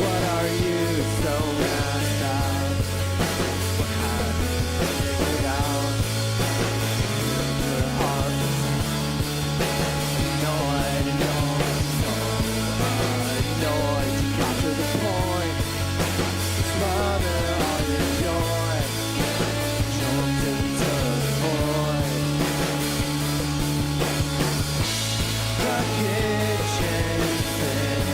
What are you so mad about? What have you figured out? Your heart annoyed, you got to the point. Smother all your joy, jumped into the void. The kitchen sink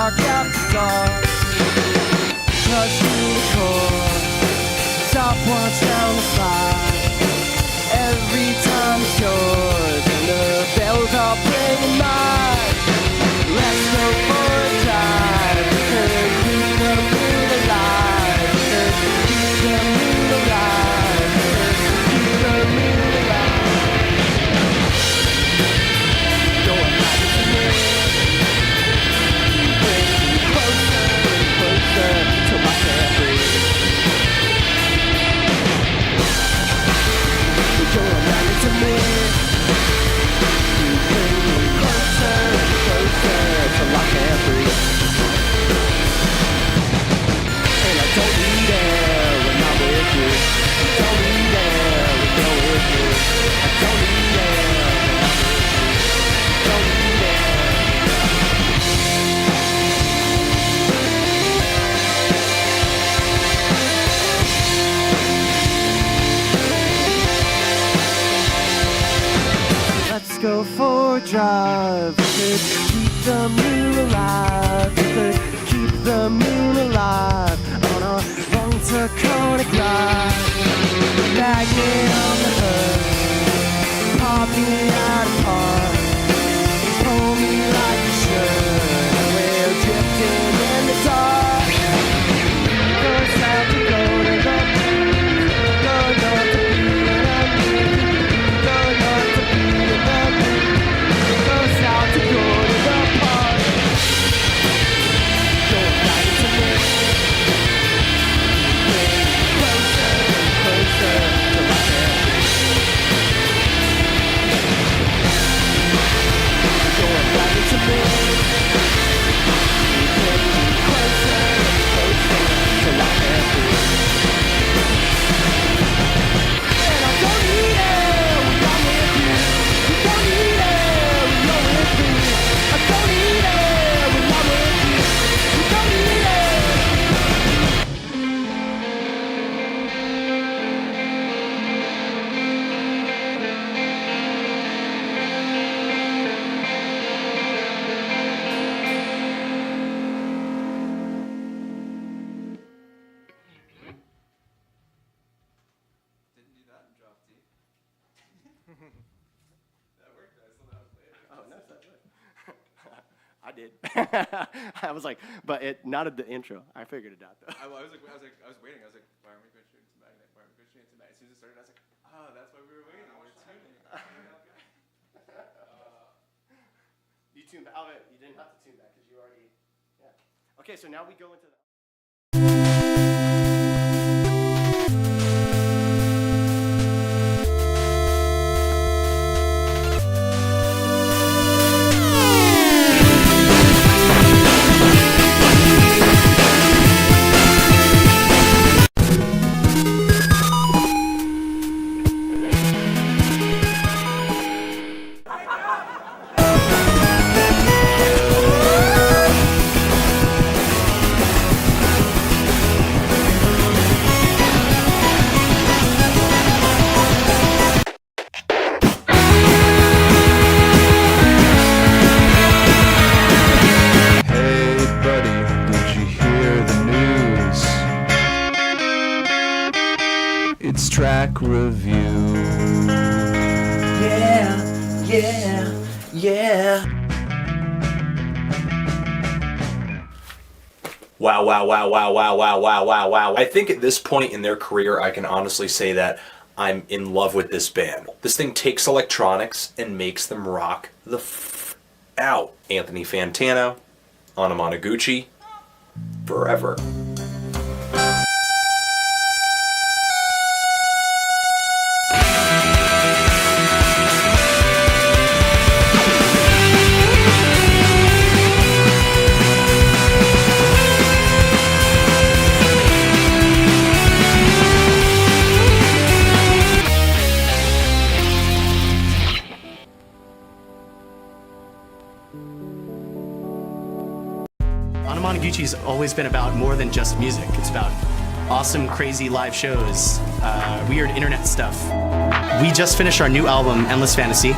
dark after dark. Crush to the core, stopwatch down the fire. Every time it's yours and the bells are playing mine. Let's go for a drive, because keep the moon alive, because keep the moon alive, because keep the moon alive. Going back to me, bring me closer and closer till I can't breathe. You're running to me, you bring me closer and closer till I can't breathe. And I don't need air when I'm with you. I don't need air when you're with me. I don't need air when I'm with you. I don't need air. Let's go for a drive. We could keep the moon alive. We could keep the moon alive on a long taconic ride. Magnet on the hood, pop me out apart, pull me like you should, and we're drifting in the dark. First have to go to the moon, go not to be in a moon, go not to be in the moon, goes out to go to the park. You're back to me, bring me closer and closer till I can't breathe. You're back to me, bring me closer and closer till I can't breathe. And I don't need air when I'm with you. You don't need air when you're with me. I don't need air when I'm with you. You don't need air. Didn't do that in drop D. That worked. I still know how to play it. Oh, no, that's good. I did. I was like, but it not at the intro. I figured it out though. I was waiting. I was like, why aren't we going straight into Magnet? Why aren't we going straight into Magnet? As soon as it started, I was like, oh, that's why we were waiting. We're tuning. You tuned back. Oh, wait, you didn't have to tune back because you already. Yeah. Okay, so now we go into the. Hey buddy, did you hear the news? It's track review. Yeah, yeah. Wow, wow, wow, wow, wow, wow, wow, wow, wow. I think at this point in their career, I can honestly say that I'm in love with this band. This thing takes electronics and makes them rock the f out. Anthony Fantano, Anamanaguchi, forever. Anamanaguchi's always been about more than just music. It's about awesome, crazy live shows, weird internet stuff. We just finished our new album, Endless Fantasy.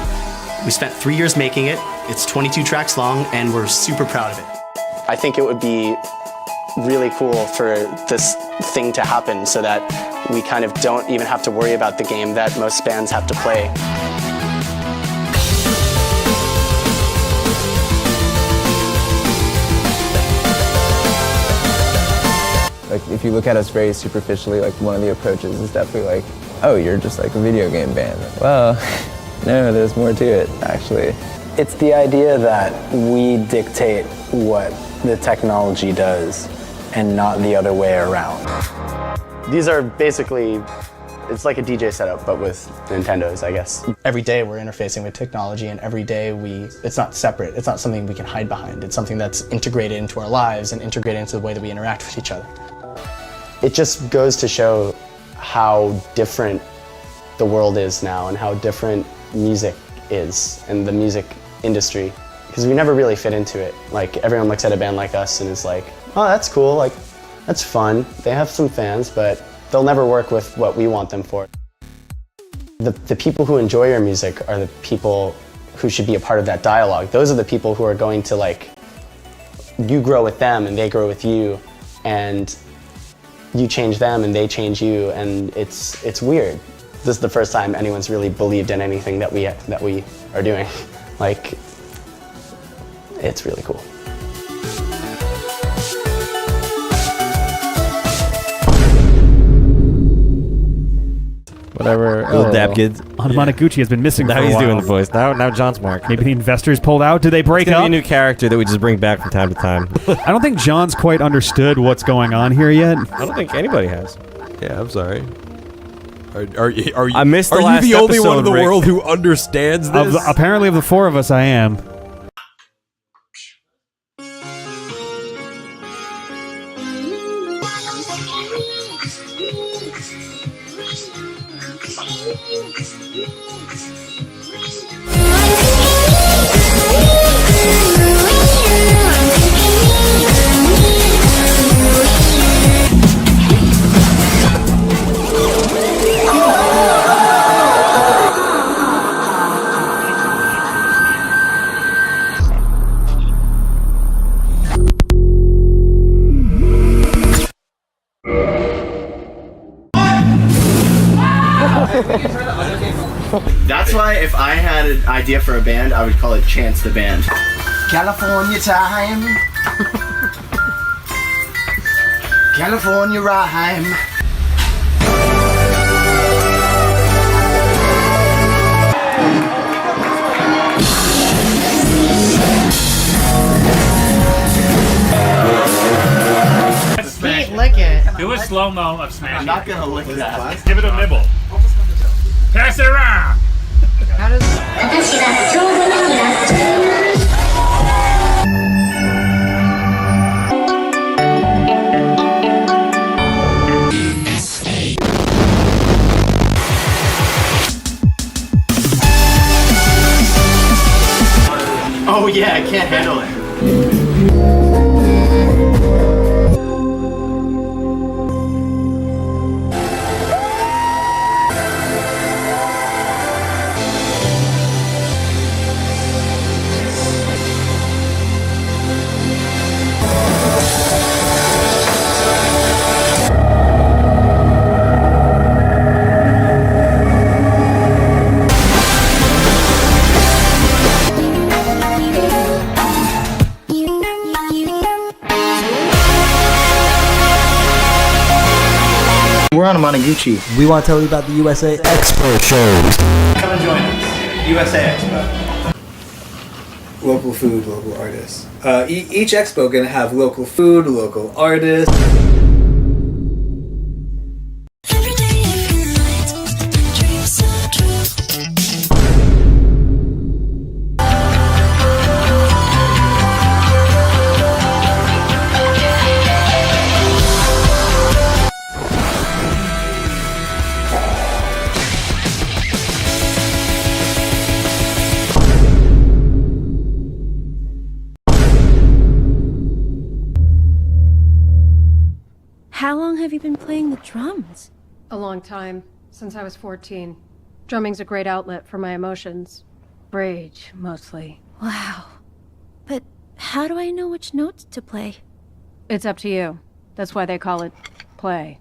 We spent 3 years making it. It's 22 tracks long, and we're super proud of it. I think it would be really cool for this thing to happen so that we kind of don't even have to worry about the game that most bands have to play. Like, if you look at us very superficially, like, one of the approaches is definitely like, oh, you're just like a video game band. Well, no, there's more to it, actually. It's the idea that we dictate what the technology does and not the other way around. These are basically, it's like a DJ setup, but with Nintendos, I guess. Every day we're interfacing with technology, and every day it's not separate. It's not something we can hide behind. It's something that's integrated into our lives and integrated into the way that we interact with each other. It just goes to show how different the world is now and how different music is and the music industry, because we never really fit into it. Like, everyone looks at a band like us and is like, oh, that's cool, like, that's fun. They have some fans, but they'll never work with what we want them for. The people who enjoy your music are the people who should be a part of that dialogue. Those are the people who are going to, like, you grow with them and they grow with you, and you change them and they change you, and it's weird. This is the first time anyone's really believed in anything that we are doing. Like, it's really cool. Whatever. Little dap kids. Anamanaguchi has been missing for a Now while. he's doing the voice. Now John's Mark. Maybe the investors pulled out. Did they break It's gonna up? be a new character that we just bring back from time to time. I don't think John's quite understood what's going on here yet. I don't think anybody has. Yeah, I'm sorry. Are you? I missed the Are last you the only one in episode, the Rick. world who understands this? Apparently, of the four of us, I am. That's why if I had an idea for a band, I would call it Chance the Band. California time. California rhyme. Lick it. Do a slow-mo of Smash. I'm not gonna lick that. Give it a nibble. Pass it around. How does... Oh yeah, I can't handle it. We're on Anamanaguchi. We want to tell you about the USA Expo shows. Come and join us. USA Expo. Local food, local artists. Each expo gonna have local food, local artists. How long have you been playing the drums? A long time, since I was 14. Drumming's a great outlet for my emotions. Rage, mostly. Wow. But How do I know which notes to play? It's up to you. That's why they call it play.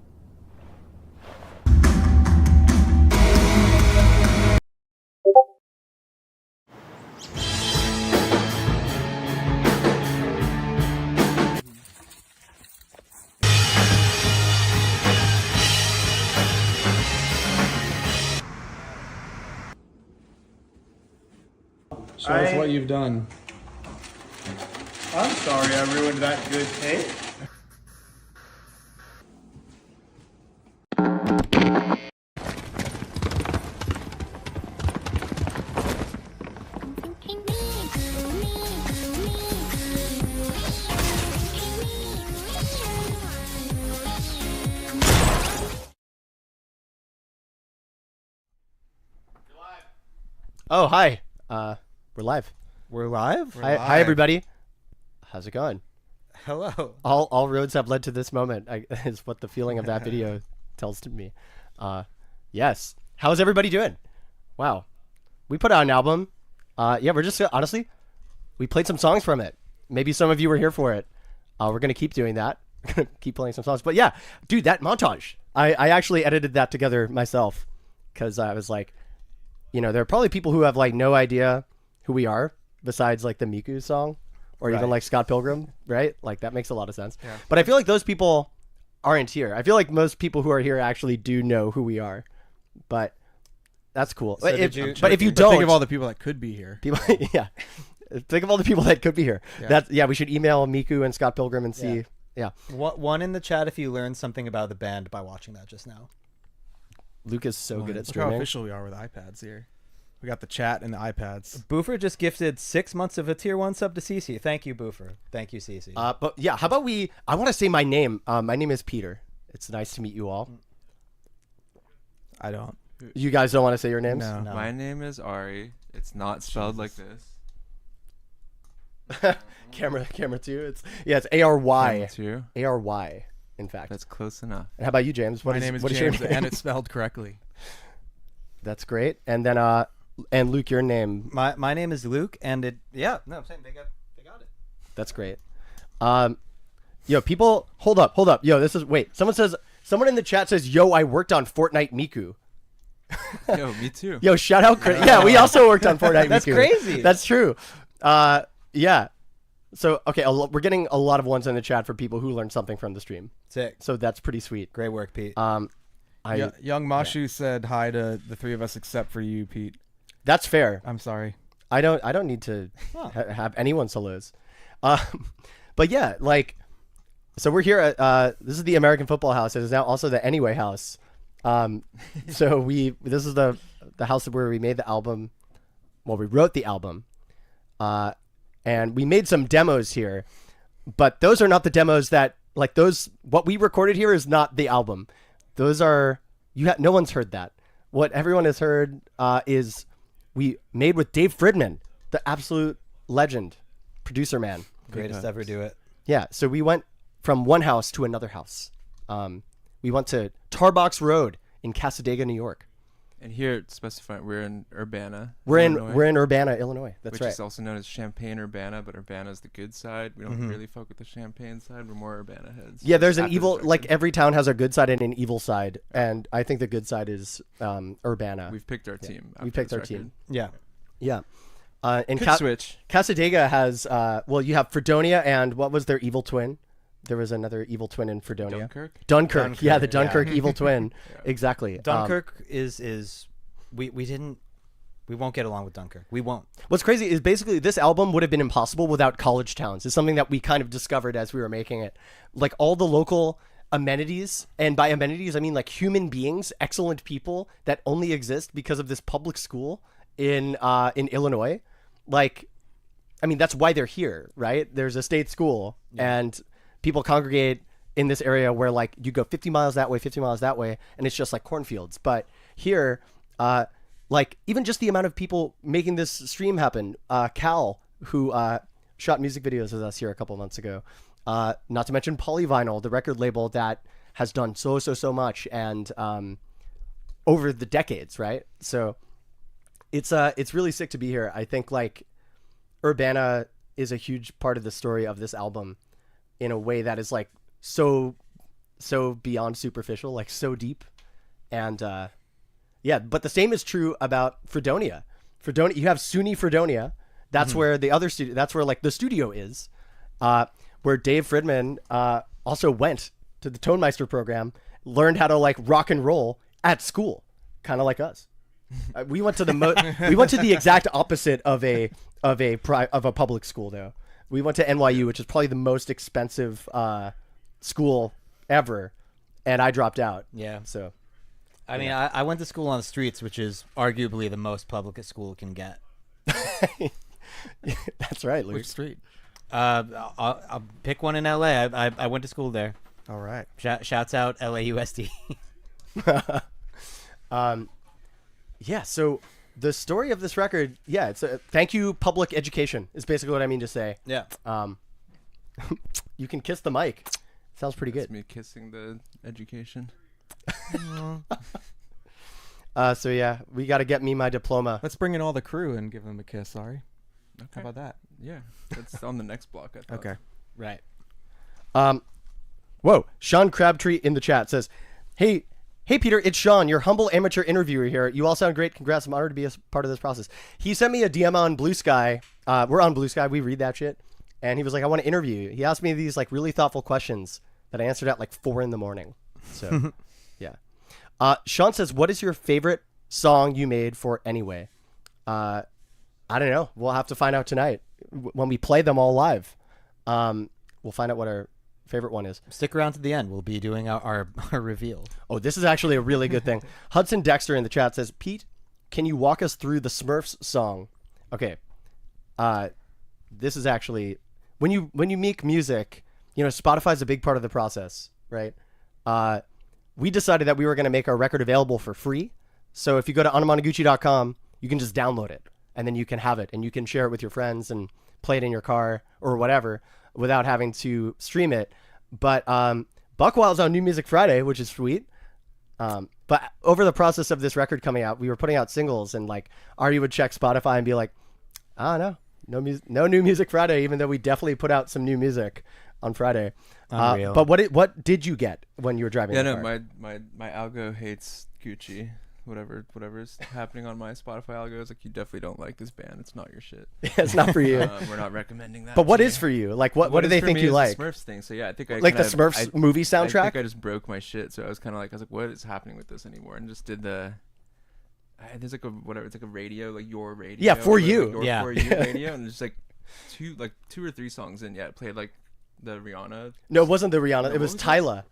Show us what you've done. I'm sorry I ruined that good tape. Oh, hi. We're live. We're live? Hi, everybody. How's it going? Hello. All roads have led to this moment, is what the feeling of that video tells to me. Yes. How's everybody doing? Wow. We put out an album. Yeah, we're just, honestly, we played some songs from it. Maybe some of you were here for it. We're going to keep doing that. Keep playing some songs. But yeah, dude, that montage, I actually edited that together myself because I was like, you know, there are probably people who have like no idea who we are besides like the Miku song or even like Scott Pilgrim, right? Like that makes a lot of sense. Yeah. But I feel like those people aren't here. I feel like most people who are here actually do know who we are, but that's cool. So But if you But don't, think of all the people that could be here. people, yeah, think of all the people that could be here. Yeah. We should email Miku and Scott Pilgrim and see. Yeah. One in the chat if you learned something about the band by watching that just now. Luke is so good at Look how streaming. official we are with iPads here. We got the chat and the iPads. Boofer just gifted 6 months of a tier 1 sub to Cece. Thank you, Boofer. Thank you, Cece. But yeah, how about I want to say my name. My name is Peter. It's nice to meet you all. I don't. You guys don't want to say your names? No. My name is Ari. It's not spelled like this. camera 2. It's ARY. Camera 2. ARY. In fact. That's close enough. And how about you, James? My name is what James, your name? and it's spelled correctly. That's great. And then and Luke, your name. My name is Luke, and it they got it. That's great. Yo, people, hold up. Yo, someone in the chat says, yo, I worked on Fortnite Miku. Yo, me too. Yo, shout out. Yeah, we also worked on Fortnite Miku. That's crazy. That's true. Yeah. So, okay, we're getting a lot of ones in the chat for people who learned something from the stream. Sick. So that's pretty sweet. Great work, Pete. Young Mashu said hi to the three of us except for you, Pete. That's fair. I'm sorry. I don't need to have anyone's hellos. But yeah, like, so we're here at, this is the American Football House. It is now also the Anyway House. So this is the house where we made the album. Well, we wrote the album. And we made some demos here, but those are not the demos that, like, what we recorded here is not the album. Those are, no one's heard that. What everyone has heard is we made with Dave Fridman, the absolute legend, producer man. Greatest ever do it. Yeah, so we went from one house to another house. We went to Tarbox Road in Cassadaga, New York. And here, specifying, we're in Urbana. We're Illinois, in Urbana, Illinois. That's which right. is also known as Champaign Urbana, but Urbana is the good side. We don't really fuck with the Champagne side. We're more Urbana heads. Yeah, there's an After evil, the like junction. every town has a good side and an evil side, and I think the good side is Urbana. We've picked our team. We after picked this our record. team. Yeah. Yeah. And Could switch. Cassadaga has, you have Fredonia, and what was their evil twin? There was another evil twin in Fredonia. Dunkirk? Yeah, the Dunkirk evil twin. Exactly. Dunkirk we won't get along with Dunkirk. We won't. What's crazy is basically this album would have been impossible without college towns. It's something that we kind of discovered as we were making it. Like all the local amenities, and by amenities I mean like human beings, excellent people that only exist because of this public school in Illinois. Like, I mean, that's why they're here, right? There's a state school, and people congregate in this area where like you go 50 miles that way, 50 miles that way, and it's just like cornfields. But here, like even just the amount of people making this stream happen, Cal, who shot music videos with us here a couple months ago, not to mention Polyvinyl, the record label that has done so much, and over the decades, right? So it's really sick to be here. I think like Urbana is a huge part of the story of this album in a way that is like so beyond superficial, like so deep. And yeah, but the same is true about Fredonia. Fredonia, you have SUNY Fredonia. That's where the other studio, that's where like the studio is, where Dave Fridman also went to the Tonmeister program, learned how to like rock and roll at school, kind of like us. We went to the exact opposite of a public school though. We went to NYU, which is probably the most expensive school ever, and I dropped out. Yeah. So, I mean, I went to school on the streets, which is arguably the most public a school can get. That's right, Luke. Which street? I'll pick one in LA. I went to school there. All right. Shouts out LAUSD. Yeah. So the story of this record, yeah, it's thank you public education is basically what I mean to say. Yeah. You can kiss the mic. Sounds pretty good. That's me kissing the education. So yeah, we got to get me my diploma. Let's bring in all the crew and give them a kiss. Sorry. Okay. How about that? Yeah, that's on the next block. I thought. Okay. Right. Whoa, Sean Crabtree in the chat says, Hey Peter, it's Sean, your humble amateur interviewer here. You all sound great. Congrats. I'm honored to be a part of this process. He sent me a DM on Blue Sky. We're on Blue Sky. We read that shit. And he was like, I want to interview you. He asked me these like really thoughtful questions that I answered at like 4 a.m. So yeah. Sean says, what is your favorite song you made for Anyway? I don't know. We'll have to find out tonight when we play them all live. We'll find out what our favorite one is. Stick around to the end. We'll be doing our reveal. Oh, this is actually a really good thing. Hudson Dexter in the chat says, Pete, can you walk us through the Smurfs song? Okay. This is actually when you make music, you know, Spotify's a big part of the process, right? We decided that we were going to make our record available for free. So if you go to Anamanaguchi.com, you can just download it and then you can have it and you can share it with your friends and play it in your car or whatever without having to stream it. But Buckwild's on New Music Friday, which is sweet. But over the process of this record coming out, we were putting out singles and like Ari would check Spotify and be like, no New Music Friday, even though we definitely put out some new music on Friday. But what did you get when you were driving? Yeah, the no, car? my algo hates Gucci. Whatever's happening on my Spotify algo is like, you definitely don't like this band. It's not your shit. Yeah, it's not for you. We're not recommending that. But what to is you. for you? Like what do they think you like? The Smurfs thing. So yeah, I think I like the kind of- Smurfs movie soundtrack. I think I just broke my shit. So I was like, what is happening with this anymore? And just did the. There's like it's like a radio, like your radio. Yeah, for you. Like Yeah. For you radio, and just like two or three songs in. Yeah, it played like the Rihanna. No, it wasn't the Rihanna. No, it what was was Tyla.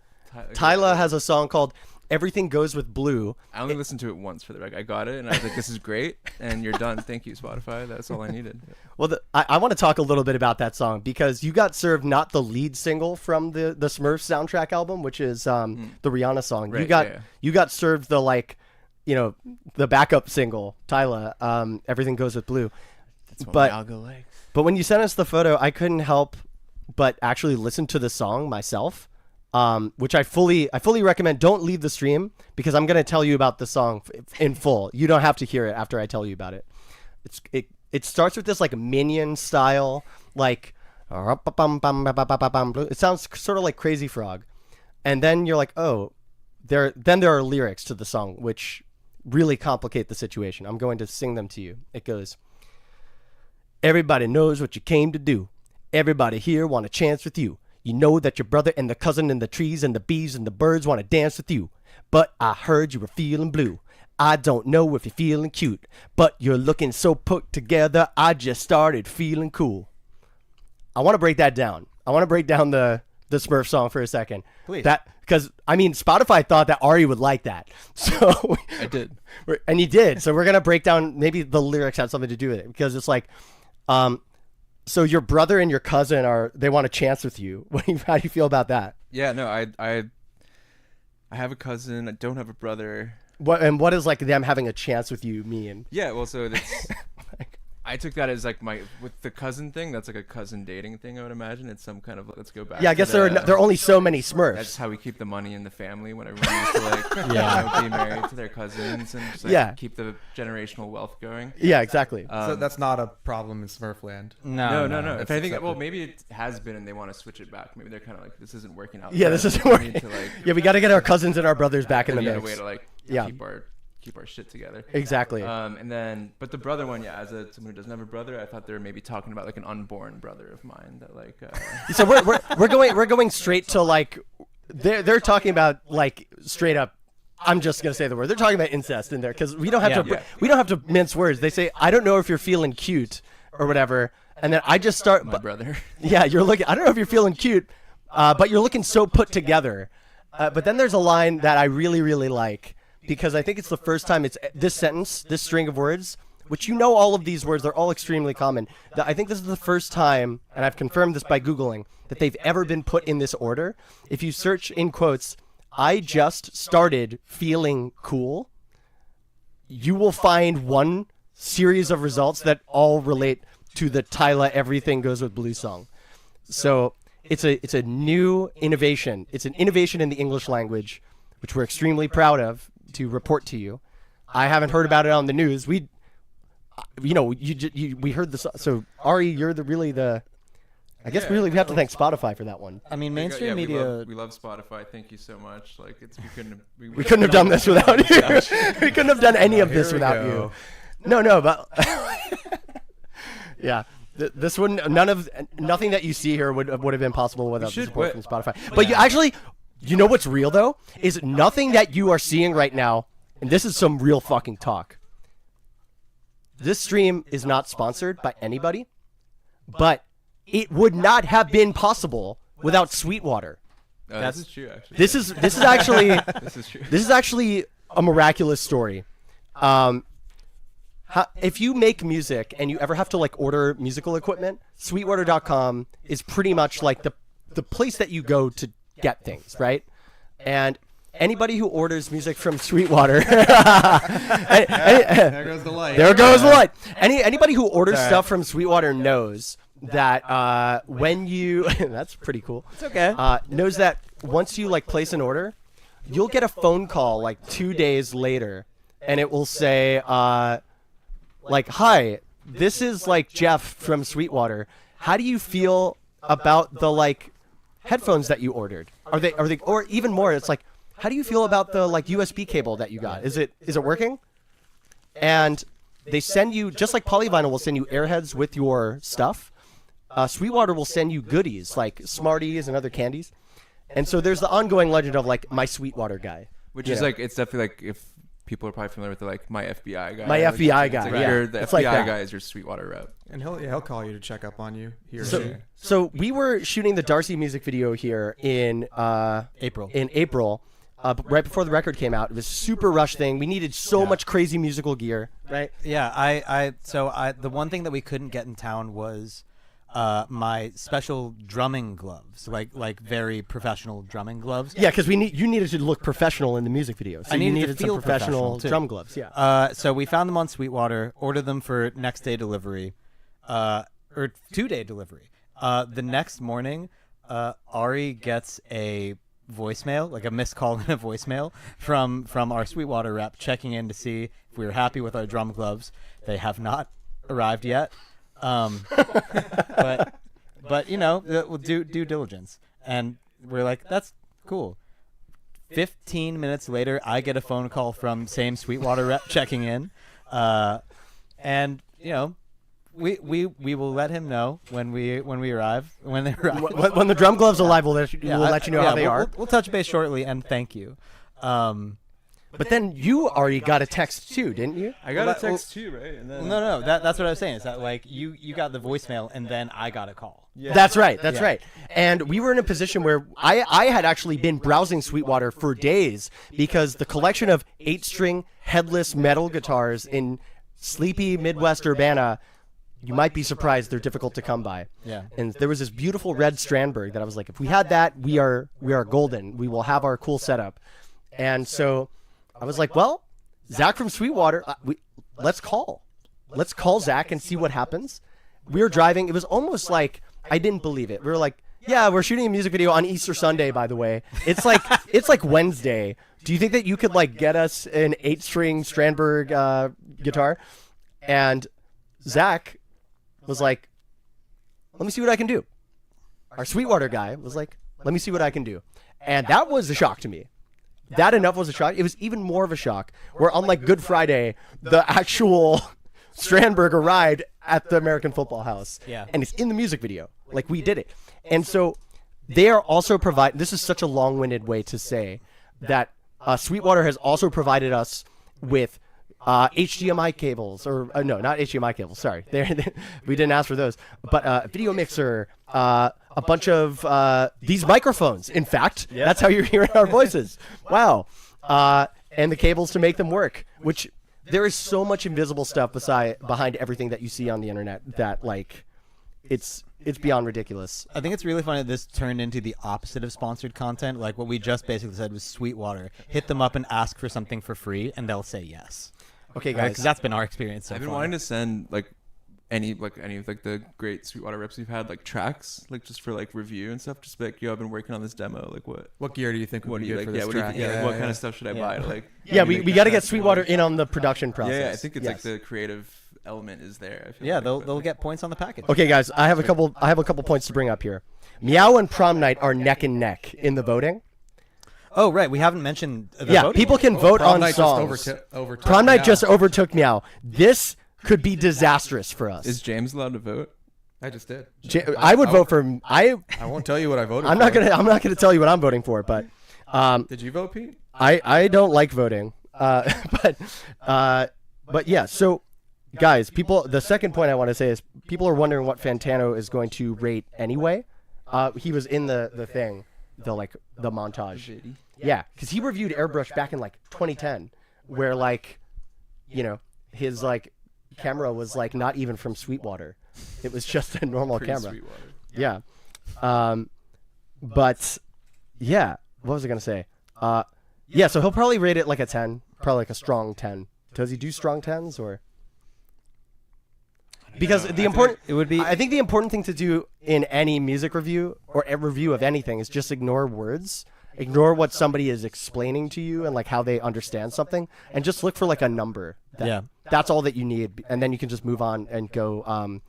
Tyla has a song called "Everything Goes with Blue." I only listened to it once for the record. I got it, and I was like, "This is great," and you're done. Thank you, Spotify. That's all I needed. Well, I want to talk a little bit about that song because you got served not the lead single from the Smurfs soundtrack album, which is the Rihanna song. Right, You got served the the backup single, Tyla. Everything Goes with Blue. That's what but my algo likes. But when you sent us the photo, I couldn't help but actually listen to the song myself. Which I fully recommend. Don't leave the stream because I'm going to tell you about the song in full. You don't have to hear it after I tell you about it. It starts with this like Minion style, like it sounds sort of like Crazy Frog, and then you're like, oh, there are lyrics to the song which really complicate the situation. I'm going to sing them to you. It goes, everybody knows what you came to do. Everybody here want a chance with you. You know that your brother and the cousin and the trees and the bees and the birds want to dance with you. But I heard you were feeling blue. I don't know if you're feeling cute, but you're looking so put together, I just started feeling cool. I want to break that down. I want to break down the Smurf song for a second. Please. Because, I mean, Spotify thought that Ari would like that. So I did. And he did. So we're going to break down, maybe the lyrics had something to do with it. Because it's like, so your brother and your cousin they want a chance with you. How do you feel about that? Yeah, no, I have a cousin. I don't have a brother. What does like them having a chance with you mean? Yeah, well, so that's I took that as like with the cousin thing. That's like a cousin dating thing. I would imagine it's some kind of let's go back. Yeah, I guess there are only so many Smurfs. That's how we keep the money in the family when everyone used to like be married to their cousins and just like keep the generational wealth going. Yeah, exactly. So that's not a problem in Smurfland. No. If anything, well, maybe it has been and they want to switch it back. Maybe they're kind of like this isn't working out. Yeah, this isn't working. Yeah, we got to get our cousins and our brothers back in the mix. A way to like keep our shit together. Exactly. And then, but the brother one, as someone who doesn't have a brother, I thought they were maybe talking about like an unborn brother of mine that like. So we're going straight to like, they're talking about like straight up. I'm just gonna say the word. They're talking about incest in there because we don't have we don't have to mince words. They say, I don't know if you're feeling cute or whatever, and then I just start. My brother. Yeah, you're looking. I don't know if you're feeling cute, but you're looking so put together. But then there's a line that I really, really like. Because I think it's the first time it's this sentence, this string of words, which all of these words, they're all extremely common. I think this is the first time, and I've confirmed this by Googling, that they've ever been put in this order. If you search in quotes, I just started feeling cool, you will find one series of results that all relate to the Tyla Everything Goes With Blue song. So it's a new innovation. It's an innovation in the English language, which we're extremely proud of to report to you. I haven't heard about it on the news. We heard this. So Ari, you're I guess we have to thank Spotify for that one. I mean, mainstream media. We love Spotify. Thank you so much. Like we couldn't have done this without you. We couldn't have done any of this without you. No, but yeah. This wouldn't. Nothing that you see here would have been possible without the support from Spotify. But you know what's real though is nothing that you are seeing right now, and this is some real fucking talk. This stream is not sponsored by anybody, but it would not have been possible without Sweetwater. This is true. Actually, this is actually this is true. This is actually a miraculous story. If you make music and you ever have to like order musical equipment, Sweetwater.com is pretty much like the place that you go to get things, right? And anybody who orders music from Sweetwater, there goes the light. There goes the light. Anybody who orders stuff from Sweetwater knows that when you that's pretty cool. It's okay. Knows that once you like place an order, you'll get a phone call like 2 days later, and it will say like, "Hi, this is like Jeff from Sweetwater. How do you feel about the like headphones that you ordered? Are they or even more, it's like, how do you feel about the like USB cable that you got? Is it working?" And they send you, just like Polyvinyl will send you Airheads with your stuff, Sweetwater will send you goodies like Smarties and other candies. And so there's the ongoing legend of like my Sweetwater guy, which is like, it's definitely like, if people are probably familiar with like my FBI guy. My FBI guy, yeah. The It's FBI like guy is your Sweetwater rep. And he'll call you to check up on you. So we were shooting the Darcy music video here in April. Right before the record came out. It was a super rush thing. We needed so much crazy musical gear, right? Yeah, the one thing that we couldn't get in town was my special drumming gloves, like very professional drumming gloves. Yeah, because you needed to look professional in the music video. So you needed some professional drum gloves. Yeah. So we found them on Sweetwater, ordered them for next day delivery, or 2-day delivery. The next morning, Ari gets a voicemail, like a missed call and a voicemail from our Sweetwater rep checking in to see if we were happy with our drum gloves. They have not arrived yet. But we'll do due diligence, and we're like, that's cool. 15 minutes later, I get a phone call from same Sweetwater rep checking in, and we will let him know when they arrive. When the drum gloves arrive, we'll let you know how they are. We'll touch base shortly, and thank you. But then you already got a text too, didn't you? I got a text too, right? And then no. That's what I was saying. Is that like you got the voicemail and then I got a call. Yeah. That's right. Right. And we were in a position where I had actually been browsing Sweetwater for days because the collection of 8-string headless metal guitars in sleepy Midwest Urbana, you might be surprised they're difficult to come by. Yeah. And there was this beautiful red Strandberg that I was like, if we had that, we are golden. We will have our cool setup. And so I was like, well, Zach from Sweetwater, let's call. let's call Zach and see what happens. We were driving. It was almost like I didn't believe it. We were like, yeah, we're shooting a music video on Easter Sunday, by the way. It's like Wednesday. Do you think that you could like get us an 8-string Strandberg guitar? And Zach was like, let me see what I can do. Our Sweetwater guy was like, let me see what I can do. And that was a shock to me. That enough was a shock. It was even more of a shock where on like Good Friday, the actual Strandberg arrived at the American Football House. Yeah. And it's in the music video. Like we did it. And so they are also this is such a long-winded way to say that Sweetwater has also provided us with HDMI cables, or no, not HDMI cables. Sorry, we didn't ask for those. But video mixer, a bunch of these microphones. In fact, that's how you're hearing our voices. Wow, and the cables to make them work. Which there is so much invisible stuff behind everything that you see on the internet that like it's beyond ridiculous. I think it's really funny that this turned into the opposite of sponsored content. Like what we just basically said was Sweetwater. Hit them up and ask for something for free, and they'll say yes. Okay, guys, because that's been our experience so I've been far. wanting to send like any of like the great Sweetwater reps we've had, like tracks, like just for like review and stuff. Just like, yo, I've been working on this demo. Like what gear do you think would be good for this what track? what kind of stuff should I buy? Like we got to get Sweetwater in on the production process. Yeah, I think it's like the creative element is there. I feel Yeah, like, they'll get points on the package. Okay, guys, I have a couple points to bring up here. Meow and Prom Night are neck and neck in the voting. Oh, right. We haven't mentioned the Yeah, voting. people can vote Prom on Night just songs. overtook Prom Night Meow. just overtook Meow. This could be disastrous for us. Is James allowed to vote? I just did. I would vote for I won't tell you what I voted. I'm not gonna tell you what I'm voting for, but Did you vote, Pete? I don't like voting. But yeah. So, guys, the second point I want to say is people are wondering what Fantano is going to rate anyway. He was in the thing, the montage. Yeah, because he reviewed Airbrush back in like 2010, where like, you know, his like camera was like not even from Sweetwater. It was just a normal camera. Yeah. But yeah, what was I gonna say? Yeah, so he'll probably rate it like a 10, probably like a strong 10. Does he do strong 10s or? Because I think the important thing to do in any music review or a review of anything is just ignore words. Ignore what somebody is explaining to you and like how they understand something, and just look for like a number. That's all that you need, and then you can just move on and go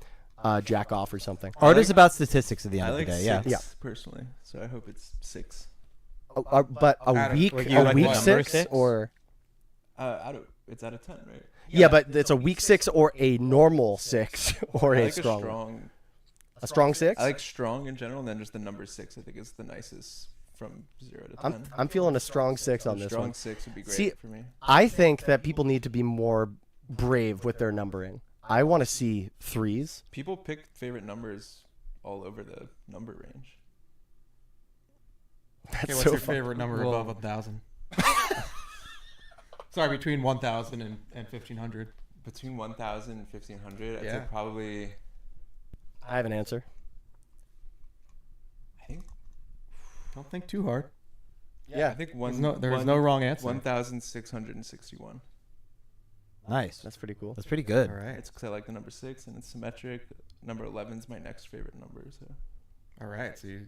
jack off or something. Art is about statistics at the end I of the like day. 6 Yeah. personally, so I hope it's 6. But a week 6 or? It's out of 10, right? Yeah, but it's a week 6 or a normal 6 or I a like strong. A strong 6? I like strong in general, and then just the number 6. I think is the nicest from 0 to 10. I'm feeling a strong 6 on this strong one. 6 would be great See, for me. I think that people need to be more brave with their numbering. I want to see 3s. People pick favorite numbers all over the number range. Okay, what's your favorite number above 1,000? Sorry, between 1,000 and 1,500. Between 1,000 and 1,500, I'd say probably. I have an answer. I think. Don't think too hard. Yeah, I think there's no wrong answer. 1,661. Nice. That's pretty cool. That's pretty good. All right. It's because I like the number 6 and it's symmetric. Number 11 is my next favorite number. So. All right. So you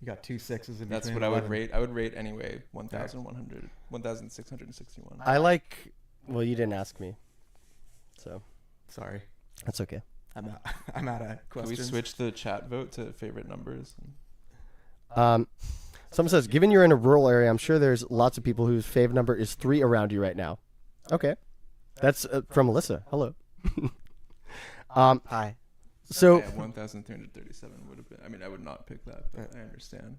got 2 6s in That's between. what I would 11. rate. I would rate anyway 1,100, 1,661. I like. Well, you didn't ask me, so Sorry. that's okay. I'm out of Can we questions. switch the chat vote to favorite numbers? Someone says, given you're in a rural area, I'm sure there's lots of people whose fave number is 3 around you right now. Okay, that's from Alyssa. Hello. Hi. So 1,337 would have been. I mean, I would not pick that, but I understand.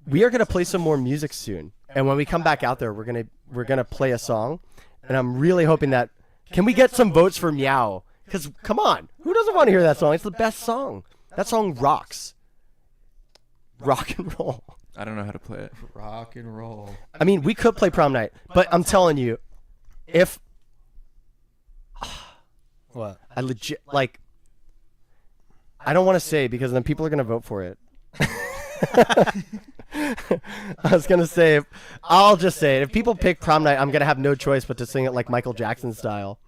we are gonna play some more music soon, and when we come back out there, we're gonna play a song, and I'm really hoping that can we get some votes for Meow? Because come on, who doesn't want to hear that song? It's the best song. That song rocks. Rock and roll. I don't know how to play it. Rock and roll. I mean, we could play Prom Night, but I'm telling you, if What? I legit like, I don't want to say because then people are gonna vote for it. I was gonna say, I'll just say it. If people pick Prom Night, I'm gonna have no choice but to sing it like Michael Jackson style.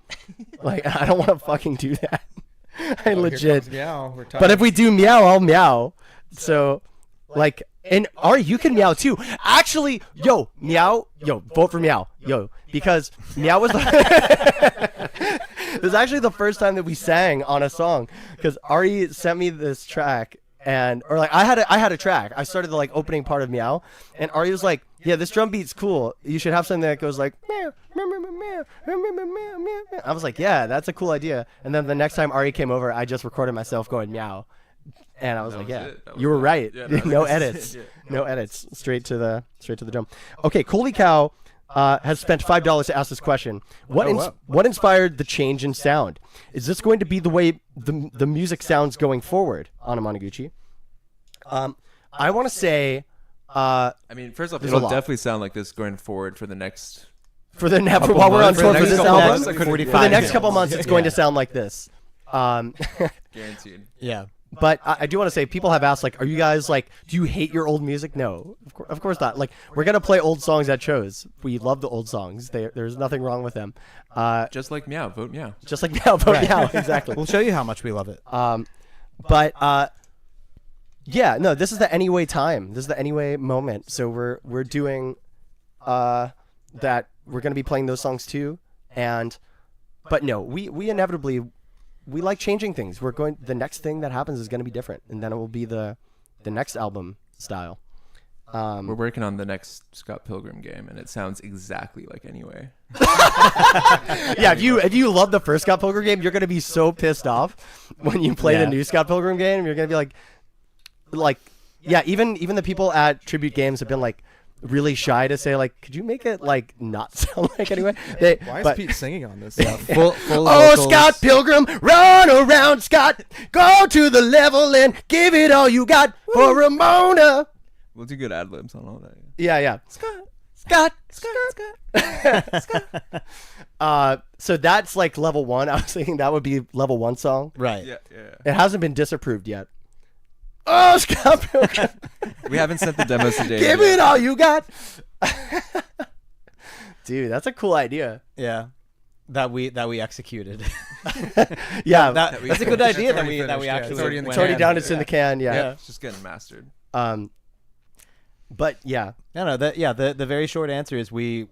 Like, I don't want to fucking do that. I Oh, legit. here comes meow. We're But if tied. we do meow, I'll meow. So, like, and Ari, you can meow too. Actually, yo, meow, yo, vote for meow, yo, because meow was it was actually the first time that we sang on a song, because Ari sent me this track, and or like I had a track. I started the like opening part of meow, and Ari was like, yeah, this drum beat's cool. You should have something that goes like meow, meow, meow, meow, meow, meow, meow, meow. I was like, yeah, that's a cool idea. And then the next time Ari came over, I just recorded myself going meow. And I was like, yeah, you were right. Yeah, No edits. yeah. No edits. Straight to the drum. Okay, Coley Cow has spent $5 to ask this question. What inspired the change in sound? Is this going to be the way the music sounds going forward, Anamanaguchi? I want to say. I mean, first off, there's it'll a lot. definitely sound like this going forward for the next. While we're on tour for this album, for the next couple months, it's going to sound like this. Guaranteed. Yeah. But I do want to say, people have asked, like, are you guys, like, do you hate your old music? No, of course not. Like, we're going to play old songs at shows. We love the old songs. There's nothing wrong with them. Just like meow, vote meow. Just like meow, vote meow, exactly. We'll show you how much we love it. But yeah, no, this is the anyway time. This is the anyway moment. So we're doing that. We're going to be playing those songs too. But no, we inevitably, we like changing things. The next thing that happens is going to be different, and then it will be the next album style. We're working on the next Scott Pilgrim game, and it sounds exactly like Anyway. Yeah, if you love the first Scott Pilgrim game, you're going to be so pissed off when you play the new Scott Pilgrim game. You're going to be like, yeah, even the people at Tribute Games have been like really shy to say, like, could you make it like not sound like Anyway? Why is Pete singing on this? Yeah, full oh, vocals. Scott Pilgrim, run around, Scott. Go to the level and give it all you got for Ramona. We'll do good ad libs on all that. Yeah. Scott. So that's like level 1. I was thinking that would be level 1 song. Right. Yeah. It hasn't been disapproved yet. Oh, Scott Pilgrim. We haven't sent the demos today. Give it all you got. Dude, that's a cool idea. Yeah. That we executed. Yeah, that's a good idea that we finished, actually it's already in the it's already can. down. It's in the can. Yeah. It's just getting mastered. But yeah. No. The very short answer is we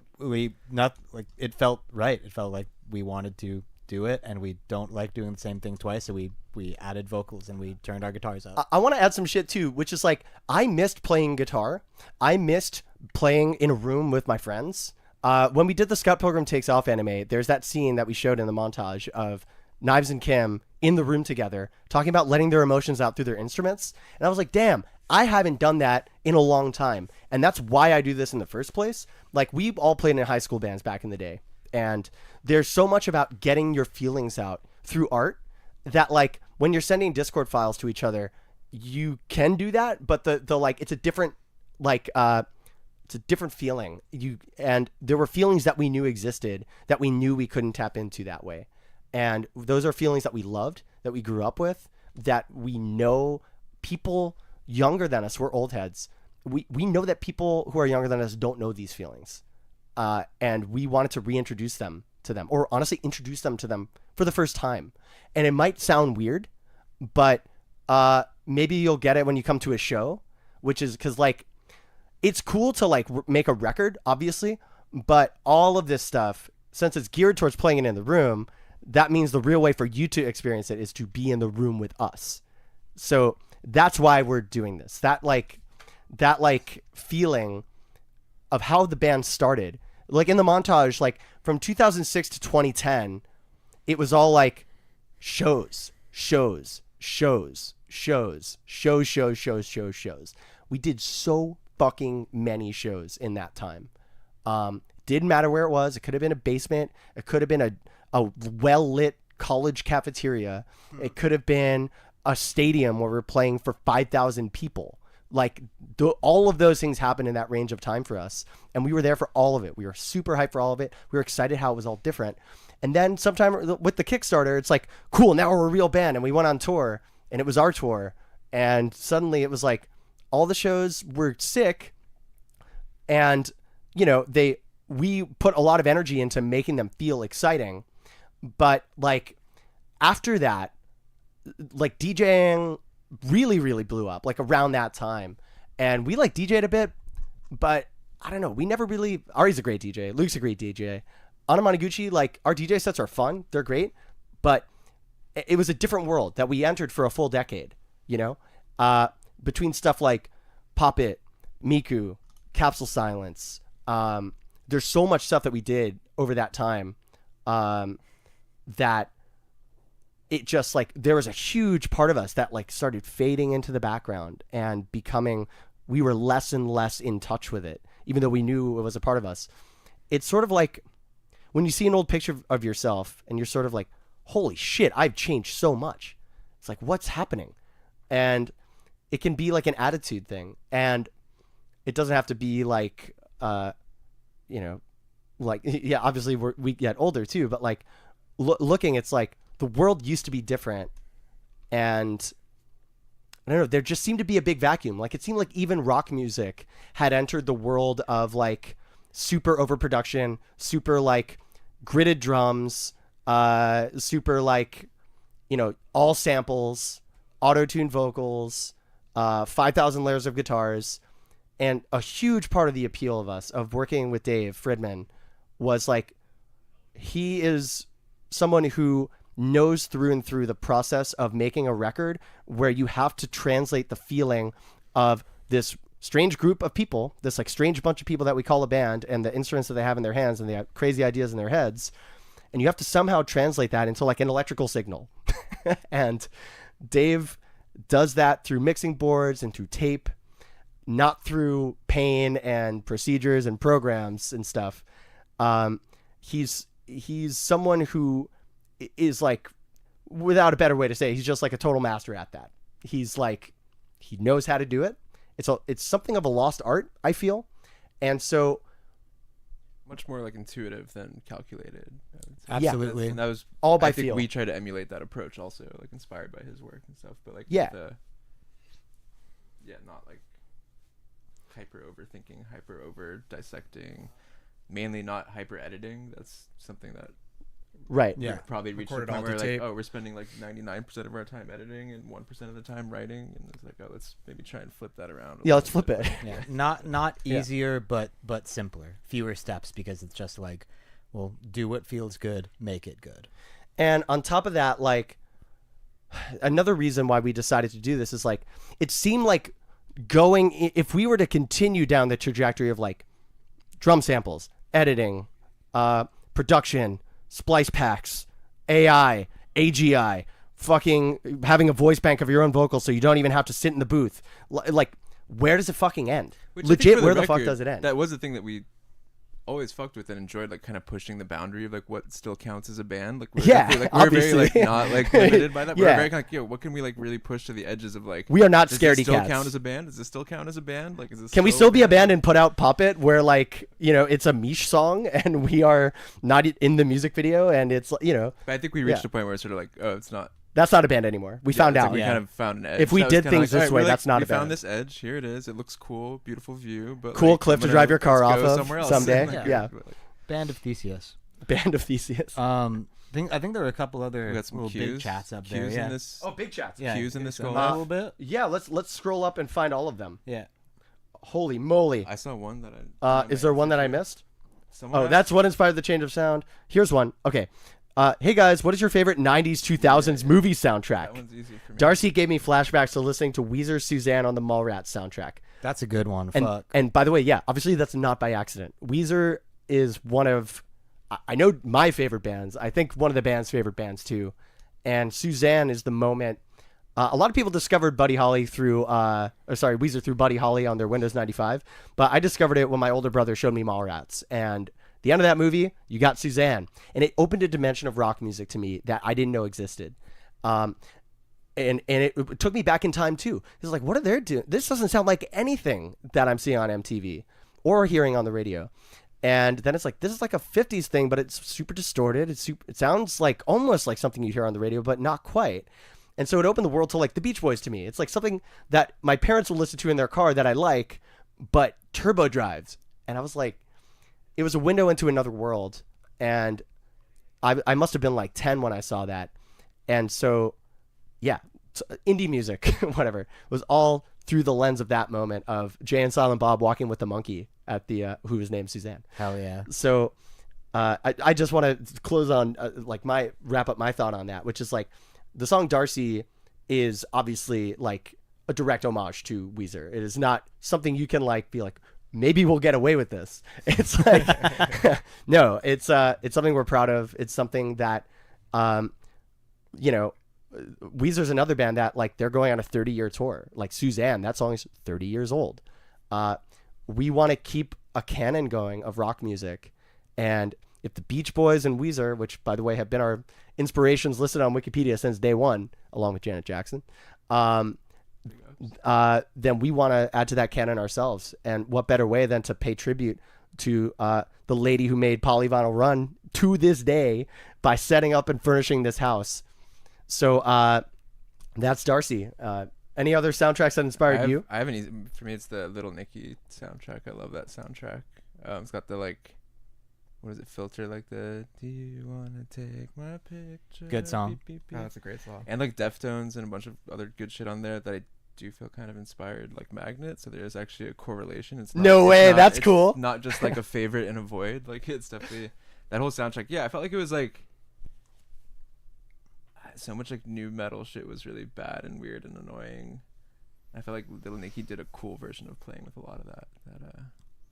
not like it felt right. It felt like we wanted to do it, and we don't like doing the same thing twice. So we added vocals and we turned our guitars up. I want to add some shit too, which is like I missed playing guitar. I missed playing in a room with my friends. When we did the Scott Pilgrim Takes Off anime, there's that scene that we showed in the montage of Knives and Kim in the room together talking about letting their emotions out through their instruments. And I was like, damn, I haven't done that in a long time. And that's why I do this in the first place. Like, we all played in high school bands back in the day. And there's so much about getting your feelings out through art that, like, when you're sending Discord files to each other, you can do that, but the like, it's a different, like, it's a different feeling. And there were feelings that we knew existed that we knew we couldn't tap into that way. And those are feelings that we loved, that we grew up with, that we know people younger than us, we're old heads. We know that people who are younger than us don't know these feelings. And we wanted to reintroduce them to them, or honestly introduce them to them for the first time. And it might sound weird, but maybe you'll get it when you come to a show, which is because, like, it's cool to like make a record, obviously, but all of this stuff, since it's geared towards playing it in the room, that means the real way for you to experience it is to be in the room with us. So that's why we're doing this. That feeling of how the band started, like in the montage, like from 2006 to 2010, it was all like shows. We did so fucking many shows in that time. Didn't matter where it was. It could have been a basement. It could have been a well-lit college cafeteria. It could have been a stadium where we're playing for 5,000 people. Like, all of those things happened in that range of time for us. And we were there for all of it. We were super hyped for all of it. We were excited how it was all different. And then sometime with the Kickstarter, it's like, cool, now we're a real band. And we went on tour, and it was our tour. And suddenly it was like, all the shows were sick. And, you know, we put a lot of energy into making them feel exciting. But like after that, like DJing really, really blew up like around that time. And we like DJ'd a bit, but I don't know. We never really, Ari's a great DJ. Luke's a great DJ. Anamanaguchi, like our DJ sets are fun. They're great, but it was a different world that we entered for a full decade, you know, between stuff like Pop It, Miku, Capsule Silence. There's so much stuff that we did over that time that it just like there was a huge part of us that like started fading into the background and becoming, we were less and less in touch with it, even though we knew it was a part of us. It's sort of like when you see an old picture of yourself and you're sort of like, holy shit, I've changed so much. It's like, what's happening? And it can be like an attitude thing. And it doesn't have to be like, you know, like, yeah, obviously we get older too, but like looking, it's like the world used to be different. And I don't know, there just seemed to be a big vacuum. Like it seemed like even rock music had entered the world of like super overproduction, super like gridded drums, super like, you know, all samples, auto-tuned vocals, 5,000 layers of guitars. And a huge part of the appeal of us, of working with Dave Fridman, was like, he is someone who knows through and through the process of making a record where you have to translate the feeling of this strange group of people, this like strange bunch of people that we call a band, and the instruments that they have in their hands and the crazy ideas in their heads. And you have to somehow translate that into like an electrical signal. And Dave does that through mixing boards and through tape, not through pain and procedures and programs and stuff. He's someone who is like, without a better way to say it, he's just like a total master at that. He's like, he knows how to do it. It's something of a lost art, I feel. And so much more like intuitive than calculated. Absolutely. And that was all by I think feel. we try to emulate that approach also, like inspired by his work and stuff. But like yeah, not like hyper overthinking, hyper over dissecting, mainly not hyper editing. That's something that right. Yeah, probably reached the Record it point all where to like, tape. oh, we're spending like 99% of our time editing and 1% of the time writing, and it's like, oh, let's maybe try and flip that around. Yeah, let's flip it. Yeah, not easier, but simpler, fewer steps, because it's just like, well, do what feels good, make it good. And on top of that, like another reason why we decided to do this is like, it seemed like if we were to continue down the trajectory of like drum samples, editing, production, splice packs, AI, AGI, fucking having a voice bank of your own vocals so you don't even have to sit in the booth. Like, where does it fucking end? Which I think legit, for where the record, fuck does it end? That was the thing that we always fucked with and enjoyed, like kind of pushing the boundary of like what still counts as a band. Like we're very like not like limited by that. We're very like, yo, what can we like really push to the edges of like, we are not does scaredy this still cats. count as a band? Does this still count as a band? Like, is this can we still be a band and put out Puppet, where like, you know, it's a Mish song and we are not in the music video, and it's, you know. But I think we reached a point where it's sort of like, oh, it's not. That's not a band anymore. We found out. Like we kind of found an edge. If we That was did kinda things like, this all way, right, that's not a we band. found this edge. Here it is. It looks cool, beautiful view, but cool like, cliff to I'm drive your car let's off go of somewhere else. someday. Like, Yeah. Band of Theseus. Band of Theseus. I think there were a couple other We got some little big cues. chats up Cues there. in Yeah. this. Oh, big chats. Yeah. Cues in this a going little bit. Yeah, let's scroll up and find all of them. Yeah. Holy moly. I saw one that I. Is there one that I missed? Someone Oh, asked- that's what inspired the change of sound. Here's one. Okay. Hey guys, what is your favorite 90s, 2000s movie soundtrack? That one's easy for me. Darcy gave me flashbacks to listening to Weezer's Suzanne on the Mallrats soundtrack. That's a good one. And, Fuck. and by the way, yeah, obviously that's not by accident. Weezer is one of, I know, my favorite bands. I think one of the band's favorite bands too. And Suzanne is the moment. A lot of people discovered Weezer through Buddy Holly on their Windows 95. But I discovered it when my older brother showed me Mallrats. And the end of that movie, you got Suzanne. And it opened a dimension of rock music to me that I didn't know existed. And it took me back in time too. It's like, what are they doing? This doesn't sound like anything that I'm seeing on MTV or hearing on the radio. And then it's like, this is like a 50s thing, but it's super distorted. It sounds like almost like something you hear on the radio, but not quite. And so it opened the world to like the Beach Boys to me. It's like something that my parents will listen to in their car that I like, but turbo drives. And I was like, it was a window into another world. And I must have been like 10 when I saw that, and so yeah, indie music, whatever, was all through the lens of that moment of Jay and Silent Bob walking with the monkey at the who was named Suzanne. Hell yeah. So I just want to close on wrap up my thought on that, which is like the song Darcy is obviously like a direct homage to Weezer. It is not something you can like be like, maybe we'll get away with this. It's like, no, it's something we're proud of. It's something that, you know, Weezer's another band that like they're going on a 30-year tour. Like Suzanne, that song is 30 years old. We want to keep a canon going of rock music. And if the Beach Boys and Weezer, which by the way have been our inspirations listed on Wikipedia since day one, along with Janet Jackson, then we want to add to that canon ourselves. And what better way than to pay tribute to the lady who made Polyvinyl Run to this day by setting up and furnishing this house. So that's Darcy. Any other soundtracks that inspired you? I haven't. For me, it's the Little Nicky soundtrack. I love that soundtrack. It's got the like, what is it? Filter like the "Do you wanna take my picture?" Good song. Beep, beep, beep. Oh, that's a great song. And like Deftones and a bunch of other good shit on there that I do feel kind of inspired, like Magnet. So there is actually a correlation. It's not, no way. That's it's cool. Not just like a favorite and a void. Like it's definitely that whole soundtrack. Yeah, I felt like it was like so much like new metal shit was really bad and weird and annoying. I felt like Little Nicky did a cool version of playing with a lot of that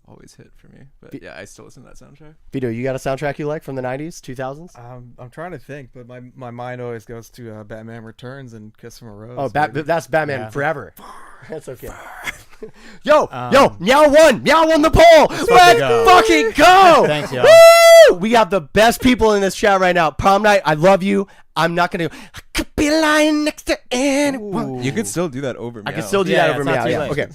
always hit for me. But yeah, I still listen to that soundtrack. Vito, you got a soundtrack you like from the 90s, 2000s? I'm trying to think, but my mind always goes to Batman Returns and Kiss from a Rose. Oh, that's Batman Forever. That's okay. Yo, Meow won the poll. Let's fucking go. Thanks, yo. Woo! We have the best people in this chat right now. Prom night, I love you. I'm not gonna. I could be lying next to anyone. You could still do that over Meow. I could still do that over Meow. Yeah. Okay.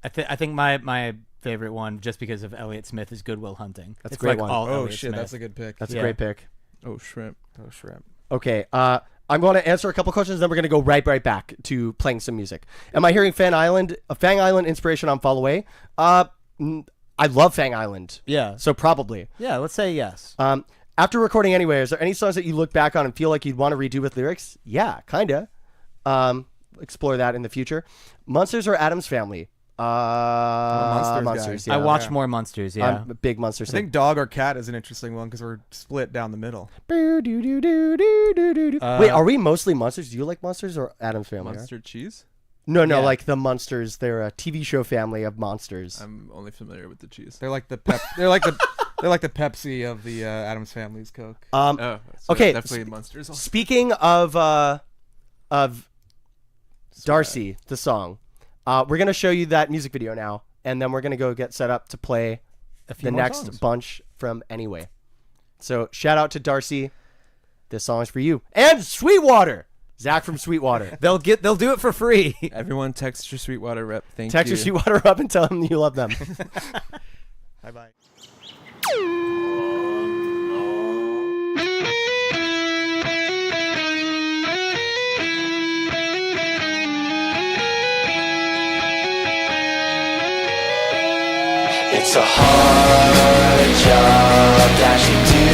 I think my favorite one, just because of Elliott Smith, is Good Will Hunting. That's a great one. Oh Elliott shit, Smith. that's a good pick. That's a great pick. Oh shrimp. Okay. I'm going to answer a couple questions, then we're going to go right back to playing some music. Am I hearing Fang Island inspiration on Fall Away? I love Fang Island. Yeah. So probably. Yeah, let's say yes. After recording anyway, is there any songs that you look back on and feel like you'd want to redo with lyrics? Yeah, kinda. Explore that in the future. Monsters or Addams Family? Monsters. Yeah. I watch more Monsters. Yeah, I'm a big Monsters. I think Dog or Cat is an interesting one because we're split down the middle. Wait, are we mostly Monsters? Do you like Monsters or Addams Family? Monster cheese? No, like the Monsters. They're a TV show family of monsters. I'm only familiar with the cheese. They're like the they're like the Pepsi of the Addams Family's Coke. So okay. Definitely Monsters. Speaking of Darcy, the song, we're gonna show you that music video now, and then we're gonna go get set up to play the next bunch from Anyway. So shout out to Darcy. This song is for you and Sweetwater. Zach from Sweetwater. They'll do it for free. Everyone text your Sweetwater rep. Text your Sweetwater up and tell them you love them. Bye. It's a hard job to actually do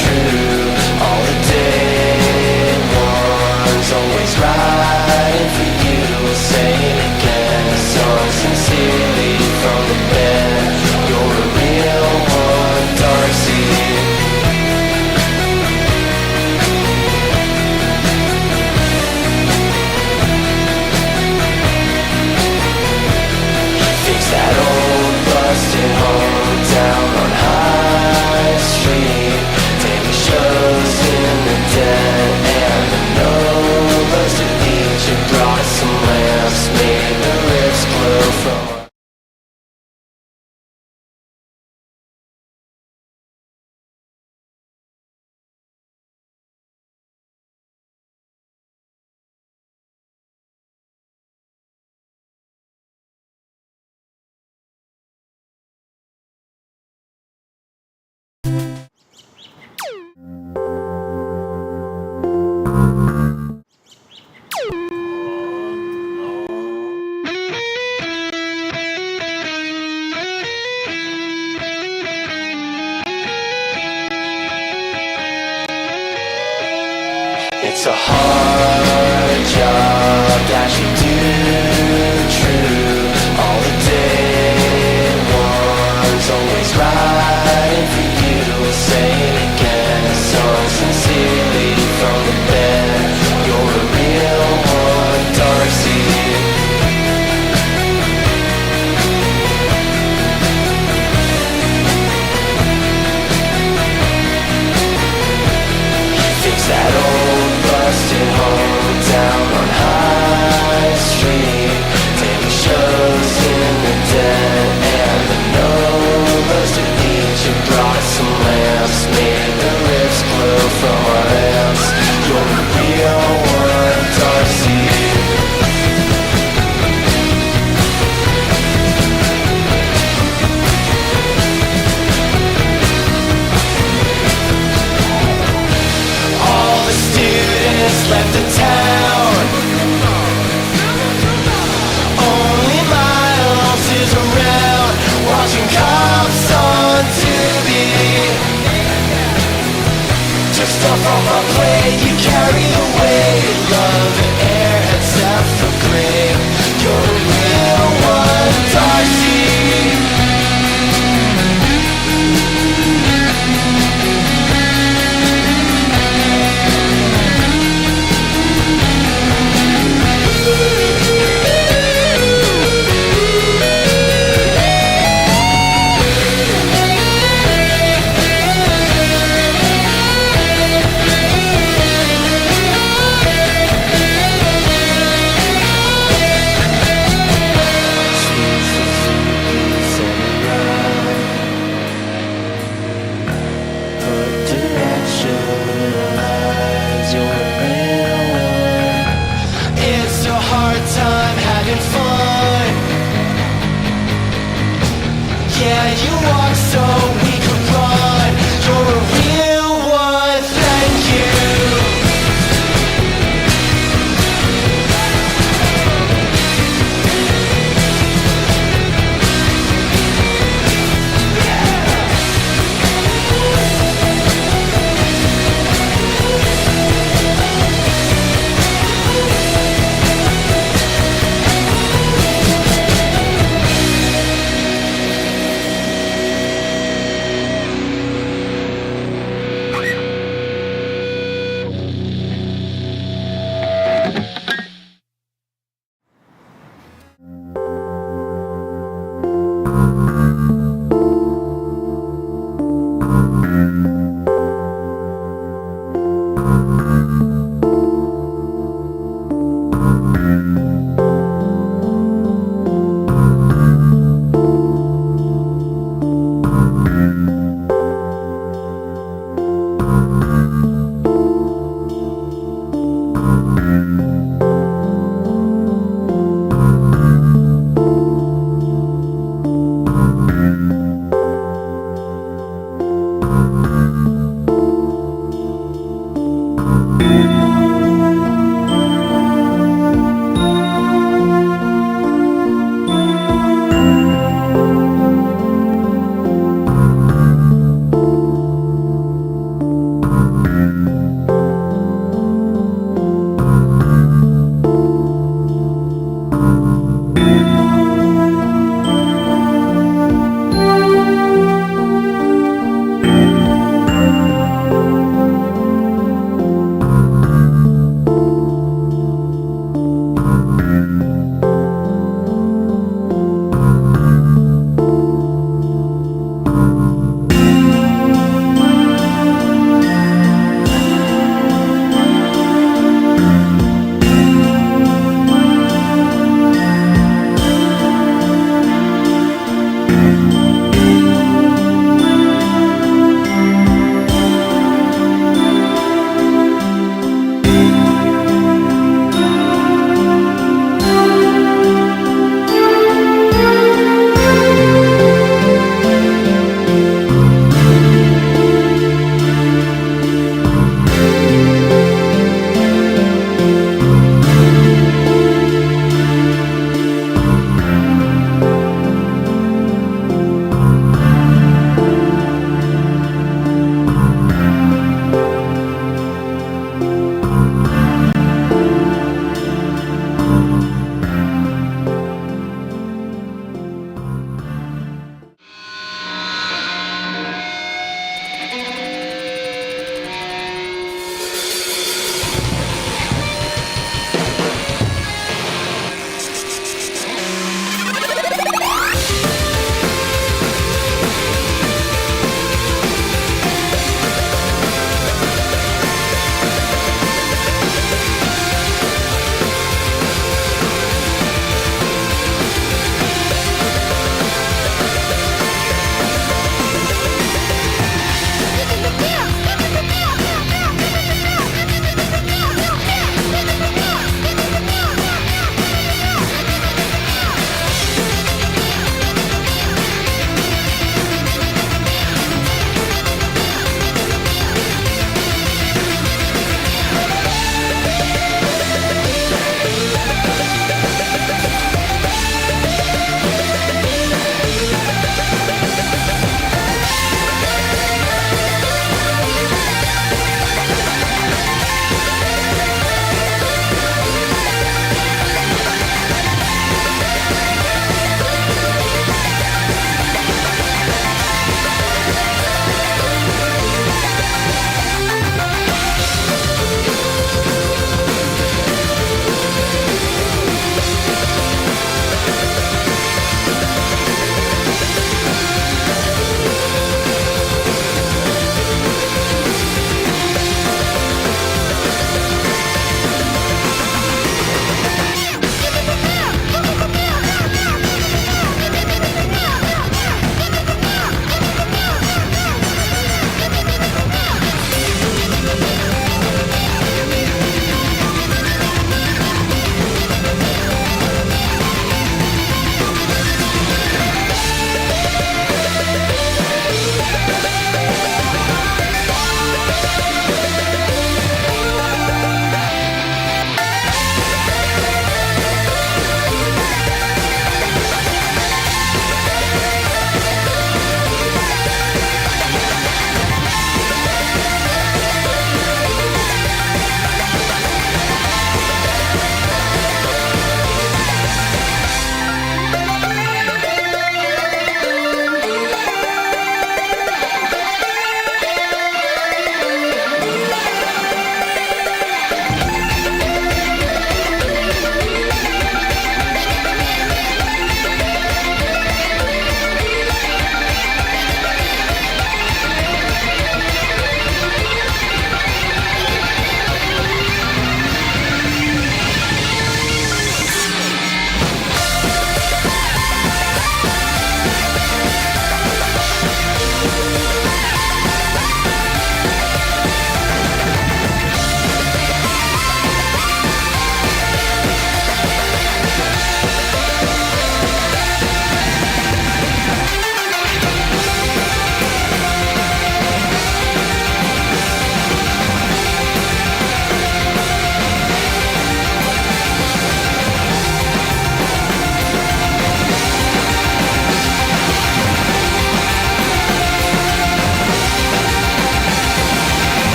true. All the day one's always riding for you. We'll say it again, so sincerely from the bed. You're a real one, Darcy. Fix that old busted home down on High Street. Take a It's a hard job that you do true. All the day ones always riding for you. Say it again, so sincerely from the bed. You're a real one, Darcy. Fix that old busted home down on High Street. Daily shows in the dead and the numbers to each. You brought some lamps, made the lips glow from our lamps. You're the real one, Darcy. All the students left the town. Only Miles is around, watching cops on TV. Took stuff off my plate, you carry the weight. Love the air except for gray. You're a real one, Darcy.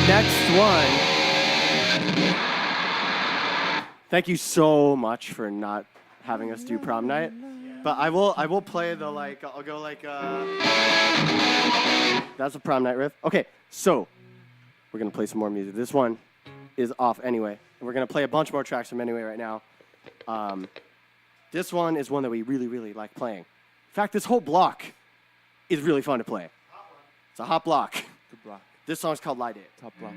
next one. Thank you so much for not having us do prom night. But I will play the like, I'll go like, that's a prom night riff. Okay, so we're gonna play some more music. This one is off anyway. And we're gonna play a bunch more tracks from anyway right now. This one is one that we really, really like playing. In fact, this whole block is really fun to play. It's a hot block. Good block. This song's called Lie Date. Top block.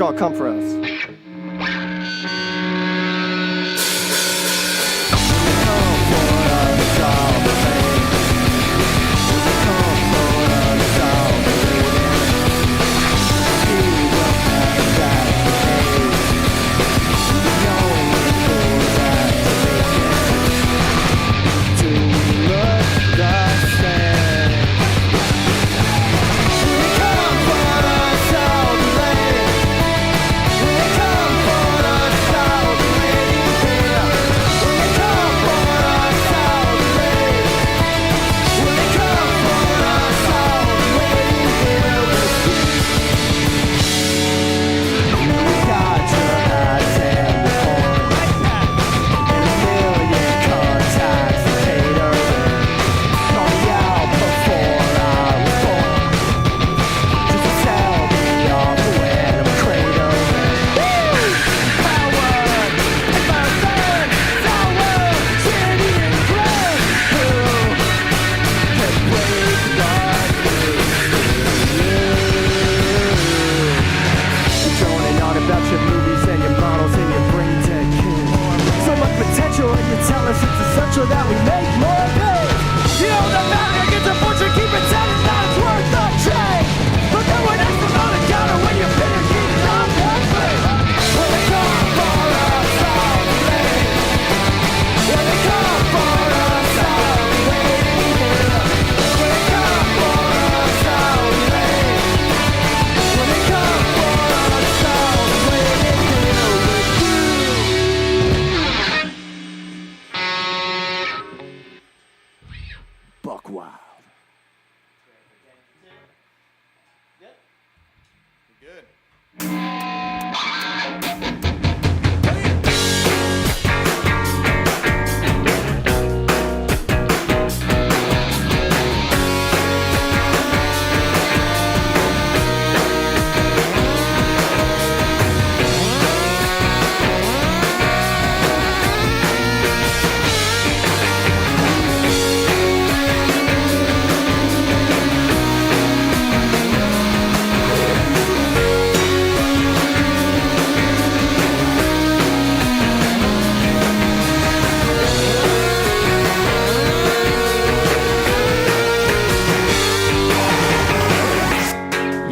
called Come For Us. Come for us all the way.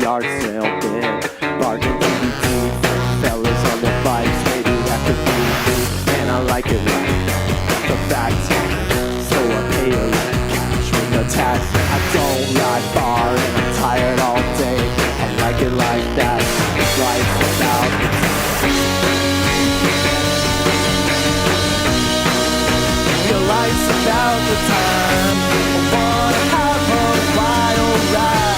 Yard sale bid, bargain to be deep. Fellas on their bikes, maybe that could be me. And I like it like the back so I pay a little cash with no tax. I don't ride far and I'm tired all day. I like it like that. Life's about your life's about the time. I wanna have a wild ride.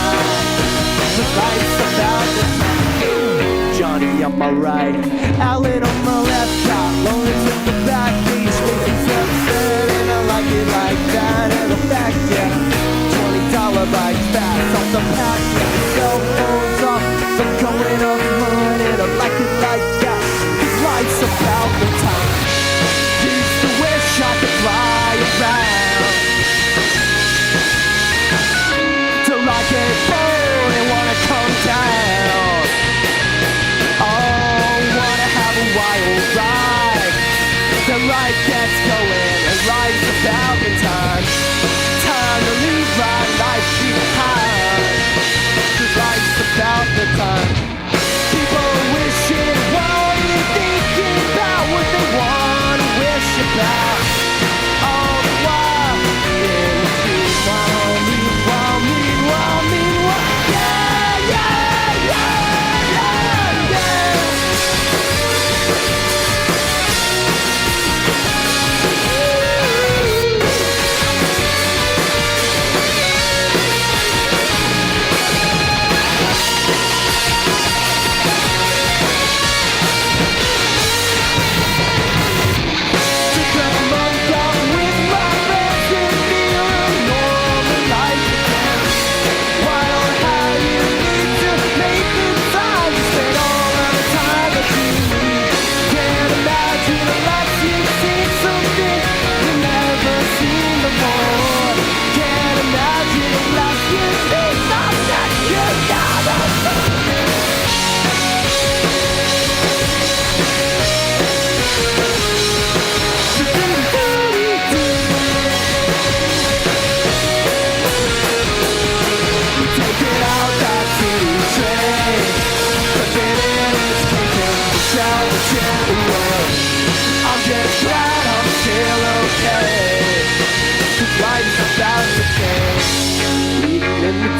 The life's about the time. Johnny on my right, Alan on my left, got Lawrence in the back, he's making sunset, and I like it like that. And the fact, yeah, $20 bike fast off the pack, cell phones off, so I'm going up mine, and I like it like that. Cause life's about the time. Used to wish I could fly around till I get bored and wanna come down. Oh, wanna have a wild ride. The life gets going and life's about the time. Time to leave my life behind. Cause life's about the time. People wishing, wanting, thinking about what they want to wish about. All the while, meanwhile, yeah, yeah, yeah, yeah, yeah.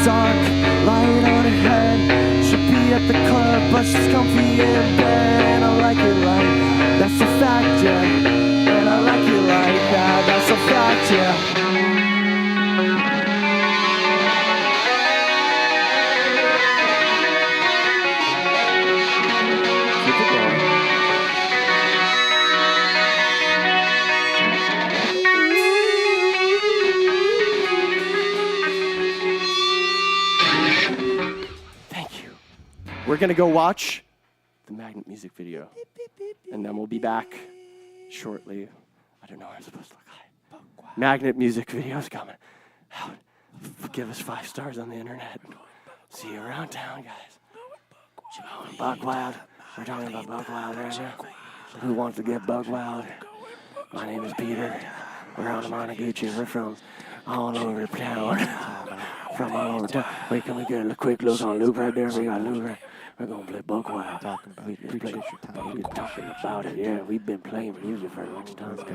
Dark, light on her head. Should be at the club, but she's comfy in bed. And I like it like that, that's a fact, yeah. And I like it like that, that's a fact, yeah. We're gonna go watch the Magnet music video, and then we'll be back shortly. I don't know what I'm supposed to look like. Magnet music video's coming out. Give us 5 stars on the internet. See you around town, guys. Buck Wild. We're talking about Buck Wild right now. Who wants to get Buck Wild? My name is Peter. We're Anamanaguchi. We're from all over town. From all over town. Wait, can we get a quick look on Luke right there? We got Luke right. We're gonna play Buck Wild. Talking about it. Yeah, we've been playing music for a long time. We're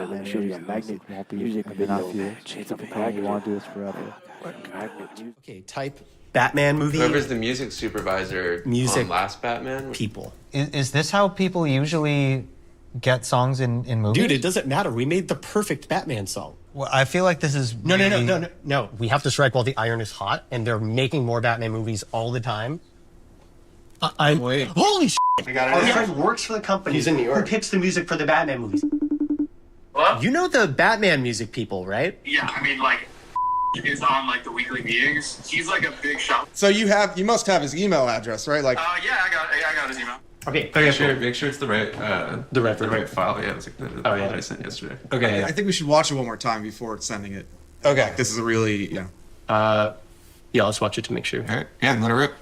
gonna show you a Magnet music video. It's a pack. You want to do this forever? Okay, type Batman movie. Whoever's the music supervisor on last Batman. People. Is this how people usually get songs in movies? Dude, it doesn't matter. We made the perfect Batman song. Well, I feel like this is No. We have to strike while the iron is hot, and they're making more Batman movies all the time. Wait. Holy shit! Our friend works for the company. He's in New York. Who picks the music for the Batman movies? What? You know the Batman music people, right? Yeah, I mean, like, is on like the weekly meetings. He's like a big shot. So you must have his email address, right? Like, Yeah, I got his email. Okay, Make sure it's the right file. Yeah, it's like that I sent yesterday. okay. I think we should watch it one more time before sending it. Okay. This is a really Yeah, let's watch it to make sure. All right. Yeah, let it rip.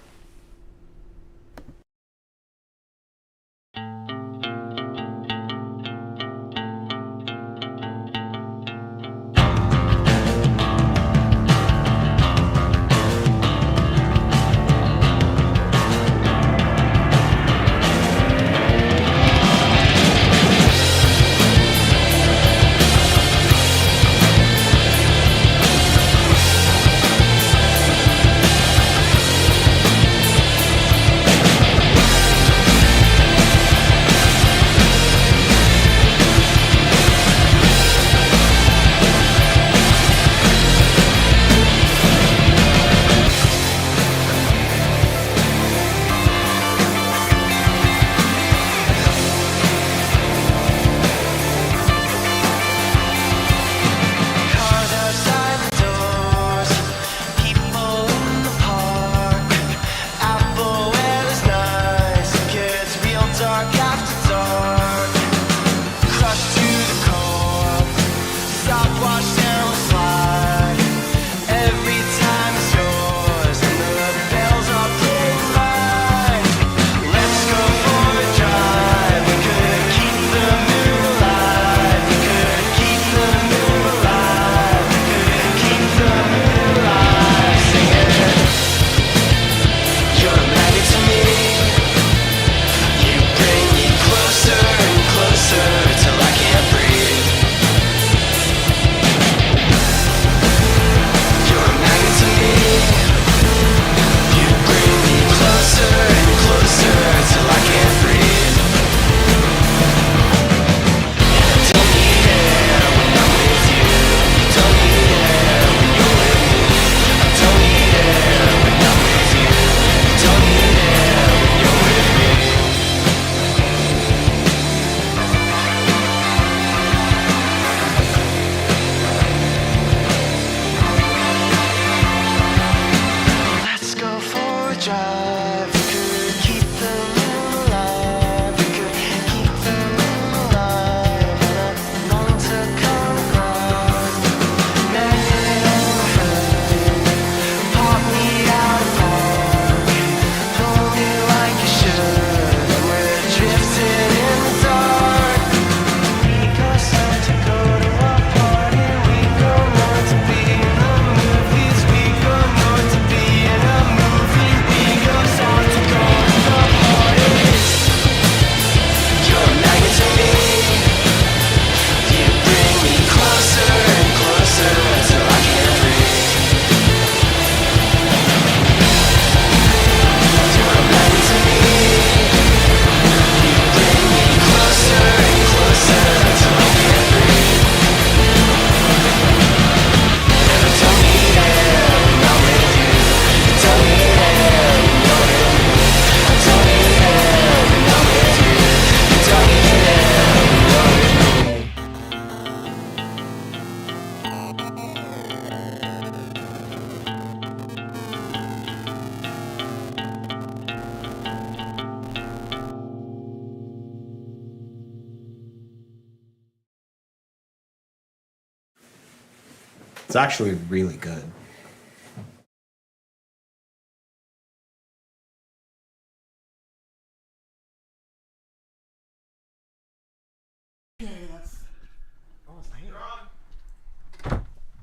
It's actually really good.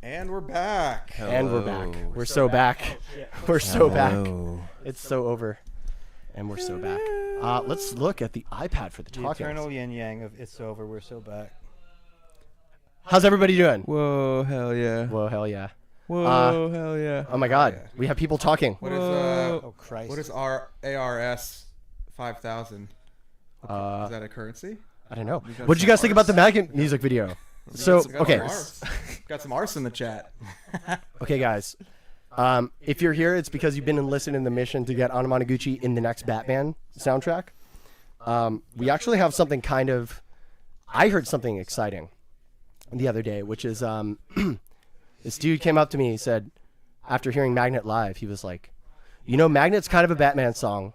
And we're back. And we're back. We're so back. We're so back. It's so over. And we're so back. Let's look at the iPad for the talking. The eternal yin yang of it's over, we're so back. How's everybody doing? Whoa, hell yeah. Whoa, hell yeah. Whoa, hell yeah. Oh my god, we have people talking. What is oh Christ. What is our ARS 5000? Is that a currency? I don't know. What did you guys think about the Maggot music video? So, okay. Got some arse in the chat. Okay, guys. If you're here, it's because you've been enlisted in the mission to get Anamanaguchi in the next Batman soundtrack. We actually have something kind of... I heard something exciting the other day, which is this dude came up to me. He said, after hearing Magnet live, he was like, you know, Magnet's kind of a Batman song.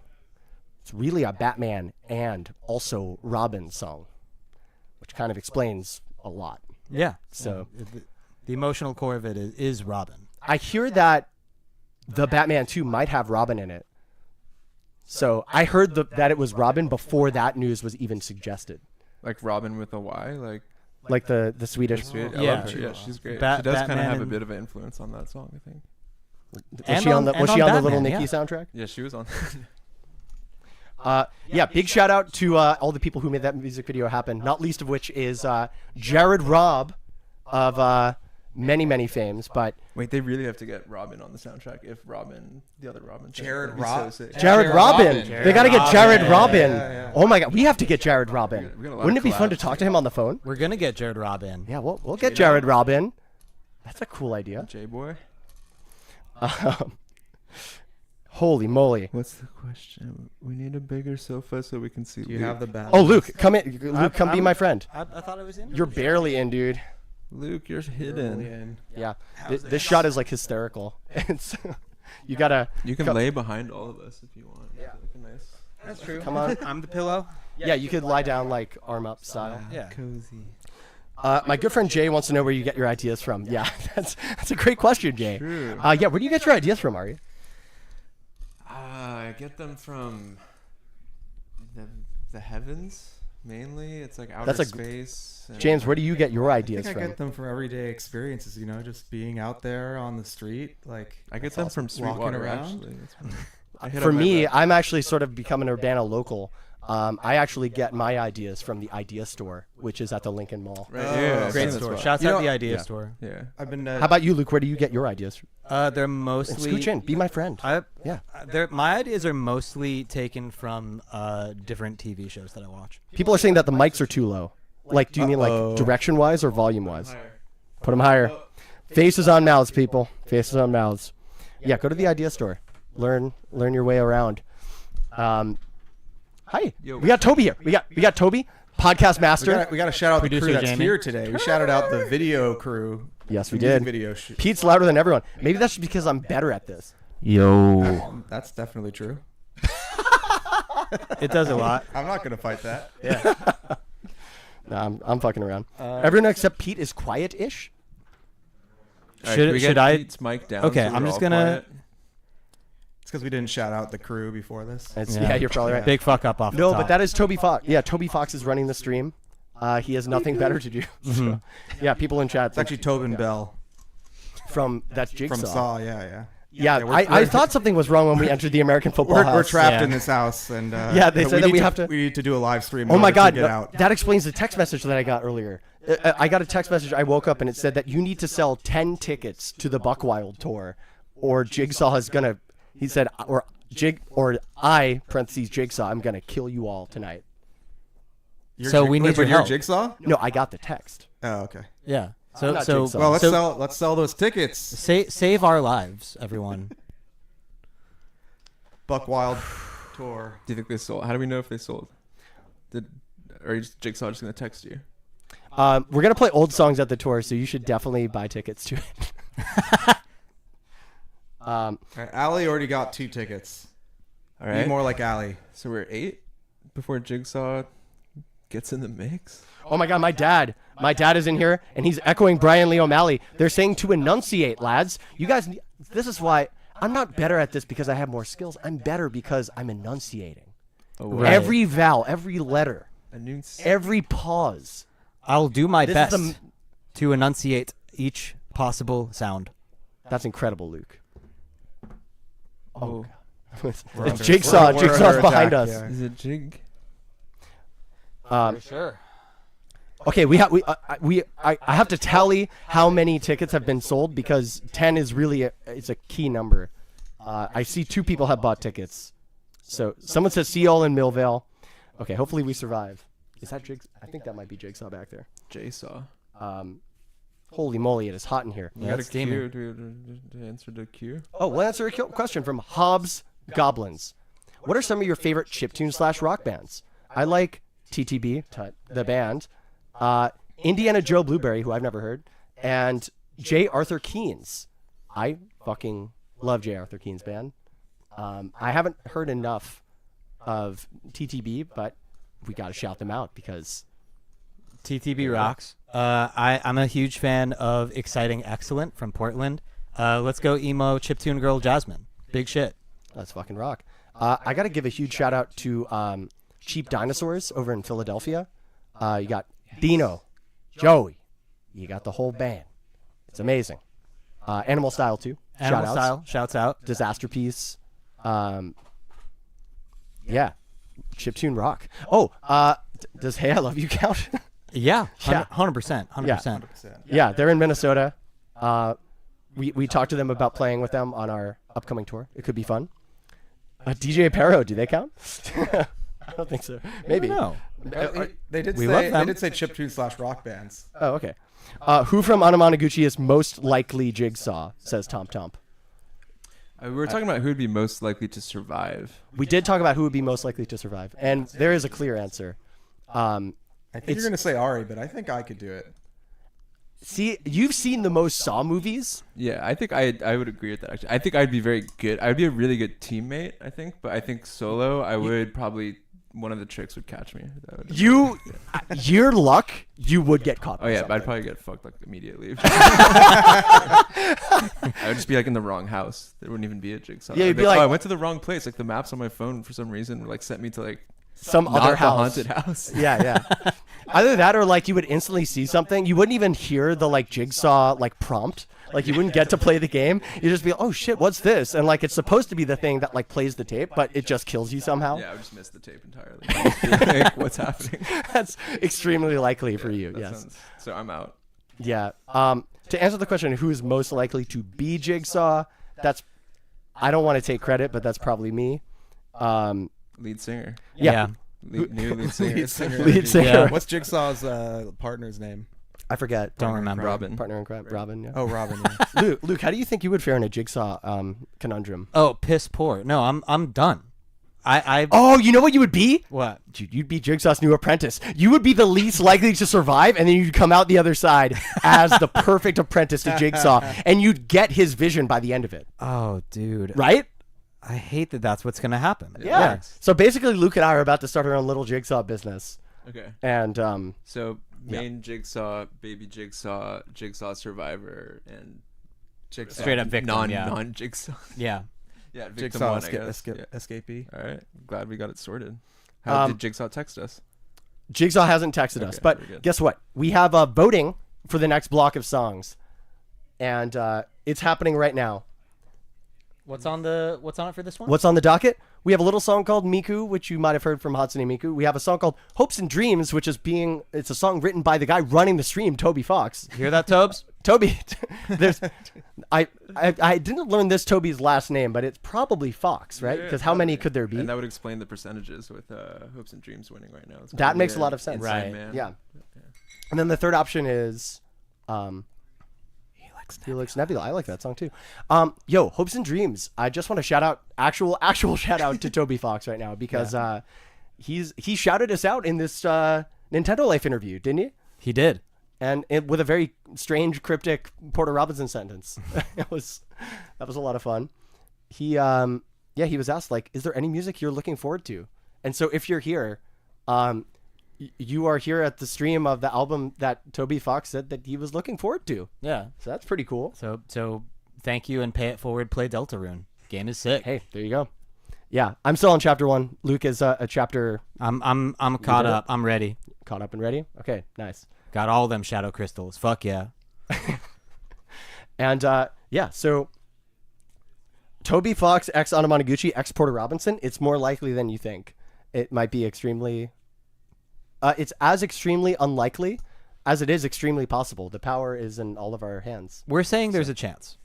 It's really a Batman and also Robin song, which kind of explains a lot. Yeah. So the emotional core of it is Robin. I hear that the Batman 2 might have Robin in it. So I heard that it was Robin before that news was even suggested. Like Robin with a Y, like the Swedish. I love her. Yeah, she's great. She does kind of have a bit of an influence on that song, I think. Was she on the Little Nicky soundtrack? Yeah, she was on. Yeah, big shout out to all the people who made that music video happen. Not least of which is Jared Robb of many fames. But wait, they really have to get Robin on the soundtrack. If Robin, the other Robin, Jared Robb, Jared Robin. They gotta get Jared Robin. Yeah. Oh my God, we have to get Jared Robin. Wouldn't it be fun to talk to him on the phone? We're gonna get Jared Robin. Yeah, we'll get Jared Robin. That's a cool idea. J-boy. Holy moly! What's the question? We need a bigger sofa so we can see. Do you have the bed? Oh, Luke, come in. Luke, come be my friend. I thought I was in. You're barely in, dude. Luke, you're hidden. Yeah, this shot is like hysterical. It's you gotta. You can lay behind all of us if you want. Yeah, nice. That's true. Come on. I'm the pillow. Yeah, you could lie down like arm up style. Yeah, cozy. My good friend Jay wants to know where you get your ideas from. Yeah, that's a great question, Jay. True. Yeah, where do you get your ideas from, Ari? I get them from the heavens mainly. It's like outer That's space. James, where do you get your ideas I from? get them from everyday experiences. You know, just being out there on the street. Like I get them from Sweetwater actually. For me, I'm actually sort of becoming an Urbana local. I actually get my ideas from the Idea Store, which is at the Lincoln Mall. Right. Yeah, great store. Shouts out the Idea Store. Yeah. I've been. How about you, Luke? Where do you get your ideas? They're mostly. Scooch in. Be my friend. My ideas are mostly taken from different TV shows that I watch. People are saying that the mics are too low. Like, do you mean like direction-wise or volume-wise? Put them higher. Faces on mouths, people. Faces on mouths. Yeah, go to the Idea Store. Learn your way around. Hi. We got Toby here. We got Toby, podcast master. We got to shout out the crew that's Jamie. here today. We shouted out the video crew. Yes, we the music did. Video Pete's louder than everyone. Maybe that's just because I'm better at this. Yo. That's definitely true. It does a lot. I'm not gonna fight that. Yeah. No, I'm fucking around. Everyone except Pete is quiet-ish. Should I? Pete's mic down? Okay, so I'm we're just all gonna. quiet? It's because we didn't shout out the crew before this. Yeah, you're probably right. Big fuck up off. No, the top. but that is Toby Fox. Yeah, Toby Fox is running the stream. He has nothing better to do. So, yeah, people in chat. It's actually Tobin Bell From that's Jigsaw. from Saw. Yeah. Yeah, I thought something was wrong when we entered the American Football House. We're trapped in this house, and yeah, they said that we need to do a live stream. Oh my God, to get out. that explains the text message that I got earlier. I got a text message. I woke up and it said that you need to sell 10 tickets to the Buckwild tour, or Jigsaw is gonna. He said, or I (parentheses Jigsaw) I'm gonna kill you all tonight. So we need your your help. Jigsaw. No, I got the text. Oh, okay. Yeah. I'm not So Jigsaw. Well, let's sell those tickets. Save our lives, everyone. Buckwild tour. Do you think they sold? How do we know if they sold? Or is Jigsaw just gonna text you? We're gonna play old songs at the tour, so you should definitely buy tickets to it. All right, Allie already got 2 tickets. All right. Be more like Allie. So we're 8 before Jigsaw gets in the mix. Oh my God, my dad is in here, and he's echoing Brian Lee O'Malley. They're saying to enunciate, lads. You guys, this is why I'm not better at this because I have more skills. I'm better because I'm enunciating. Oh, right. Every vowel, every letter, every pause. I'll do my This best is to enunciate each possible sound. That's incredible, Luke. Oh, It's Jigsaw. Jigsaw's behind us. is it Jig? Sure. Okay, I have to tally how many tickets have been sold because 10 is really it's a key number. I see 2 people have bought tickets. So someone says see y'all in Millvale. Okay, hopefully we survive. Is that Jigsaw? I think that might be Jigsaw back there. Jigsaw. Holy moly, it is hot in here. We got a Q. Do we answer the Q? Oh, we'll answer a question from Hobbs Goblins. What are some of your favorite chiptune/rock bands? I like TTB, the band, Indiana Joe Blueberry, who I've never heard, and J. Arthur Keen's. I fucking love J. Arthur Keen's band. I haven't heard enough of TTB, but we got to shout them out because TTB rocks. I'm a huge fan of Exciting Excellent from Portland. Let's go emo chiptune girl Jasmine. Big shit. That's fucking rock. I got to give a huge shout out to Cheap Dinosaurs over in Philadelphia. You got Dino, Joey. You got the whole band. It's amazing. Animal Style too. Animal Style, shouts out. Disaster Piece. Yeah. Chiptune rock. Oh, does Hey I Love You count? Yeah, 100%. 100%. Yeah, they're in Minnesota. We talked to them about playing with them on our upcoming tour. It could be fun. DJ Perro, do they count? I don't think so. Maybe. No. They did say chiptune/rock bands. Oh, okay. Who from Anamanaguchi is most likely Jigsaw? Says Tom Tomp. We were talking about who would be most likely to survive. We did talk about who would be most likely to survive, and there is a clear answer. I think you're going to say Ari, but I think I could do it. See, you've seen the most Saw movies. Yeah, I think I would agree with that. Actually, I think I'd be very good. I'd be a really good teammate. I think, but I think solo, I would probably one of the tricks would catch me. Your luck, you would get caught. Oh yeah, but I'd probably get fucked like immediately. I would just be like in the wrong house. There wouldn't even be a Jigsaw. Yeah, you'd be like, oh, I went to the wrong place. Like the maps on my phone for some reason like sent me to like some other house. haunted house. Yeah. Either that or like you would instantly see something. You wouldn't even hear the like Jigsaw like prompt. Like you wouldn't get to play the game. You'd just be like, oh shit, what's this? And like it's supposed to be the thing that like plays the tape, but it just kills you somehow. Yeah, I would just miss the tape entirely. Like, what's happening? That's extremely likely for you. Yes. So I'm out. Yeah. To answer the question, who is most likely to be Jigsaw? I don't want to take credit, but that's probably me. Lead singer. Yeah. New lead singer. Lead singer. Yeah. What's Jigsaw's partner's name? I forget. Don't remember. Robin. Partner in crime. Robin. Yeah. Oh, Robin. Yeah. Luke, how do you think you would fare in a Jigsaw conundrum? Oh, piss poor. No, I'm done. Oh, you know what you would be? What? Dude, you'd be Jigsaw's new apprentice. You would be the least likely to survive, and then you'd come out the other side as the perfect apprentice to Jigsaw, and you'd get his vision by the end of it. Oh, dude. Right? I hate that that's what's going to happen. Yeah. So basically, Luke and I are about to start our own little Jigsaw business. Okay. And so main Jigsaw, baby Jigsaw, Jigsaw survivor, and Jigsaw straight up victim. non-Jigsaw. Yeah. Yeah, Jigsaw escapee. Escapee. All right, glad we got it sorted. How did Jigsaw text us? Jigsaw hasn't texted us, but guess what? We have voting for the next block of songs, and it's happening right now. What's on it for this one? What's on the docket? We have a little song called Miku, which you might have heard from Hatsune Miku. We have a song called Hopes and Dreams, which is it's a song written by the guy running the stream, Toby Fox. Hear that, Tobes? Toby. I didn't learn this Toby's last name, but it's probably Fox, right? Because how many could there be? And that would explain the percentages with Hopes and Dreams winning right now. That makes a lot of sense. Right. Man. Yeah. And then the third option is Helix Nebula. I like that song too. Yo, Hopes and Dreams. I just want to shout out actual shout out to Toby Fox right now because he shouted us out in this Nintendo Life interview, didn't he? He did. And with a very strange, cryptic Porter Robinson sentence. That was a lot of fun. He was asked like, is there any music you're looking forward to? And so if you're here, you are here at the stream of the album that Toby Fox said that he was looking forward to. Yeah. So that's pretty cool. So thank you and pay it forward. Play Deltarune. Game is sick. Hey, there you go. Yeah, I'm still on chapter 1. Luke is a chapter. I'm caught up. I'm ready. Caught up and ready. Okay, nice. Got all them shadow crystals. Fuck yeah. And so Toby Fox x Anamanaguchi x Porter Robinson. It's more likely than you think. It might be extremely. It's as extremely unlikely as it is extremely possible. The power is in all of our hands. We're saying there's a chance.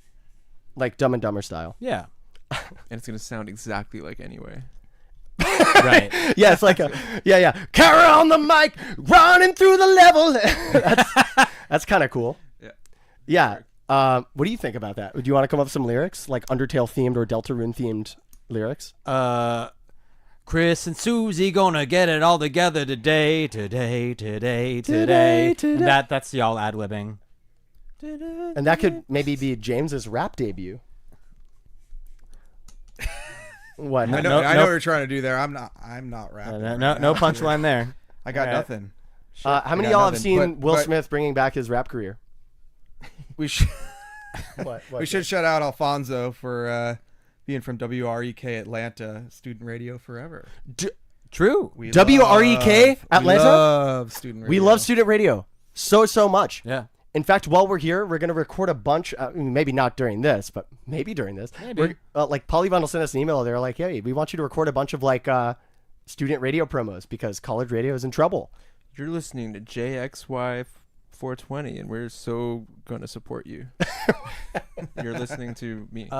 Like Dumb and Dumber style. Yeah. And it's going to sound exactly like Anyway. Right. Yeah, it's like Carry on the mic, running through the level. That's kind of cool. Yeah. Yeah. What do you think about that? Do you want to come up with some lyrics, like Undertale themed or Deltarune themed lyrics? Chris and Susie gonna get it all together today. That's y'all ad-libbing. And that could maybe be James's rap debut. What? I know what you're trying to do there. I'm not rapping. No punchline there. I got nothing. How many of y'all have seen Will Smith bringing back his rap career? We should. What, we should shout out Alfonso for being from WREK Atlanta, student radio forever. True. WREK Atlanta. We love student radio. We love student radio so much. Yeah. In fact, while we're here, we're going to record a bunch, maybe not during this, but maybe during this. Maybe. Like Polygon will send us an email. They're like, hey, we want you to record a bunch of like student radio promos because college radio is in trouble. You're listening to JXY 420, and we're so going to support you. You're listening to me.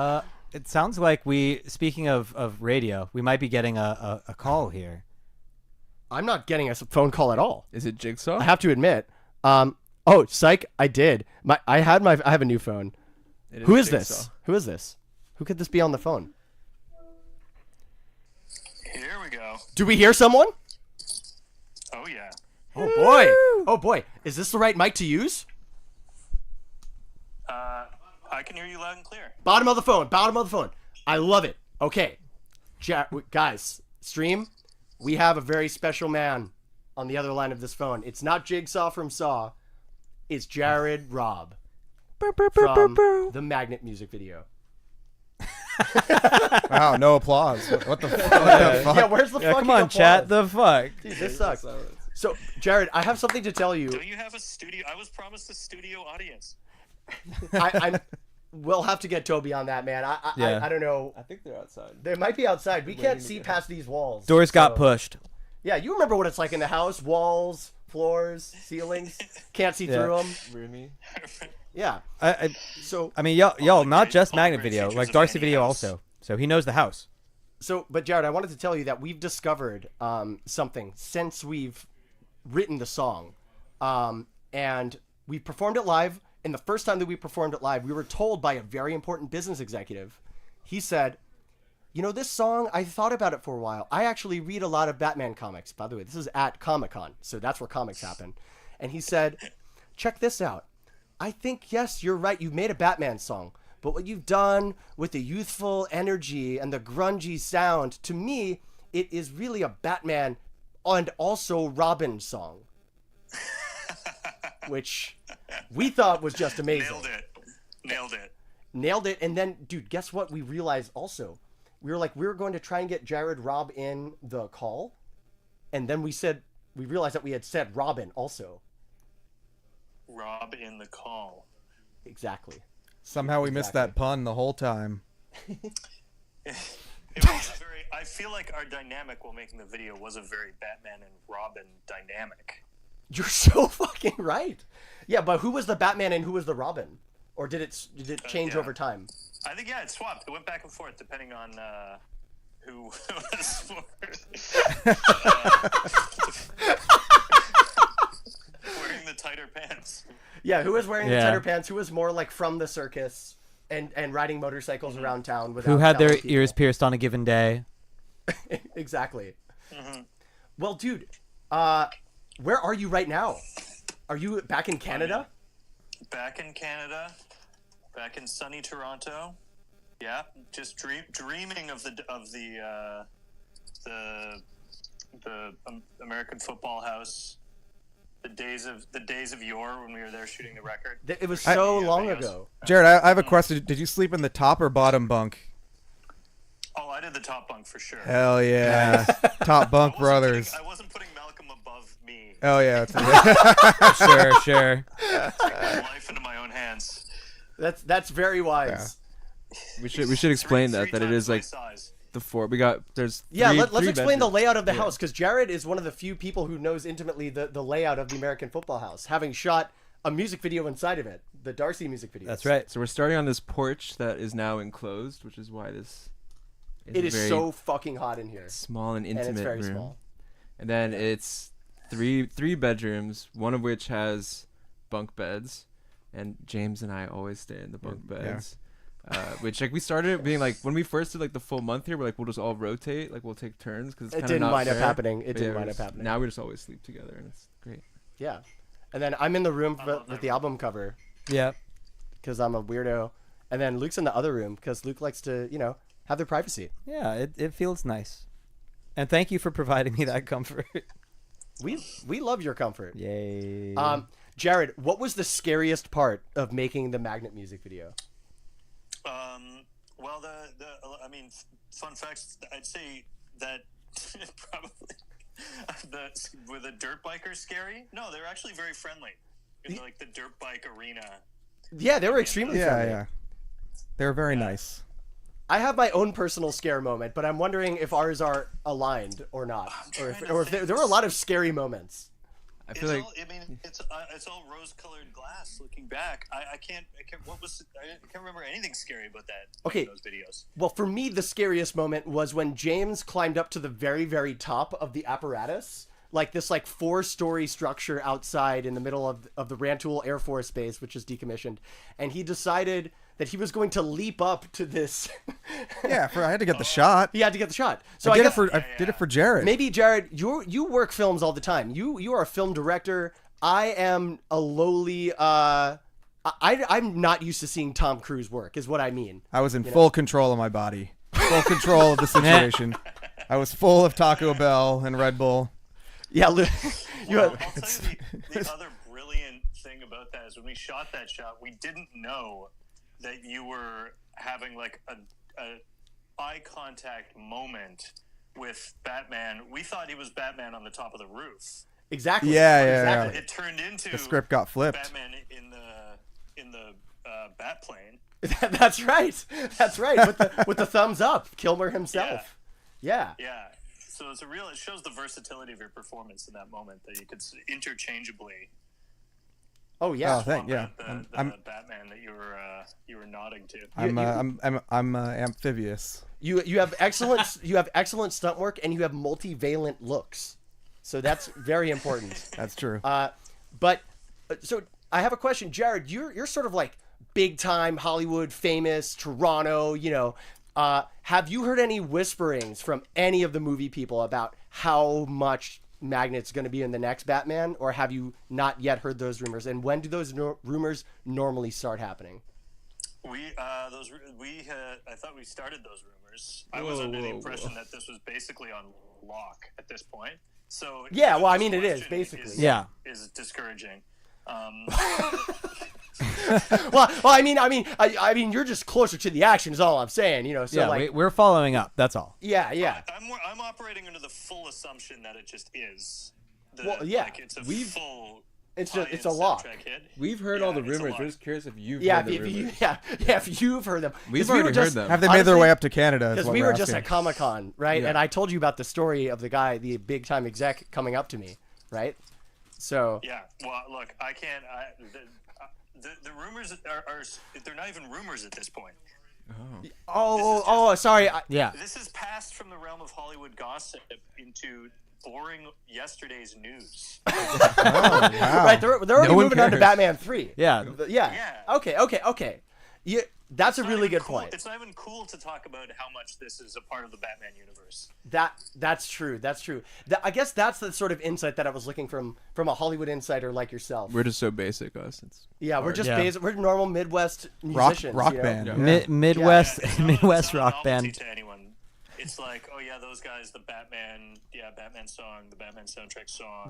It sounds like speaking of radio, we might be getting a call here. I'm not getting a phone call at all. Is it Jigsaw? I have to admit. Oh, psych! I did. I have a new phone. Who is this? Who is this? Who could this be on the phone? Here we go. Do we hear someone? Oh yeah. Oh boy! Oh boy! Is this the right mic to use? I can hear you loud and clear. Bottom of the phone. Bottom of the phone. I love it. Okay, guys, stream. We have a very special man on the other line of this phone. It's not Jigsaw from Saw. It's Jared Robb from the Magnet music video. Wow, no applause. What the fuck? Yeah, where's the fucking come on, applause? chat. The fuck? Dude, this sucks. So, Jared, I have something to tell you. Don't you have a studio? I was promised a studio audience. We'll have to get Toby on that, man. I don't know. I think they're outside. They might be outside. We can't see past these walls. Doors got pushed. Yeah, you remember what it's like in the house. Walls, floors, ceilings. Can't see through them. Roomy. Yeah. I mean, y'all, not just Magnet Video, like Darcy Video also. So he knows the house. So, but Jared, I wanted to tell you that we've discovered something since we've written the song. And we performed it live. And the first time that we performed it live, we were told by a very important business executive. He said, you know, this song, I thought about it for a while. I actually read a lot of Batman comics. By the way, this is at Comic-Con, so that's where comics happen. And he said, check this out. I think, yes, you're right. You made a Batman song. But what you've done with the youthful energy and the grungy sound, to me, it is really a Batman and also Robin song. Which we thought was just amazing. Nailed it. And then, dude, guess what? We realized also. We were going to try and get Jared Robb in the call. And then we realized that we had said Robin also. Rob in the call. Exactly. Somehow we missed that pun the whole time. I feel like our dynamic while making the video was a very Batman and Robin dynamic. You're so fucking right. Yeah, but who was the Batman and who was the Robin? Or did it change over time? I think, yeah, it swapped. It went back and forth depending on who was wearing the tighter pants. Yeah, who was wearing the tighter pants? Who was more like from the circus and riding motorcycles around town without who had their telling people. ears pierced on a given day? Exactly. Well, dude, where are you right now? Are you back in Canada? Back in Canada. Back in sunny Toronto. Yeah, just dreaming of the American Football House. The days of yore when we were there shooting the record. It was so long ago. Jared, I have a question. Did you sleep in the top or bottom bunk? Oh, I did the top bunk for sure. Hell yeah. Top bunk brothers. I wasn't putting Malcolm above me. Oh yeah. Sure. Take my life into my own hands. That's very wise. Yeah. We should explain that it is like the four. Let's explain the layout of the house, because Jared is one of the few people who knows intimately the layout of the American Football House, having shot a music video inside of it, the Darcy music video. That's right. So we're starting on this porch that is now enclosed, which is why this. It is so fucking hot in here. Small and intimate and it's very room. Small. And then it's three bedrooms, one of which has bunk beds. and James and I always stay in the bunk beds. Which like we started it being like when we first did like the full month here, we're like we'll just all rotate, like we'll take turns because it didn't wind up happening. It didn't wind up happening. Now we just always sleep together and it's great. Yeah, and then I'm in the room with the album cover. Yeah, because I'm a weirdo, and then Luke's in the other room because Luke likes to have their privacy. Yeah, it feels nice, and thank you for providing me that comfort. We love your comfort. Yay. Jared, what was the scariest part of making the Magnet music video? Well, I mean, fun facts. I'd say that probably were the dirt bikers scary? No, they're actually very friendly in like the dirt bike arena. Yeah, they were extremely friendly. Yeah. They were very nice. I have my own personal scare moment, but I'm wondering if ours are aligned or not, or if there were a lot of scary moments. I feel like it's all rose-colored glass. Looking back, I can't remember anything scary about that. Okay, those videos. Well, for me, the scariest moment was when James climbed up to the very, very top of the apparatus, like this 4-story structure outside in the middle of the Rantoul Air Force Base, which is decommissioned, and he decided that he was going to leap up to this. Yeah, I had to get the shot. He had to get the shot. So I did it for Jared. Maybe Jared, you work films all the time. You are a film director. I am a lowly. I'm not used to seeing Tom Cruise work. Is what I mean. I was in full control of my body, full control of the situation. I was full of Taco Bell and Red Bull. Yeah, I'll tell you the other brilliant thing about that is when we shot that shot, we didn't know that you were having like a eye contact moment with Batman. We thought he was Batman on the top of the roof. Exactly. Yeah. It turned into the script got flipped. Batman in the bat plane. That's right. That's right. With the thumbs up, Kilmer himself. Yeah. So it shows the versatility of your performance in that moment that you could interchangeably. Oh yeah. The Batman that you were nodding to. I'm amphibious. You have excellent stunt work and you have multivalent looks, so that's very important. That's true. So I have a question, Jared. You're sort of like big time Hollywood, famous, Toronto. Have you heard any whisperings from any of the movie people about how much Magnet's going to be in the next Batman, or have you not yet heard those rumors? And when do those rumors normally start happening? I thought we started those rumors. I was under the impression that this was basically on lock at this point. So yeah, well, I mean, it is basically is discouraging. well, I mean, you're just closer to the action, is all I'm saying. So yeah, we're following up. That's all. Yeah. I'm operating under the full assumption that it just is. It's a lock. We've heard all the rumors. We're just curious if you've heard the rumors. If you've heard them. We've already heard them. Have they made their way up to Canada? Because we were just at Comic-Con, right? Yeah. And I told you about the story of the guy, the big time exec, coming up to me, right? So yeah. Well, look, I can't. The rumors are they're not even rumors at this point. Sorry. This has passed from the realm of Hollywood gossip into boring yesterday's news. Wow. Right, they're already moving on to Batman 3. Yeah. Okay. That's a really good point. It's not even cool to talk about how much this is a part of the Batman universe. That's true. I guess that's the sort of insight that I was looking from a Hollywood insider like yourself. We're just so basic, us. We're just basic. We're normal Midwest musicians. Rock band. Yeah. Midwest rock band. To anyone. It's like, oh yeah, those guys, the Batman song, the Batman soundtrack song.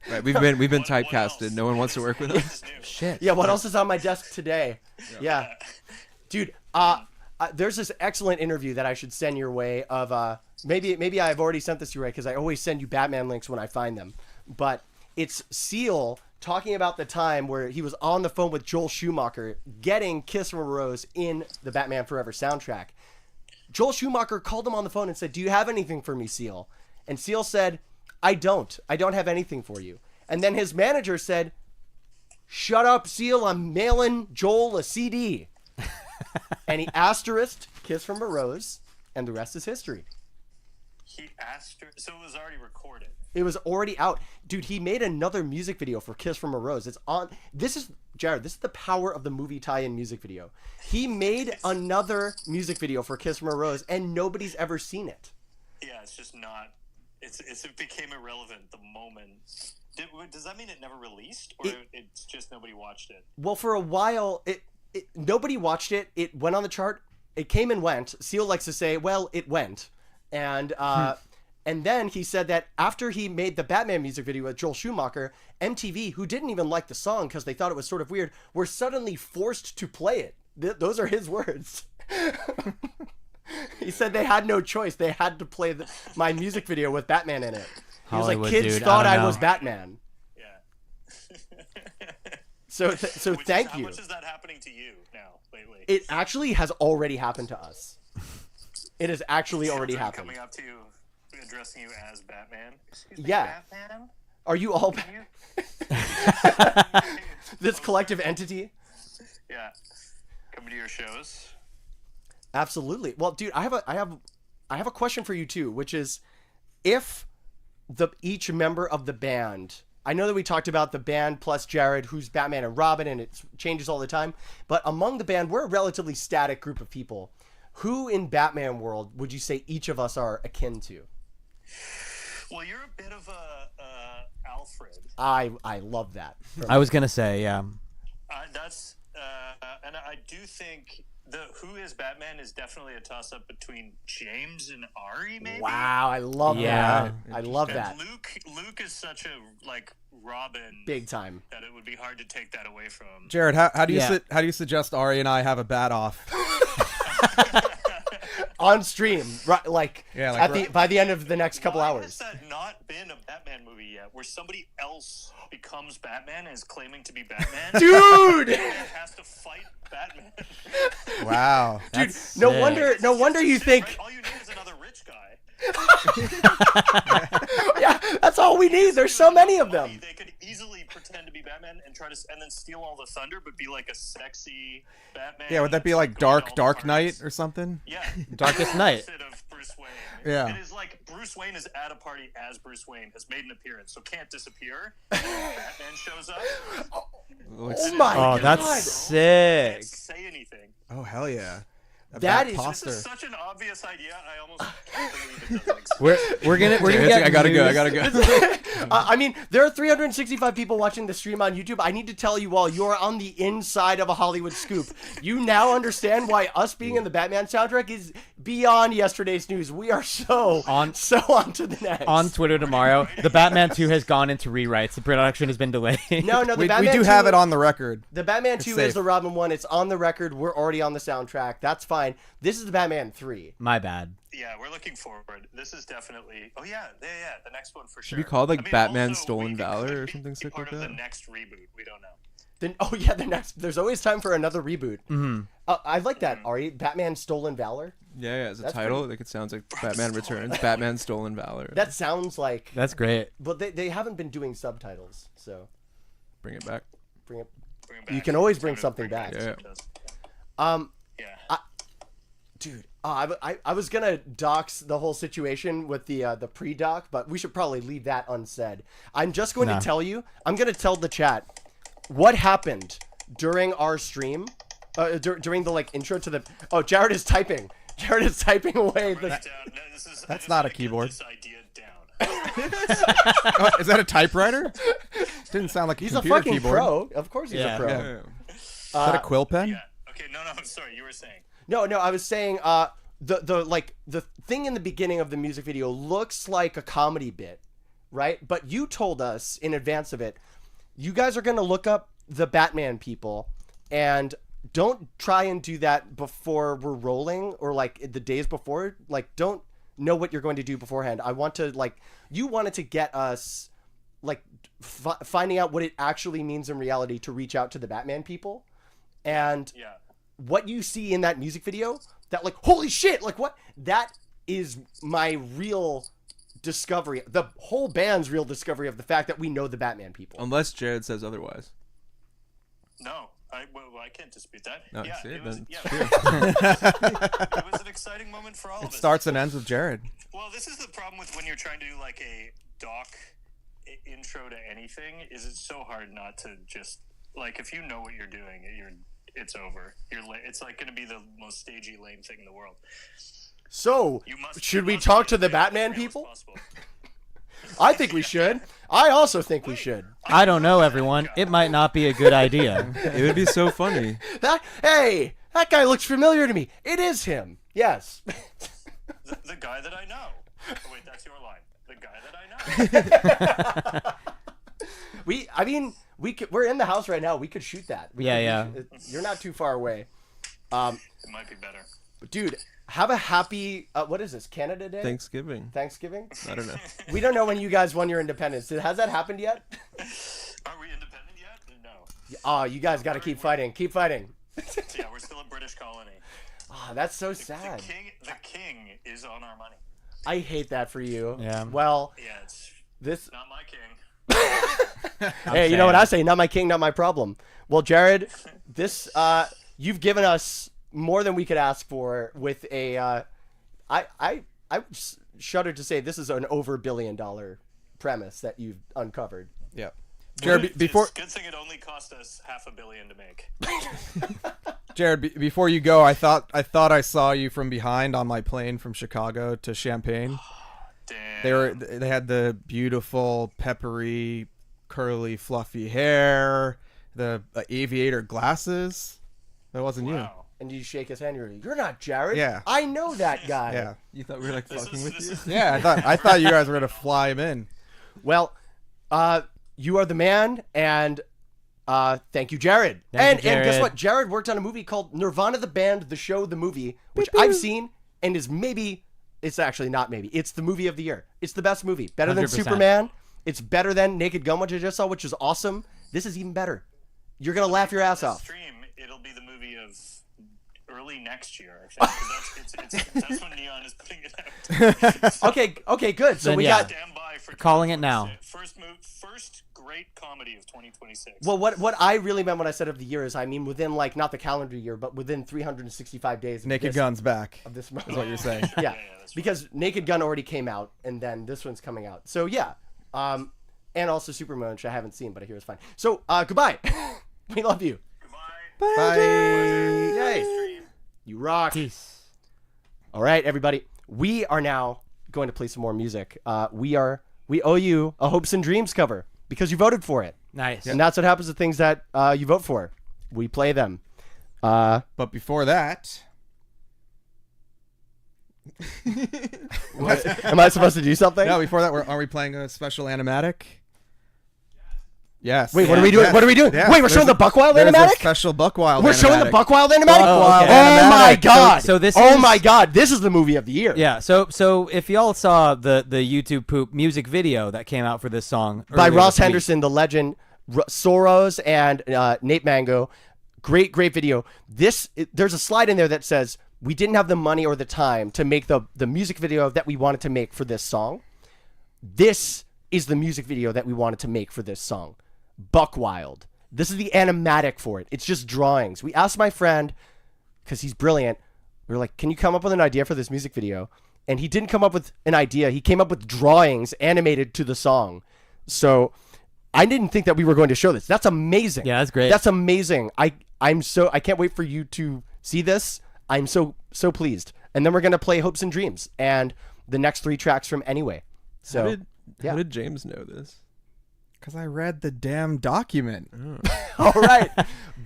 Right, we've been typecasted. No one wants to work with us. Shit. Yeah, what else is on my desk today? Yeah. Dude, there's this excellent interview that I should send your way of maybe I've already sent this to you, right? Because I always send you Batman links when I find them. But it's Seal talking about the time where he was on the phone with Joel Schumacher getting Kiss from a Rose in the Batman Forever soundtrack. Joel Schumacher called him on the phone and said, "Do you have anything for me, Seal?" And Seal said, I don't have anything for you. And then his manager said, "Shut up, Seal, I'm mailing Joel a CD." And he asterisked Kiss from a Rose, and the rest is history. He asked her, so it was already recorded. It was already out. Dude, he made another music video for Kiss from a Rose. It's on. This is, Jared, this is the power of the movie tie-in music video. He made another music video for Kiss from a Rose, and nobody's ever seen it. Yeah, it's just not. It became irrelevant the moment. Does that mean it never released, or it's just nobody watched it? Well, for a while, nobody watched it. It went on the chart. It came and went. Seal likes to say, well, it went. And then he said that after he made the Batman music video with Joel Schumacher, MTV, who didn't even like the song because they thought it was sort of weird, were suddenly forced to play it. Those are his words. He said they had no choice. They had to play my music video with Batman in it. He was like, kids thought I was Batman. Yeah. So thank you. How much is that happening to you now lately? It actually has already happened to us. It has actually already happened. Coming up to you, addressing you as Batman. Excuse me, Yeah. Batman? Are you all this collective entity? Yeah. Coming to your shows. Absolutely. Well, dude, I have a question for you too, which is, if each member of the band, I know that we talked about the band plus Jared, who's Batman and Robin, and it changes all the time, but among the band, we're a relatively static group of people. Who in Batman world would you say each of us are akin to? Well, you're a bit of a Alfred. I love that. I was gonna say, yeah. That's and I do think who is Batman is definitely a toss-up between James and Ari, maybe. Wow, I love that. I love that. Luke is such a Robin, big time, that it would be hard to take that away from. Jared, how do you suggest Ari and I have a bat off? On stream, right? By the end of the next couple hours. Has that not been a Batman movie yet, where somebody else becomes Batman and is claiming to be Batman? Dude, and has to fight Batman. Wow, dude, no wonder you think. Right? All you need is another rich guy. Yeah, that's all we need. There's so many of them. They could easily pretend to be Batman and and then steal all the thunder, but be like a sexy Batman. Yeah, would that be like Dark Knight or something? Yeah, Darkest Knight. Instead of Bruce Wayne. Yeah. It is like Bruce Wayne is at a party as Bruce Wayne, has made an appearance, so can't disappear. Batman shows up. Oh my God. That's sick. Can't say anything. Oh hell yeah. This is such an obvious idea. I almost can't believe it doesn't exist. We're gonna get I gotta go. I mean, there are 365 people watching the stream on YouTube. I need to tell you all, you're on the inside of a Hollywood scoop. You now understand why us being in the Batman soundtrack is beyond yesterday's news. We are on to the next. On Twitter tomorrow, the Batman 2 has gone into rewrites. The production has been delayed. No, we do have it on the record. The Batman 2 is the Robin one. It's on the record. We're already on the soundtrack. That's fine. This is the Batman 3. My bad. Yeah, we're looking forward. This is definitely. Oh yeah, the next one for sure. Should be called Batman Stolen Valor or something sick like that. The next reboot, we don't know. The next. There's always time for another reboot. Mm-hmm. I like that, Ari. Batman Stolen Valor. Yeah, as a title, it sounds like Batman Returns, Batman Stolen Valor. That sounds like. That's great. But they haven't been doing subtitles, so. Bring it back. Bring it back. You can always bring something back. Yeah. Dude, I was gonna dox the whole situation with the pre-doc, but we should probably leave that unsaid. I'm just going to tell you. I'm gonna tell the chat what happened during our stream, during the intro to the. Oh, Jared is typing. Jared is typing away. That's not a keyboard. This idea down. Is that a typewriter? Didn't sound like a he's computer a fucking keyboard. pro. Of course he's a pro. Yeah. Is that a quill pen? Yeah. Okay. No. Sorry. You were saying. No, I was saying the thing in the beginning of the music video looks like a comedy bit, right? But you told us in advance of it, you guys are gonna look up the Batman people, and don't try and do that before we're rolling or the days before. Don't know what you're going to do beforehand. I want to you wanted to get us finding out what it actually means in reality to reach out to the Batman people, and what you see in that music video, that holy shit, what, that is my real discovery, the whole band's real discovery of the fact that we know the Batman people. Unless Jared says otherwise. No, I can't dispute that. No, yeah, see, it was, then yeah, it's it was an exciting moment for all of It us. starts and ends with Jared. Well, this is the problem with when you're trying to do like a doc intro to anything. Is it's so hard not to just like if you know what you're doing, it's over. It's like going to be the most stagey, lame thing in the world. So, should we talk to the Batman people? I think we should. I also think we should. I don't know, everyone. It might not be a good idea. It would be so funny. Hey, that guy looks familiar to me. It is him. Yes. The guy that I know. Oh, wait, that's your line. The guy that I know. We're in the house right now. We could shoot that. Yeah. You're not too far away. It might be better. Dude, have a happy, what is this, Canada Day? Thanksgiving. I don't know. We don't know when you guys won your independence. Has that happened yet? Are we independent yet? No. Oh, you guys got to keep fighting. Keep fighting. Yeah, we're still a British colony. Oh, that's so sad. The king is on our money. I hate that for you. Yeah. Well, Yeah, it's this. not my king. Hey, you know what I say? Not my king, not my problem. Well, Jared, this you've given us more than we could ask for with a. I shudder to say this is an over $1 billion premise that you've uncovered. Yeah. Jared, before It's a good thing it only cost us $500 million to make. Jared, before you go, I thought I saw you from behind on my plane from Chicago to Champaign. Damn. They had the beautiful, peppery, curly, fluffy hair, the aviator glasses. That wasn't you. And you shake his hand. You're not Jared. Yeah. I know that guy. Yeah. You thought we were like fucking with you? Yeah, I thought you guys were gonna fly him in. Well, you are the man, and thank you, Jared. Thank you, And guess Jared. what? Jared worked on a movie called Nirvana the Band, the show, the movie, which I've seen and is maybe. It's actually not maybe. It's the movie of the year. It's the best movie. Better than 100%. Superman. It's better than Naked Gun, which I just saw, which is awesome. This is even better. You're going to laugh your ass off. Stream, it'll be the movie of early next year, I think. 'Cause that's when Neon is putting it out. Okay, good. So Then we yeah. got... Stand by for Calling it now. First great comedy of 2026. Well, what I really meant when I said of the year is I mean within, like, not the calendar year, but within 365 days. Naked Gun's back. Of this is what you're saying. Yeah, because Naked Gun already came out, and then this one's coming out. So, yeah. And also Superman, which I haven't seen, but I hear it's fine. So, goodbye. We love you. Bye. Yay. You rock. Peace. All right, everybody. We are now going to play some more music. We owe you a Hopes and Dreams cover because you voted for it. Nice. And that's what happens to things that you vote for. We play them. But before that, am I supposed to do something? No, before that, are we playing a special animatic? Yes. Wait, what are we doing? Yes. What are we doing? Yeah. Wait, we're showing the Buckwild There's animatic? a special Buckwild We're showing the animatic. Buckwild animatic? Buckwild Oh my animatic. god. So this Oh is- my god, this is the movie of the year. Yeah, so if y'all saw the YouTube Poop music video that came out for this song By earlier Ross this week- Henderson, the legend, Soros, and Nate Mango. Great video. There's a slide in there that says we didn't have the money or the time to make the music video that we wanted to make for this song. This is the music video that we wanted to make for this song. Buckwild. This is the animatic for it. It's just drawings. We asked my friend, because he's brilliant, we were like, can you come up with an idea for this music video? And he didn't come up with an idea. He came up with drawings animated to the song. So I didn't think that we were going to show this. That's amazing. Yeah, that's great. That's amazing. I can't wait for you to see this. I'm so pleased. And then we're going to play Hopes and Dreams and the next 3 tracks from Anyway. So how did James know this? Because I read the damn document. All right.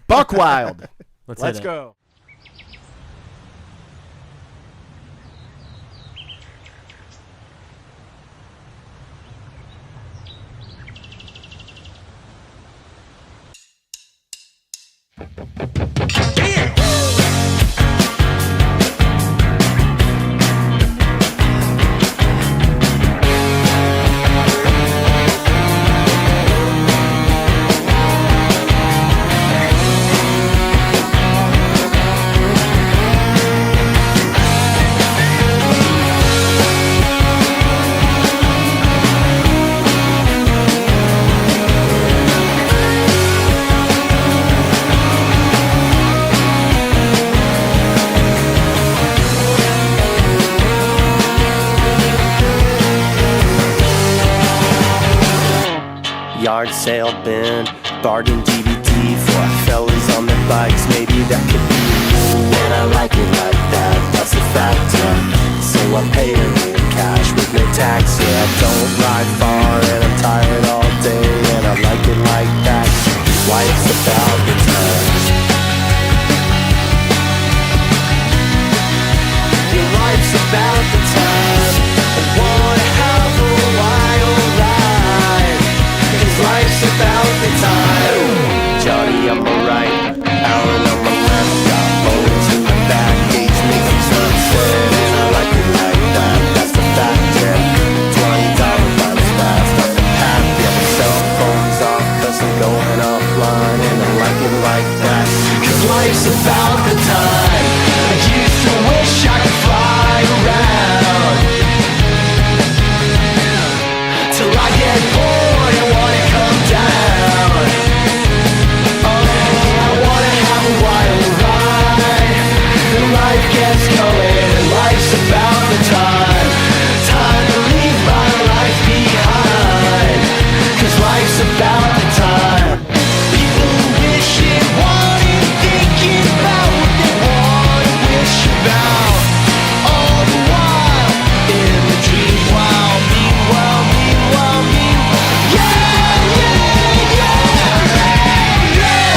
Buckwild. Let's Let's hit it. go. yard sale bin, bargain DVD for fellas on their bikes. Maybe that could be me, and I like it like that. That's a fact, yeah. So I pay her in cash with no tax. Yeah, I don't ride far and I'm tired all day, and I like it like that. Life's about the time. Your life's about the time. I wanna have a wild ride, 'cause life's about the time. Johnny on my right, Alan on my left, got bones in my back, gauge making sunset, and I like it like that. That's the fact, yeah. $20 bounce fast off the path, yeah. Cell phones off 'cause I'm going offline, and I like it like that. 'Cause life's about the time. I used to wish I could fly around till I get bored and wanna come down. Oh, I wanna have a wild ride. And life gets going, and life's about the time. Time to leave my life behind, 'cause life's about the time. People who wish it, want it, thinking about what they want to wish about. All the while in the dream, while meanwhile, yeah, yeah, yeah, yeah.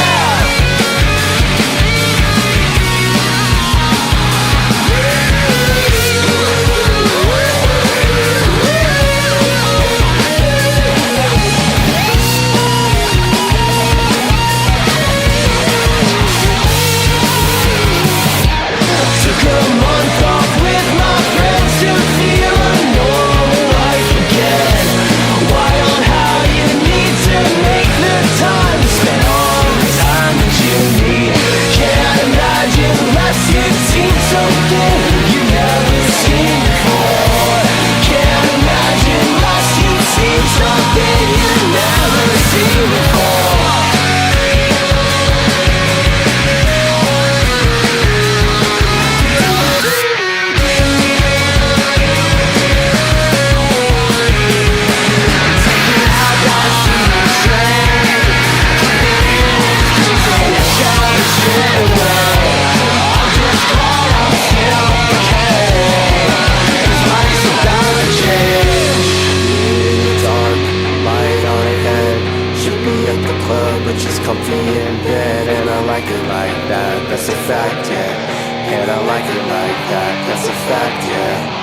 Took a month off with my friends to feel a normal life again. Wild how you need to make the time to spend all the time that you need. Can't imagine unless you've seen something you've never seen before. Can't imagine unless you've seen something you've never seen before. But she's comfy in bed, and I like it like that. That's a fact, yeah. And I like it like that. That's a fact, yeah.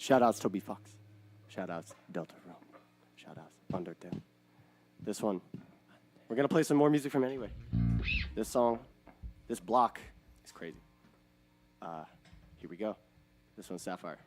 Shoutouts Toby Fox. Shoutouts Delta Rome. Shoutouts Undertale. This one, we're gonna play some more music from Anyway. This song, this block is crazy. Here we go. This one's Sapphire.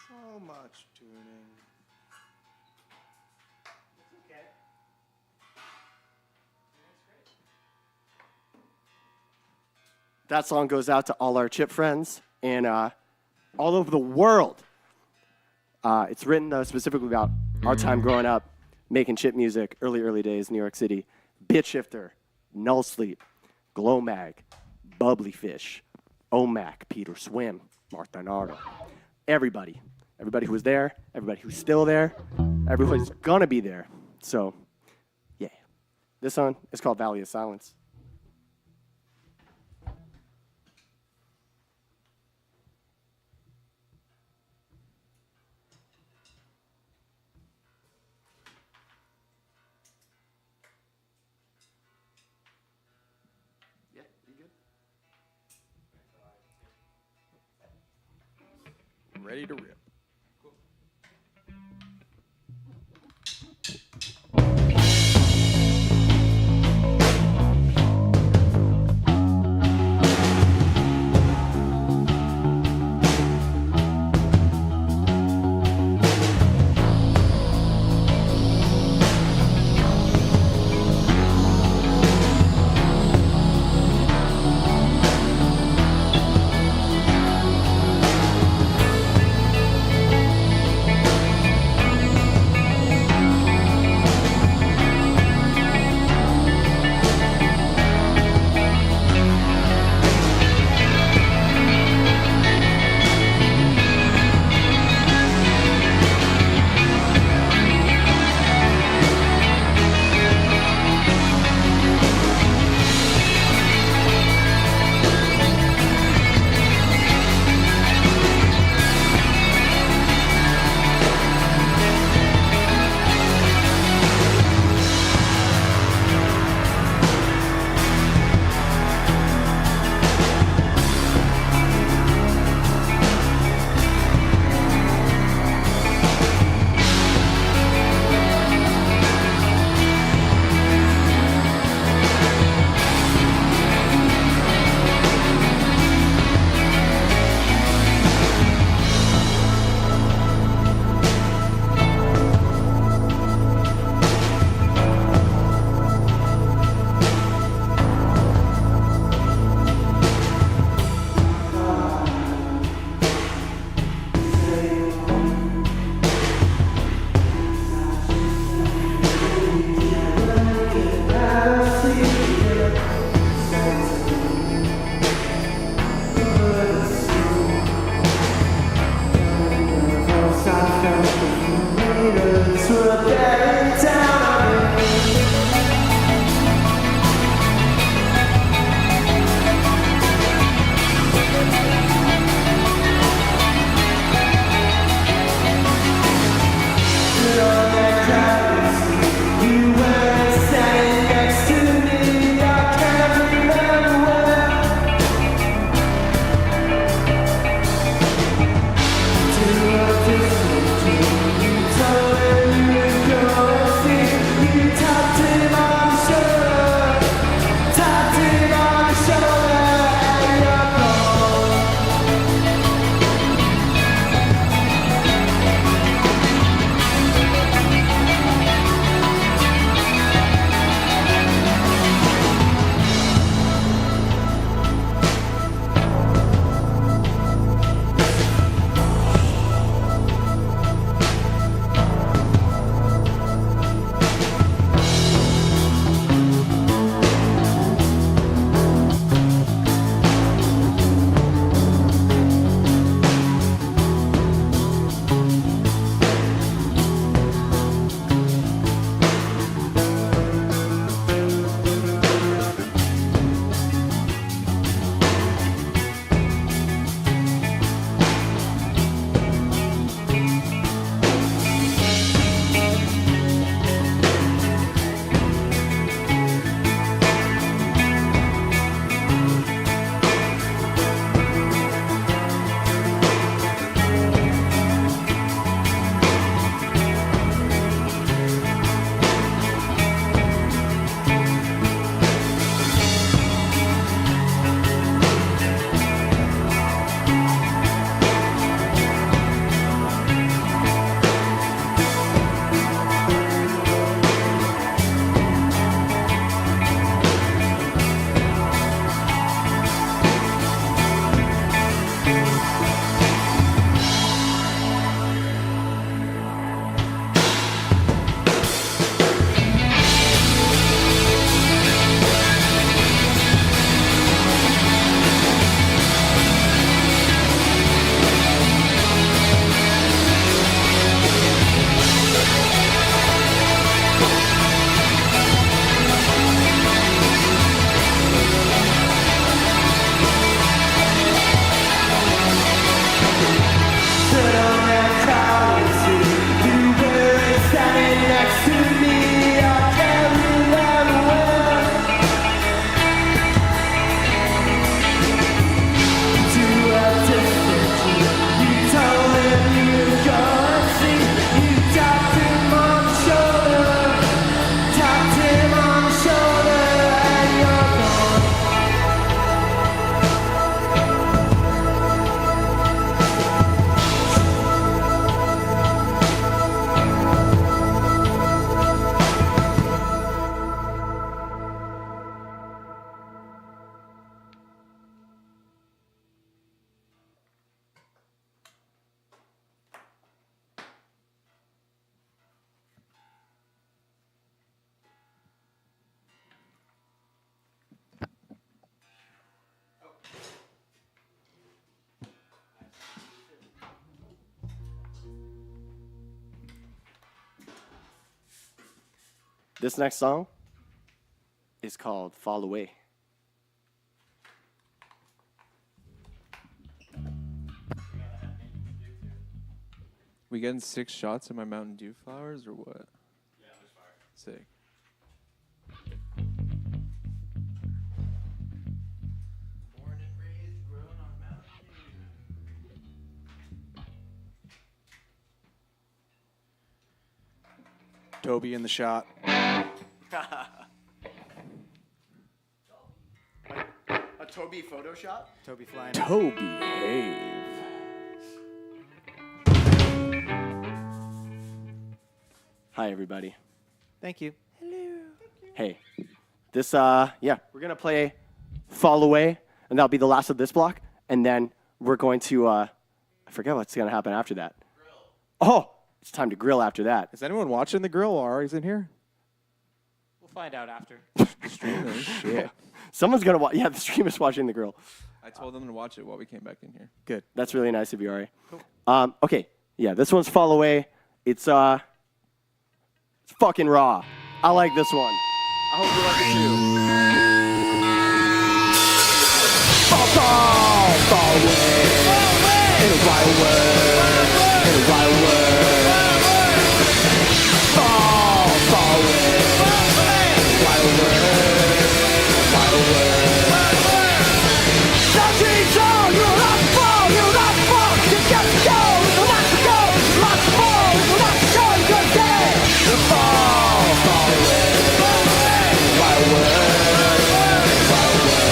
So much tuning. That song goes out to all our chip friends and all over the world. It's written specifically about our time growing up, making chip music, early days, New York City. Bit Shifter, Null Sleep, Glow Mag, Bubbly Fish, OMAC, Peter Swim, Martha Nardo. Everybody who was there, everybody who's still there, everybody's gonna be there. So, yeah. This one is called Valley of Silence. Ready to rip. This next song is called Fall Away. We getting 6 shots of my Mountain Dew flowers or what? Yeah, there's fire. Sick. Toby in the shot. A Toby photo shot? Toby flying. Toby Have. Hi, everybody. Thank you. Hey, this, we're going to play Fall Away, and that'll be the last of this block, and then we're going to, I forget what's going to happen after that. Oh, it's time to grill after that. Is anyone watching the grill while Ari's in here? We'll find out after. Shit. Someone's going to watch. Yeah, the stream is watching the grill. I told them to watch it while we came back in here. Good. That's really nice of you, Ari. Cool. Okay, yeah, this one's Fall Away. It's fucking raw. I like this one. I hope you like it too. Fall away. In a right word. In a right word. Fall away. Right word. Right word. Something's on. You're not fall. You're not fall. You got to go. You got to go. You got to fall. You got to go. You got to go. Fall away. Right word. Right word.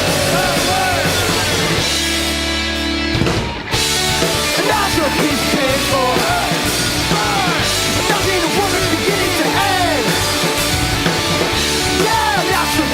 And that's your piece paid for. Nothing the woman's beginning to end. Yeah, that's the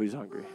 Who's hungry?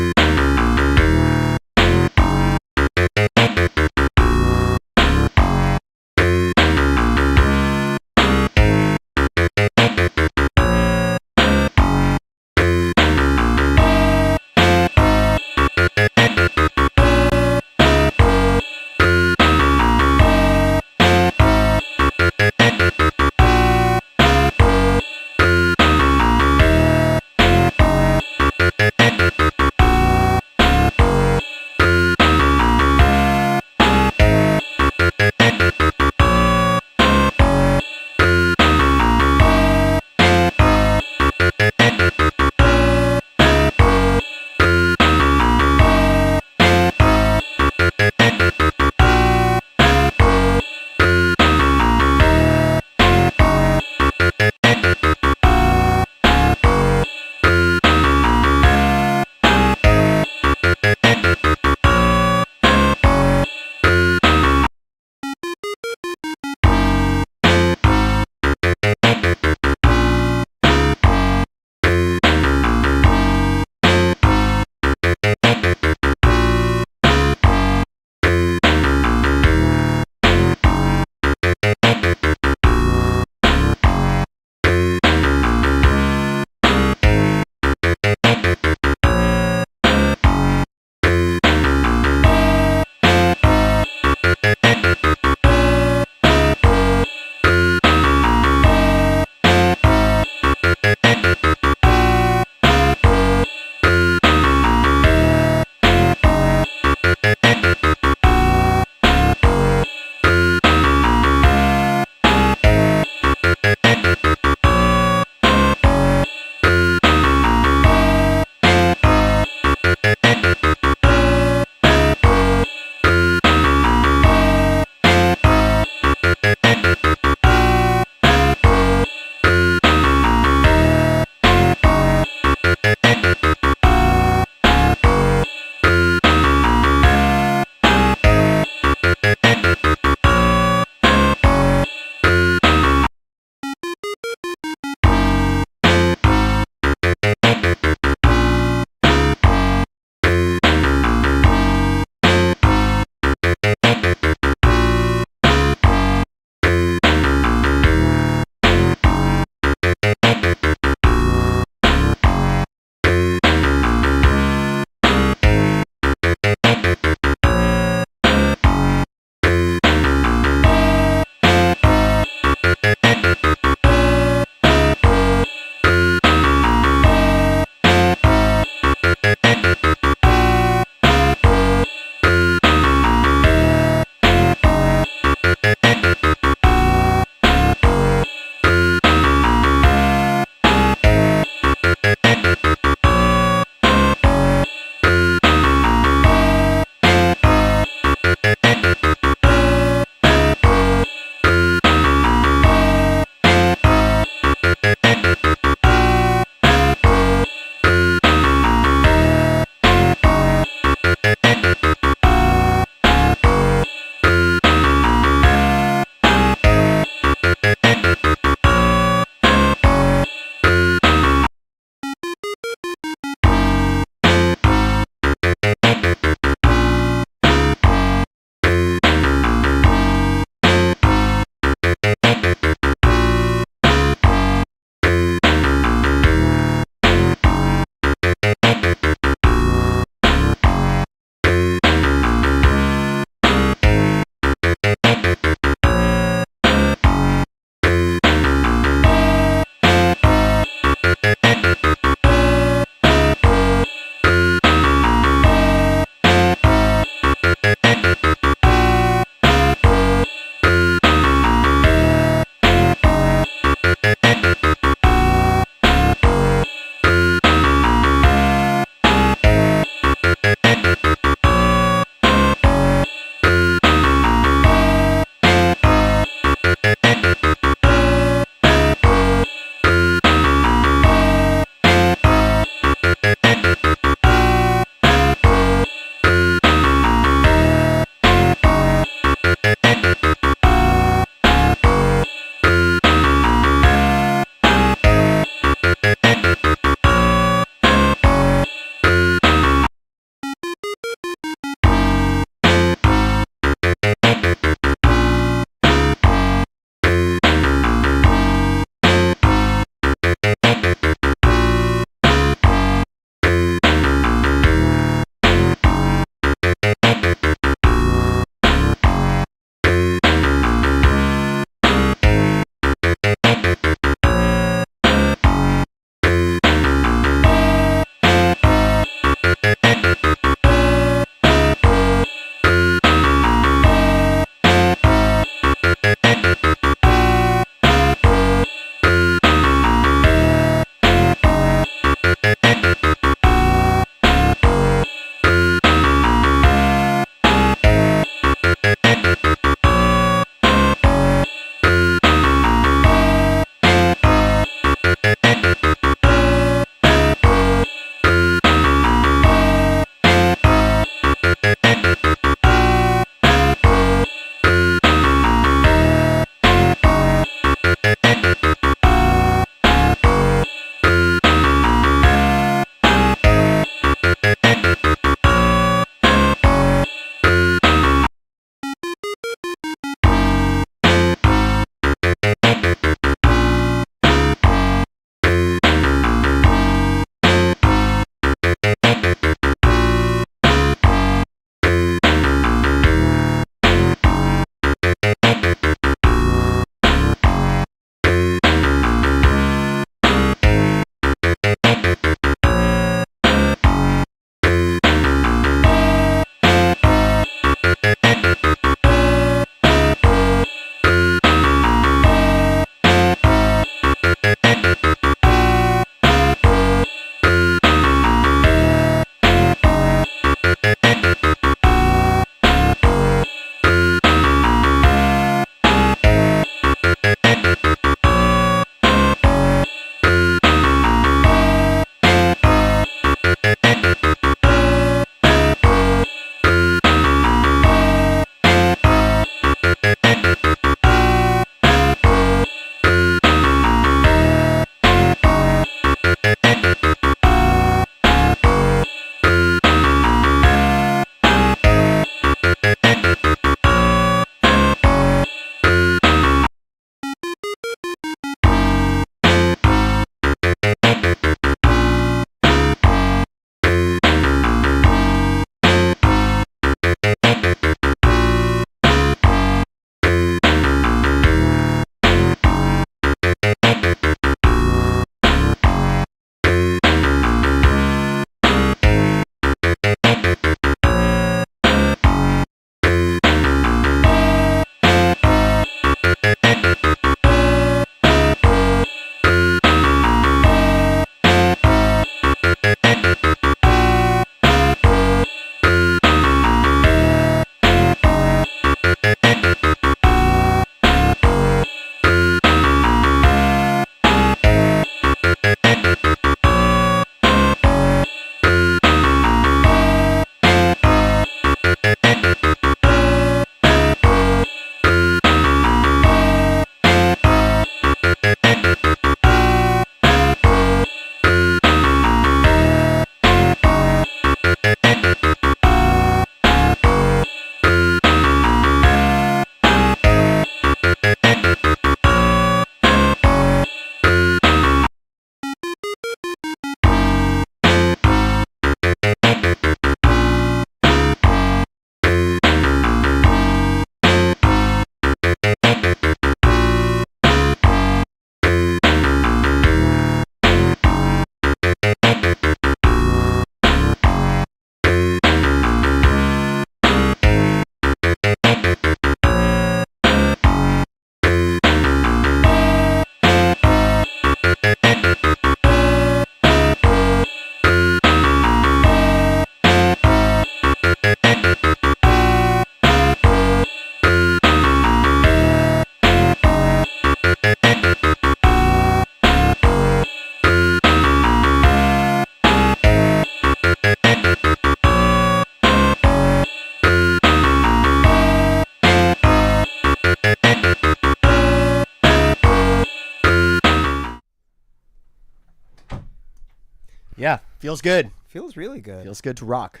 Yeah, feels good. Feels really good. Feels good to rock.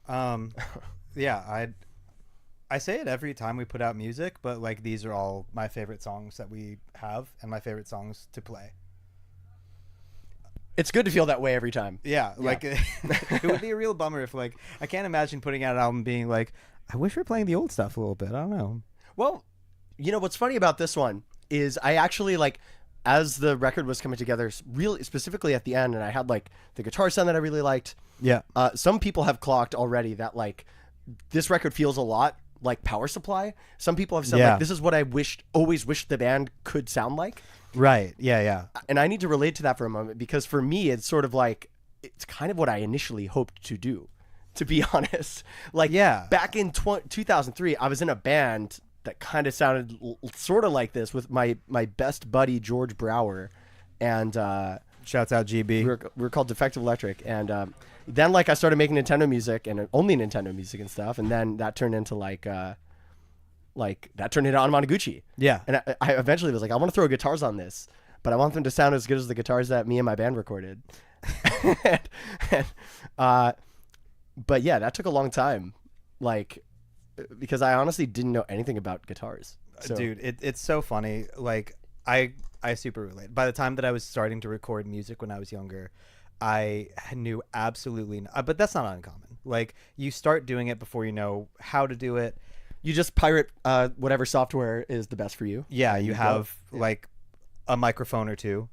Yeah, I say it every time we put out music, but like these are all my favorite songs that we have and my favorite songs to play. It's good to feel that way every time. Yeah, like it would be a real bummer if like I can't imagine putting out an album being like, I wish we were playing the old stuff a little bit. I don't know. Well, you know what's funny about this one is I actually like, as the record was coming together, really specifically at the end, and I had like the guitar sound that I really liked. Yeah. Some people have clocked already that like this record feels a lot like Power Supply. Some people have said like this is what I always wished the band could sound like. Right. Yeah. Yeah. And I need to relate to that for a moment because for me it's sort of like it's kind of what I initially hoped to do, to be honest. Like back in 2003, I was in a band that kind of sounded sort of like this with my best buddy George Brower, and shouts out GB. We were called Defective Electric, and then like I started making Nintendo music and only Nintendo music and stuff, and then that turned into like that turned into Anamanaguchi. Yeah, and I eventually was like, I want to throw guitars on this, but I want them to sound as good as the guitars that me and my band recorded. But yeah, that took a long time, like. Because I honestly didn't know anything about guitars. So. Dude, it's so funny. Like I super relate. By the time that I was starting to record music when I was younger, I knew absolutely but that's not uncommon. Like you start doing it before you know how to do it. You just pirate whatever software is the best for you. Yeah, you have like a microphone or two.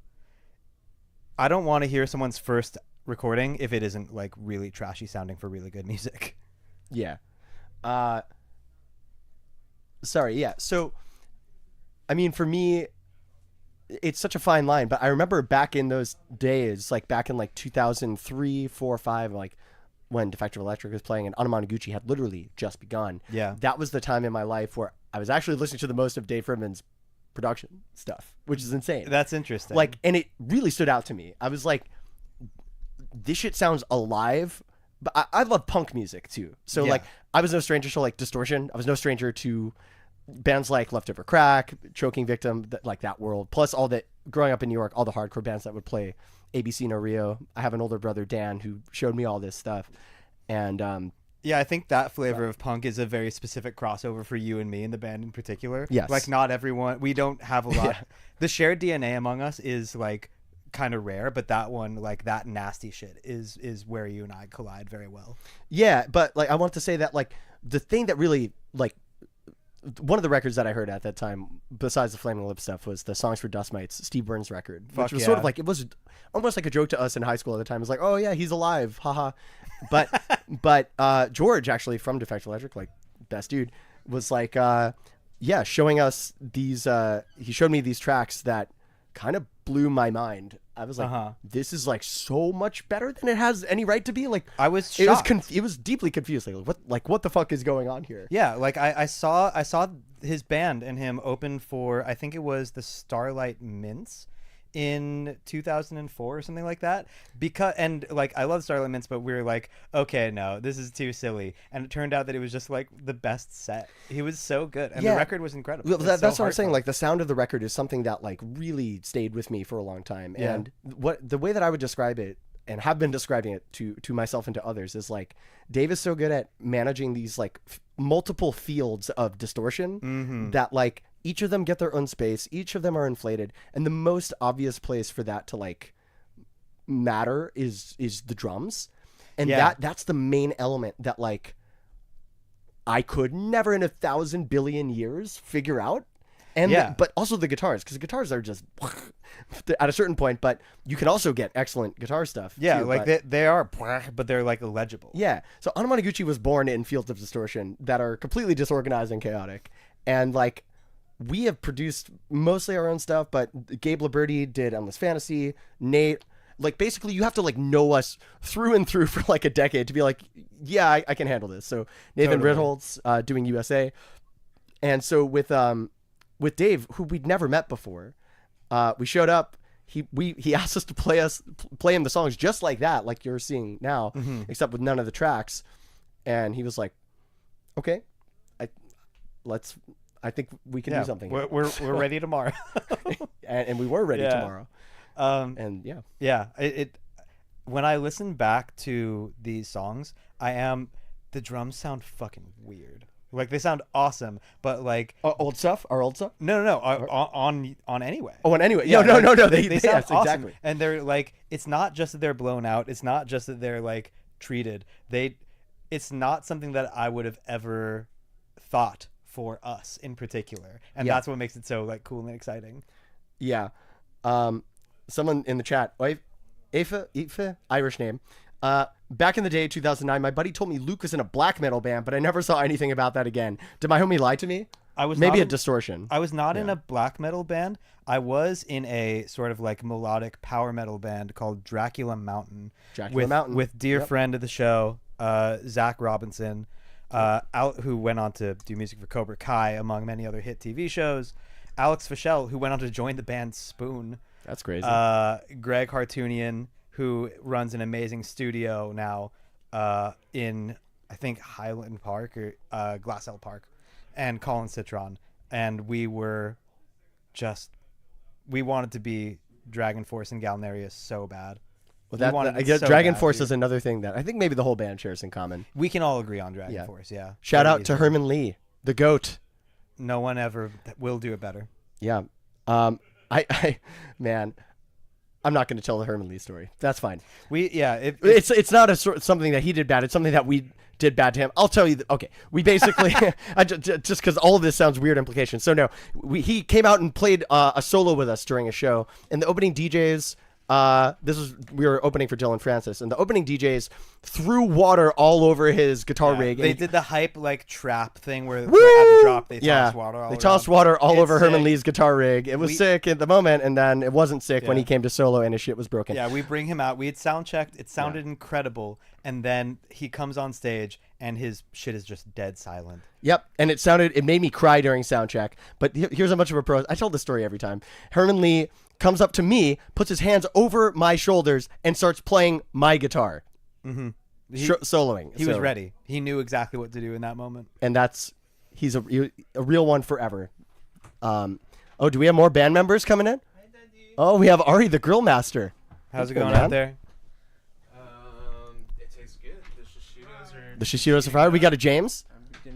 I don't want to hear someone's first recording if it isn't like really trashy sounding for really good music. Yeah. Sorry, yeah. So, I mean, for me, it's such a fine line. But I remember back in those days, like back in like 2003, 4, 5, like when Defective Electric was playing and Anamanaguchi had literally just begun. Yeah. That was the time in my life where I was actually listening to the most of Dave Fridman's production stuff, which is insane. That's interesting. Like, and it really stood out to me. I was like, this shit sounds alive. But I love punk music too. So like I was no stranger to like Distortion. I was no stranger to bands like Leftover Crack, Choking Victim, like that world. Plus all that growing up in New York, all the hardcore bands that would play ABC No Rio. I have an older brother, Dan, who showed me all this stuff. And yeah, I think that flavor of punk is a very specific crossover for you and me in the band in particular. Yes. Like not everyone, we don't have a lot. The shared DNA among us is like kind of rare, but that one, like that nasty shit is where you and I collide very well. Yeah, but like I want to say that like the thing that really like one of the records that I heard at that time besides the Flaming Lip stuff was the Songs for Dust Mites, Steve Burns record, which was sort of like, it was almost like a joke to us in high school at the time. It was like, oh yeah, he's alive, haha. But George actually from Defective Electric, like best dude, was like showing us these he showed me these tracks that kind of blew my mind. I was like, this is like so much better than it has any right to be. Like I was shocked. It was deeply confused. Like what the fuck is going on here? Yeah, like I saw his band and him open for, I think it was the Starlight Mints in 2004 or something like that. And like I love Starlight Mints, but we were like, okay, no, this is too silly. And it turned out that it was just like the best set. He was so good, and the record was incredible. Well, that's what I'm saying. Like the sound of the record is something that like really stayed with me for a long time. Yeah. And the way that I would describe it, and have been describing it to myself and to others, is like Dave is so good at managing these like multiple fields of distortion that like each of them get their own space, each of them are inflated, and the most obvious place for that to like matter is the drums. And that's the main element that like I could never in 1,000 billion years figure out. And but also the guitars, because the guitars are just at a certain point, but you can also get excellent guitar stuff. Yeah, too, like they are, but they're like illegible. Yeah. So Anamanaguchi was born in fields of distortion that are completely disorganized and chaotic. And like we have produced mostly our own stuff, but Gabe Liberty did Endless Fantasy, Nate. Like basically you have to like know us through and through for like a decade to be like, yeah, I can handle this. So Nathan Ritholtz doing USA. And so with Dave, who we'd never met before, we showed up. He asked us to play him the songs just like that, like you're seeing now, except with none of the tracks. And he was like, "Okay, I think we can do something. We're ready tomorrow." and we were ready tomorrow. It when I listen back to these songs, the drums sound fucking weird. Like they sound awesome, but like old stuff, our old stuff. No, on Anyway. Oh, on Anyway. Yeah, no. They sound yes, awesome. exactly. And they're like, it's not just that they're blown out. It's not just that they're like treated. It's not something that I would have ever thought for us in particular, and that's what makes it so like cool and exciting. Yeah. Someone in the chat, Aoife, Irish name. Back in the day, 2009, my buddy told me Luke was in a black metal band, but I never saw anything about that again. Did my homie lie to me? I was maybe not a distortion. I was not in a black metal band. I was in a sort of like melodic power metal band called Dracula Mountain. With dear friend of the show, Zach Robinson, who went on to do music for Cobra Kai, among many other hit TV shows. Alex Fischel, who went on to join the band Spoon. That's crazy. Greg Hartunian, who runs an amazing studio now in, I think, Highland Park or Glassell Park, and Colin Citron. And we wanted to be Dragon Force and Galnerius so bad. Well, I guess Dragon Force is another thing that I think maybe the whole band shares in common. We can all agree on Dragon Force, yeah. Shout out to Herman Lee, the GOAT. No one ever will do it better. Yeah. Man, I'm not going to tell the Herman Lee story. That's fine. It's not something that he did bad. It's something that we did bad to him. I'll tell you. Okay, we basically just because all of this sounds weird implications. So no, he came out and played a solo with us during a show, and the opening DJs. We were opening for Dylan Francis, and the opening DJs threw water all over his guitar rig. They did the hype like trap thing where at the drop they tossed water all tossed water all over Herman Lee's guitar rig. It was sick at the moment, and then it wasn't sick when he came to solo and his shit was broken. Yeah, we bring him out. We had sound checked. It sounded incredible, and then he comes on stage and his shit is just dead silent. Yep, and it made me cry during sound check. But here's how much of a pro. I tell this story every time. Herman Lee comes up to me, puts his hands over my shoulders, and starts playing my guitar. Mm-hmm. Soloing. He was ready. He knew exactly what to do in that moment. And he's a real one forever. Do we have more band members coming in? Oh, we have Ari, the grill master. How's it going out there? It tastes good. The shishitos are fire. We got a James.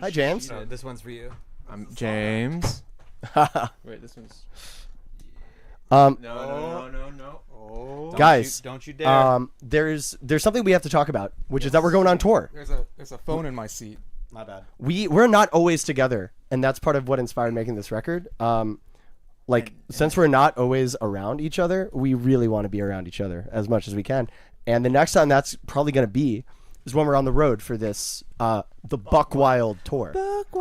Hi, James. This one's for you. I'm James. Wait, this one's... No. Oh, guys, don't you dare. There's something we have to talk about, which is that we're going on tour. There's a phone in my seat. My bad. We're not always together, and that's part of what inspired making this record. Since we're not always around each other, we really want to be around each other as much as we can. And the next time that's probably going to be is when we're on the road for this the Buck Wild tour. Buck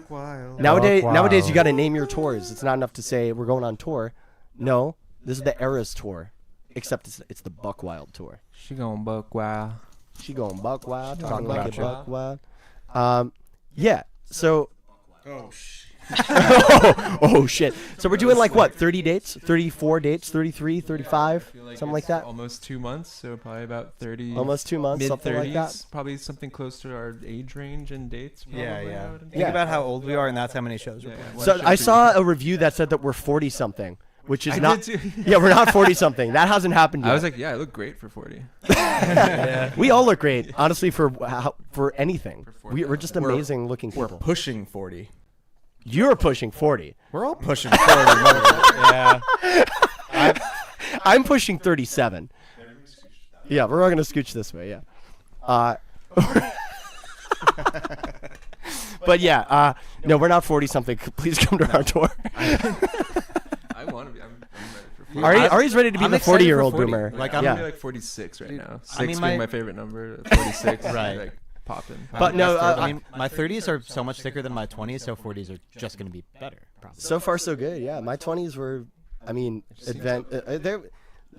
Wild. Nowadays you got to name your tours. It's not enough to say we're going on tour. No, this is the Eras tour, except it's the Buck Wild tour. She going Buck Wild. She going Buck Wild. Talking like a Buck Wild. Yeah. So. Oh shit. oh shit. So we're doing like what? 30 dates? 34 dates? 33? 35? Something like that. Almost 2 months, so probably about 30. Almost 2 months. Something like that. Probably something close to our age range and dates. Yeah. Think about how old we are, and that's how many shows we're playing. So I saw a review that said that we're 40 something. Which is not. Yeah, we're not 40 something. That hasn't happened yet. I was like, I look great for 40. We all look great, honestly, for anything. We're just amazing looking people. We're pushing 40. You're pushing 40. We're all pushing 40. Yeah. I'm pushing 37. Yeah, we're all gonna scooch this way. Yeah. But yeah, no, we're not 40 something. Please come to our tour. I want to be. I'm ready for 40. Ari's ready to be the 40-year-old boomer. Like I'm gonna be like 46 right now. 6 being my favorite number. 46. Right. Like popping. But no, my 30s are so much thicker than my 20s, so 40s are just gonna be better. Probably. So far, so good. Yeah, my 20s were. I mean, the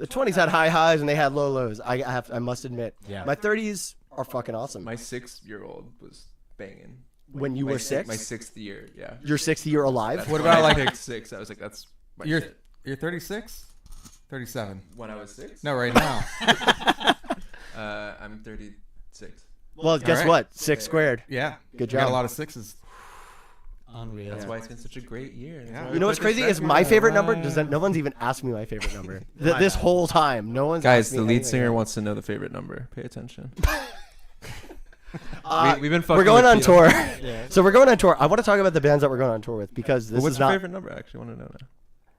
20s had high highs and they had low lows. I must admit. Yeah. My 30s are fucking awesome. My 6-year-old was banging. When you were 6? My 6th year, yeah. Your 6th year alive? That's what about like picked 6? I was like, that's my shit. You're 36? 37. When I was 6? No, right now. I'm 36. Well, guess what? 6 squared. Yeah. Good You job. got a lot of 6s. Unreal. That's why it's been such a great year. You know what's crazy is my favorite number. No one's even asked me my favorite number this whole time. No one's Guys, asked me the lead anything singer else. wants to know the favorite number. Pay attention. We've been fucking we're going with on Peter. tour. Yeah. So we're going on tour. I want to talk about the bands that we're going on tour with because this What's is your not favorite number? I actually want to know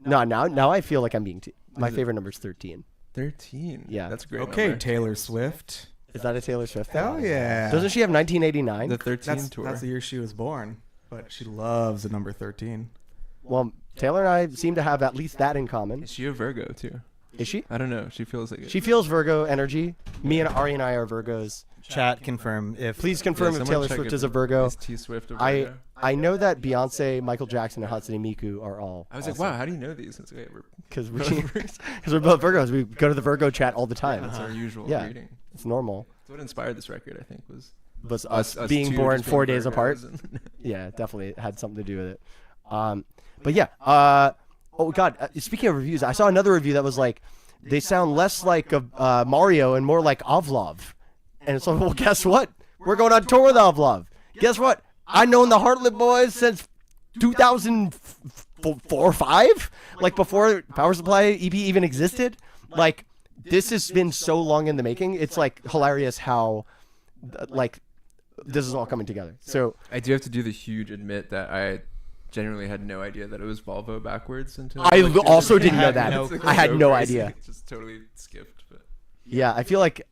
now. No, now I feel like I'm being my Is it- favorite number is 13. 13. Yeah, That's a great. Okay, number. Taylor Swift. Is that a Taylor Swift? Hell yeah. Doesn't she have 1989? The 13 tour. That's the year she was born, but she loves the number 13. Well, Taylor and I seem to have at least that in common. Is she a Virgo too? Is she? I don't know. She feels like it. She feels Virgo energy. Me and Ari and I are Virgos. Chat confirm if. Please confirm if someone Taylor check Swift if is a Virgo. is T Swift a I Virgo? I know that Beyonce, Michael Jackson, and Hatsune Miku are all. I was like, wow, how do you know these? Because we're both Virgos. We go to the Virgo chat all the time. That's our usual Yeah, reading. it's normal. That's what inspired this record, I think, Was us being two born just 4 being days Virgos apart. and- Yeah, definitely had something to do with it. But yeah. Oh God. Speaking of reviews, I saw another review that was like, they sound less like Mario and more like Ovlov. And it's like, well, guess what? We're going on tour with Ovlov. Guess what? I've known the Heartlet Boys since 2004 or 5, like before Power Supply EP even existed. Like, this has been so long in the making. It's like hilarious how, like, this is all coming together. So I do have to do the huge admit that I genuinely had no idea that it was Volvo backwards until I like, also didn't know it's that. like I had so no crazy. idea. Just totally skipped. But yeah, I feel like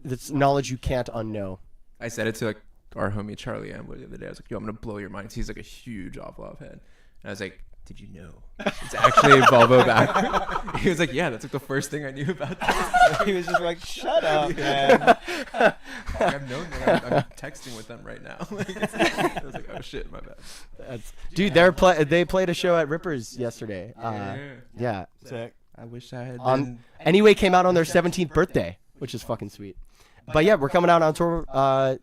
it's knowledge you can't unknow. I said it to like our homie Charlie Ambo the other day. I was like, "Yo, I'm gonna blow your minds." He's like a huge Ovlov head, and I was like, "Did you know it's actually a Volvo backwards?" He was like, "Yeah, that's like the first thing I knew about this." He was just like, "Shut up, man." I've known that. I'm texting with them right now. I was like, "Oh shit, my bad." Dude, they played a show at Rippers yesterday. Yeah. Sick. I wish I had. Been... Anyway, came out on their 17th birthday, which is fucking sweet. But yeah, we're coming out on tour.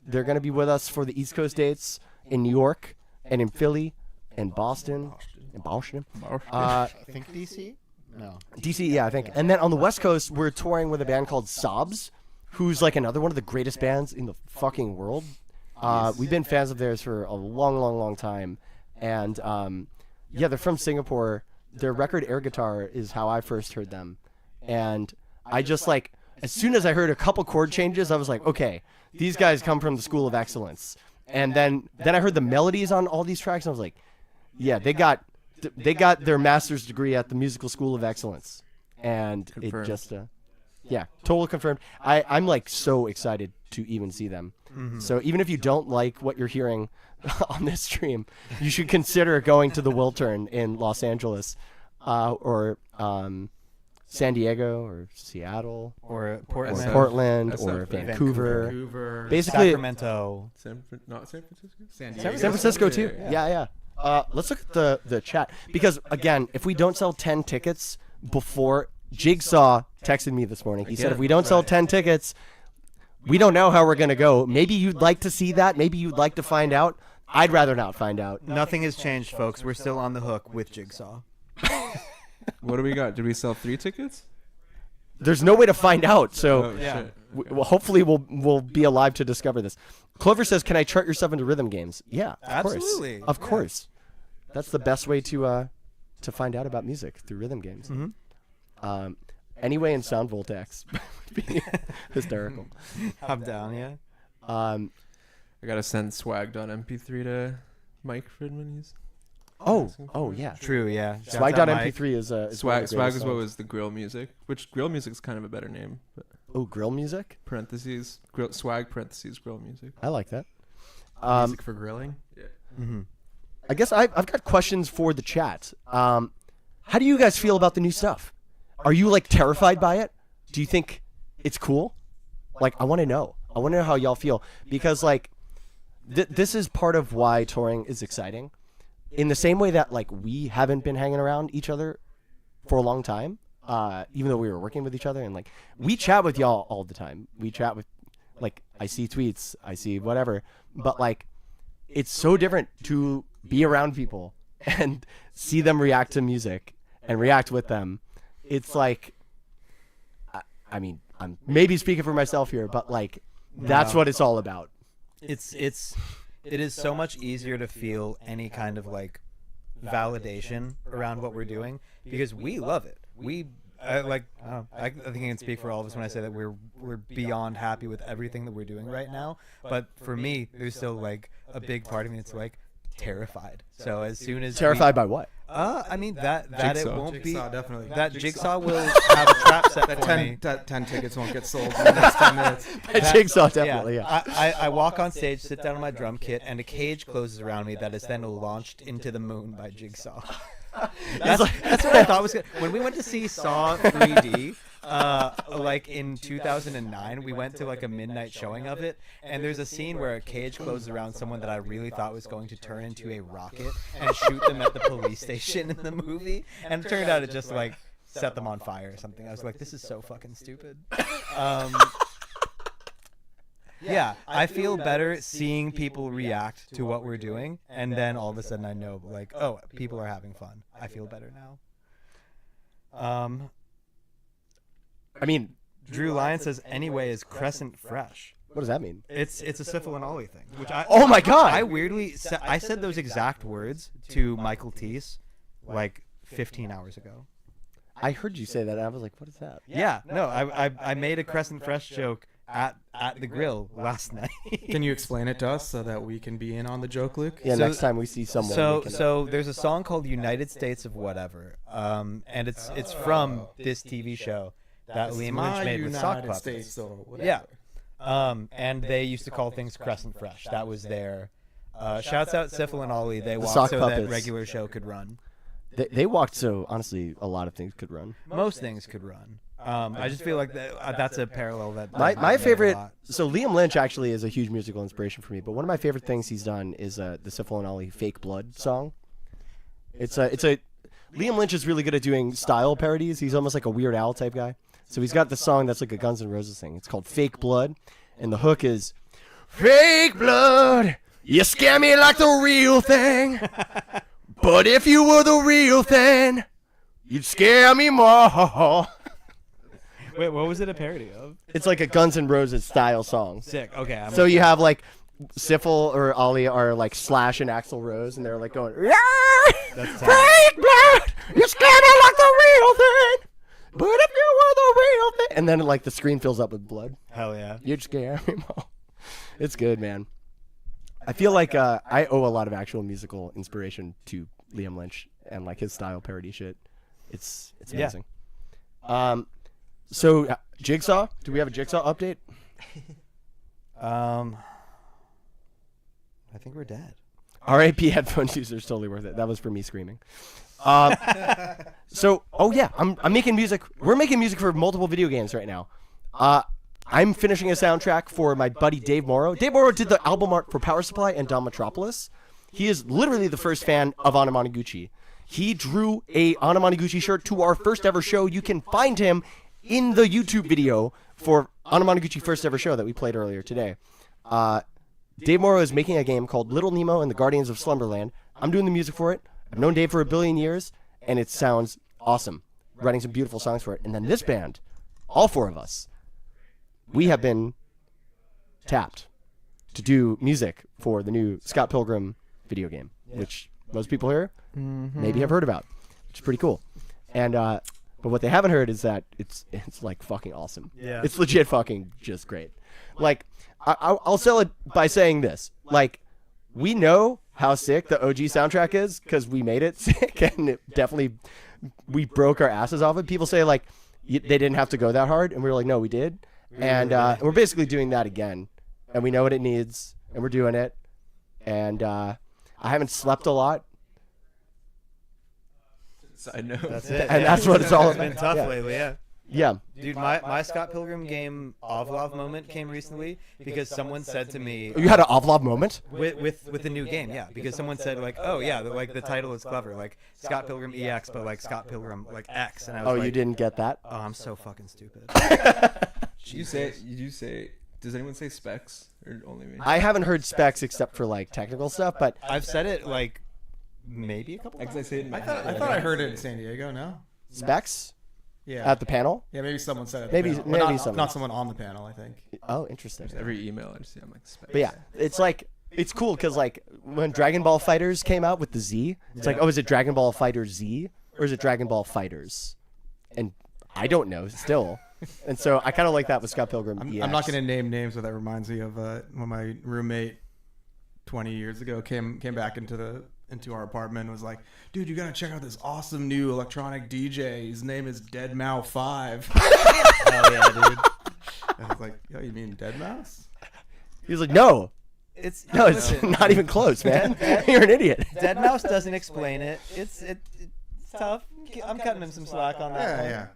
They're gonna be with us for the East Coast dates in New York and in Philly and Boston. In Boston. I think DC? No. DC, yeah, I think. And then on the West Coast, we're touring with a band called Sobs, who's like another one of the greatest bands in the fucking world. We've been fans of theirs for a long, long, long time. And yeah, they're from Singapore. Their record Air Guitar is how I first heard them. And I just like, as soon as I heard a couple chord changes, I was like, okay, these guys come from the School of Excellence. And then I heard the melodies on all these tracks, and I was like, yeah, they got their master's degree at the Musical School of Excellence. And Confirmed. it just, yeah, totally confirmed. I'm like so excited to even see them. Mhm. So even if you don't like what you're hearing on this stream, you should consider going to the Wiltern in Los Angeles, or San Diego, or Seattle, or Portland, or Vancouver. Basically, Sacramento. Not San Francisco. San Francisco too. Yeah. Let's look at the chat, because again, if we don't sell 10 tickets before, Jigsaw texted me this morning. He said if we don't sell 10 tickets, we don't know how we're gonna go. Maybe you'd like to see that. Maybe you'd like to find out. I'd rather not find out. Nothing has changed, folks. We're still on the hook with Jigsaw. What do we got? Did we sell 3 tickets? There's no way to find out, so Oh, shit. well, hopefully we'll be alive to discover this. Clover says, "Can I chart yourself into rhythm games?" Yeah, of Absolutely. course. Of course. That's the best way to find out about music, through rhythm games. Anyway, in Sound Voltax would be hysterical. I'm down, yeah. I gotta send swagged on MP3 to Mike Fridman. He's Oh yeah. True, yeah. Swag.mp3 is one of the Swag greatest is what songs. was the grill music, which grill music's kind of a better name. But Oh, grill music? parentheses grill, swag parentheses grill music. I like that. Music for grilling. Yeah. I guess I've got questions for the chat. How do you guys feel about the new stuff? Are you like terrified by it? Do you think it's cool? Like, I want to know. I want to know how y'all feel, because like this is part of why touring is exciting. In the same way that like we haven't been hanging around each other for a long time, even though we were working with each other, and like we chat with y'all all the time. We chat with, like, I see tweets, I see whatever, but like it's so different to be around people and see them react to music and react with them. It's like, I mean, I'm maybe speaking for myself here, but like that's No. what it's all about. It's it is so much easier to feel any kind of like validation around what we're doing because we love it. I think I can speak for all of us when I say that we're beyond happy with everything that we're doing right now. But for me, there's still like a big part of me that's like terrified. So as soon as Terrified by what? I mean that Jigsaw. it won't Jigsaw, be definitely. that Jigsaw will have a trap set that for 10, me. That 10 tickets won't get sold in the next 10 minutes. Jigsaw, definitely, yeah. I walk on stage, sit down on my drum kit, and a cage closes around me that is then launched into the moon by Jigsaw. That's what I thought was good. When we went to see Saw 3D, like in 2009, we went to like a midnight showing of it, and there's a scene where a cage closes around someone that I really thought was going to turn into a rocket and shoot them at the police station in the movie, and it turned out it just like set them on fire or something. I was like, this is so fucking stupid. Yeah, I feel better seeing people react to what we're doing, and then all of a sudden I know, like, oh, people are having fun. I feel better now. I mean, Drew Lyon says anyway is Crescent Fresh. What does that mean? It's a Syphil and Ollie thing. Which Oh my God! I weirdly I said those exact words to Michael Teese like 15 hours ago. I heard you say that, and I was like, what is that? Yeah, no, I made a Crescent Fresh joke at the grill last night. Can you explain it to us so that we can be in on the joke, Luke? Yeah, next time we see someone. So there's a song called United States of Whatever, and it's from this TV show that Liam Lynch made with sock puppets. Yeah, and they used to call things Crescent Fresh. That was their shouts out Syphil and Ollie. They walked so that regular show could run. They walked so honestly a lot of things could run. Most things could run. I just feel like that's a parallel that my favorite. So Liam Lynch actually is a huge musical inspiration for me. But one of my favorite things he's done is the Syphil and Ollie "Fake Blood" song. It's a Liam Lynch is really good at doing style parodies. He's almost like a Weird Al type guy. So he's got the song that's like a Guns N' Roses thing. It's called "Fake Blood," and the hook is "Fake blood, you scare me like the real thing. But if you were the real thing, you'd scare me more." Wait, what was it a parody of? It's like a Guns N' Roses style song. Sick. Okay. So you have like Syphil or Ollie are like Slash and Axl Rose, and they're like going, That's "Fake blood, you scare me like the real thing. But if you were the real thing," and then like the screen fills up with blood. Hell yeah. You'd scare me more. It's good, man. I feel like I owe a lot of actual musical inspiration to Liam Lynch and like his style parody shit. It's amazing. So Jigsaw, do we have a Jigsaw update? I think we're dead. R.I.P. headphones users, totally worth it. That was for me screaming. So, oh yeah, I'm making music. We're making music for multiple video games right now. I'm finishing a soundtrack for my buddy Dave Morrow. Dave Morrow did the album art for Power Supply and Dawn Metropolis. He is literally the first fan of Anamanaguchi. He drew a Anamanaguchi shirt to our first ever show. You can find him in the YouTube video for Anamanaguchi first ever show that we played earlier today. Dave Morrow is making a game called Little Nemo and the Guardians of Slumberland. I'm doing the music for it. I've known Dave for a billion years, and it sounds awesome. Writing some beautiful songs for it. And then this band, all four of us, we have been tapped to do music for the new Scott Pilgrim video game, which most people here maybe have heard about, which is pretty cool. And but what they haven't heard is that it's like fucking awesome. Yeah. It's legit fucking just great. Like I'll sell it by saying this. Like we know how sick the OG soundtrack is because we made it sick, and it definitely we broke our asses off it. People say like they didn't have to go that hard, and we were like, no, we did. And we're basically doing that again, and we know what it needs, and we're doing it. And I haven't slept a lot. I know. That's it. And that's what it's all It's been tough lately, yeah. Yeah. Dude, my Scott Pilgrim game Ovlov moment came recently because someone said to me... You had an Ovlov moment? With the new game, yeah. Because someone said, like, oh, yeah, like the title is clever. Like, Scott Pilgrim EX, but like Scott Pilgrim, like, X. And I was you didn't get that? Oh, I'm so fucking stupid. You say... Does anyone say specs or only me? I haven't heard specs except for like technical stuff, but I've said it like maybe a couple times. I say it in I thought I heard it in San Diego. No. Specs? Yeah. At the panel? Yeah, maybe someone said it. Maybe not someone. Not someone on the panel, I think. Oh, interesting. Every email I just see, I'm like specs. But yeah, it's like It's cool because like when Dragon Ball Fighters came out with the Z, it's like, oh, is it Dragon Ball Fighter Z or is it Dragon Ball Fighters? And I don't know still. And so I kind of like that with Scott Pilgrim. I'm not going to name names, but that reminds me of when my roommate 20 years ago came back into our apartment and was like, dude, you got to check out this awesome new electronic DJ. His name is Deadmau 5. Oh yeah, dude. I was like, yo, you mean Deadmau5? He was like, no. It's it's not even close, man. You're an idiot. Deadmau5 doesn't explain it. It's tough. I'm cutting him some slack on that. one. Yeah.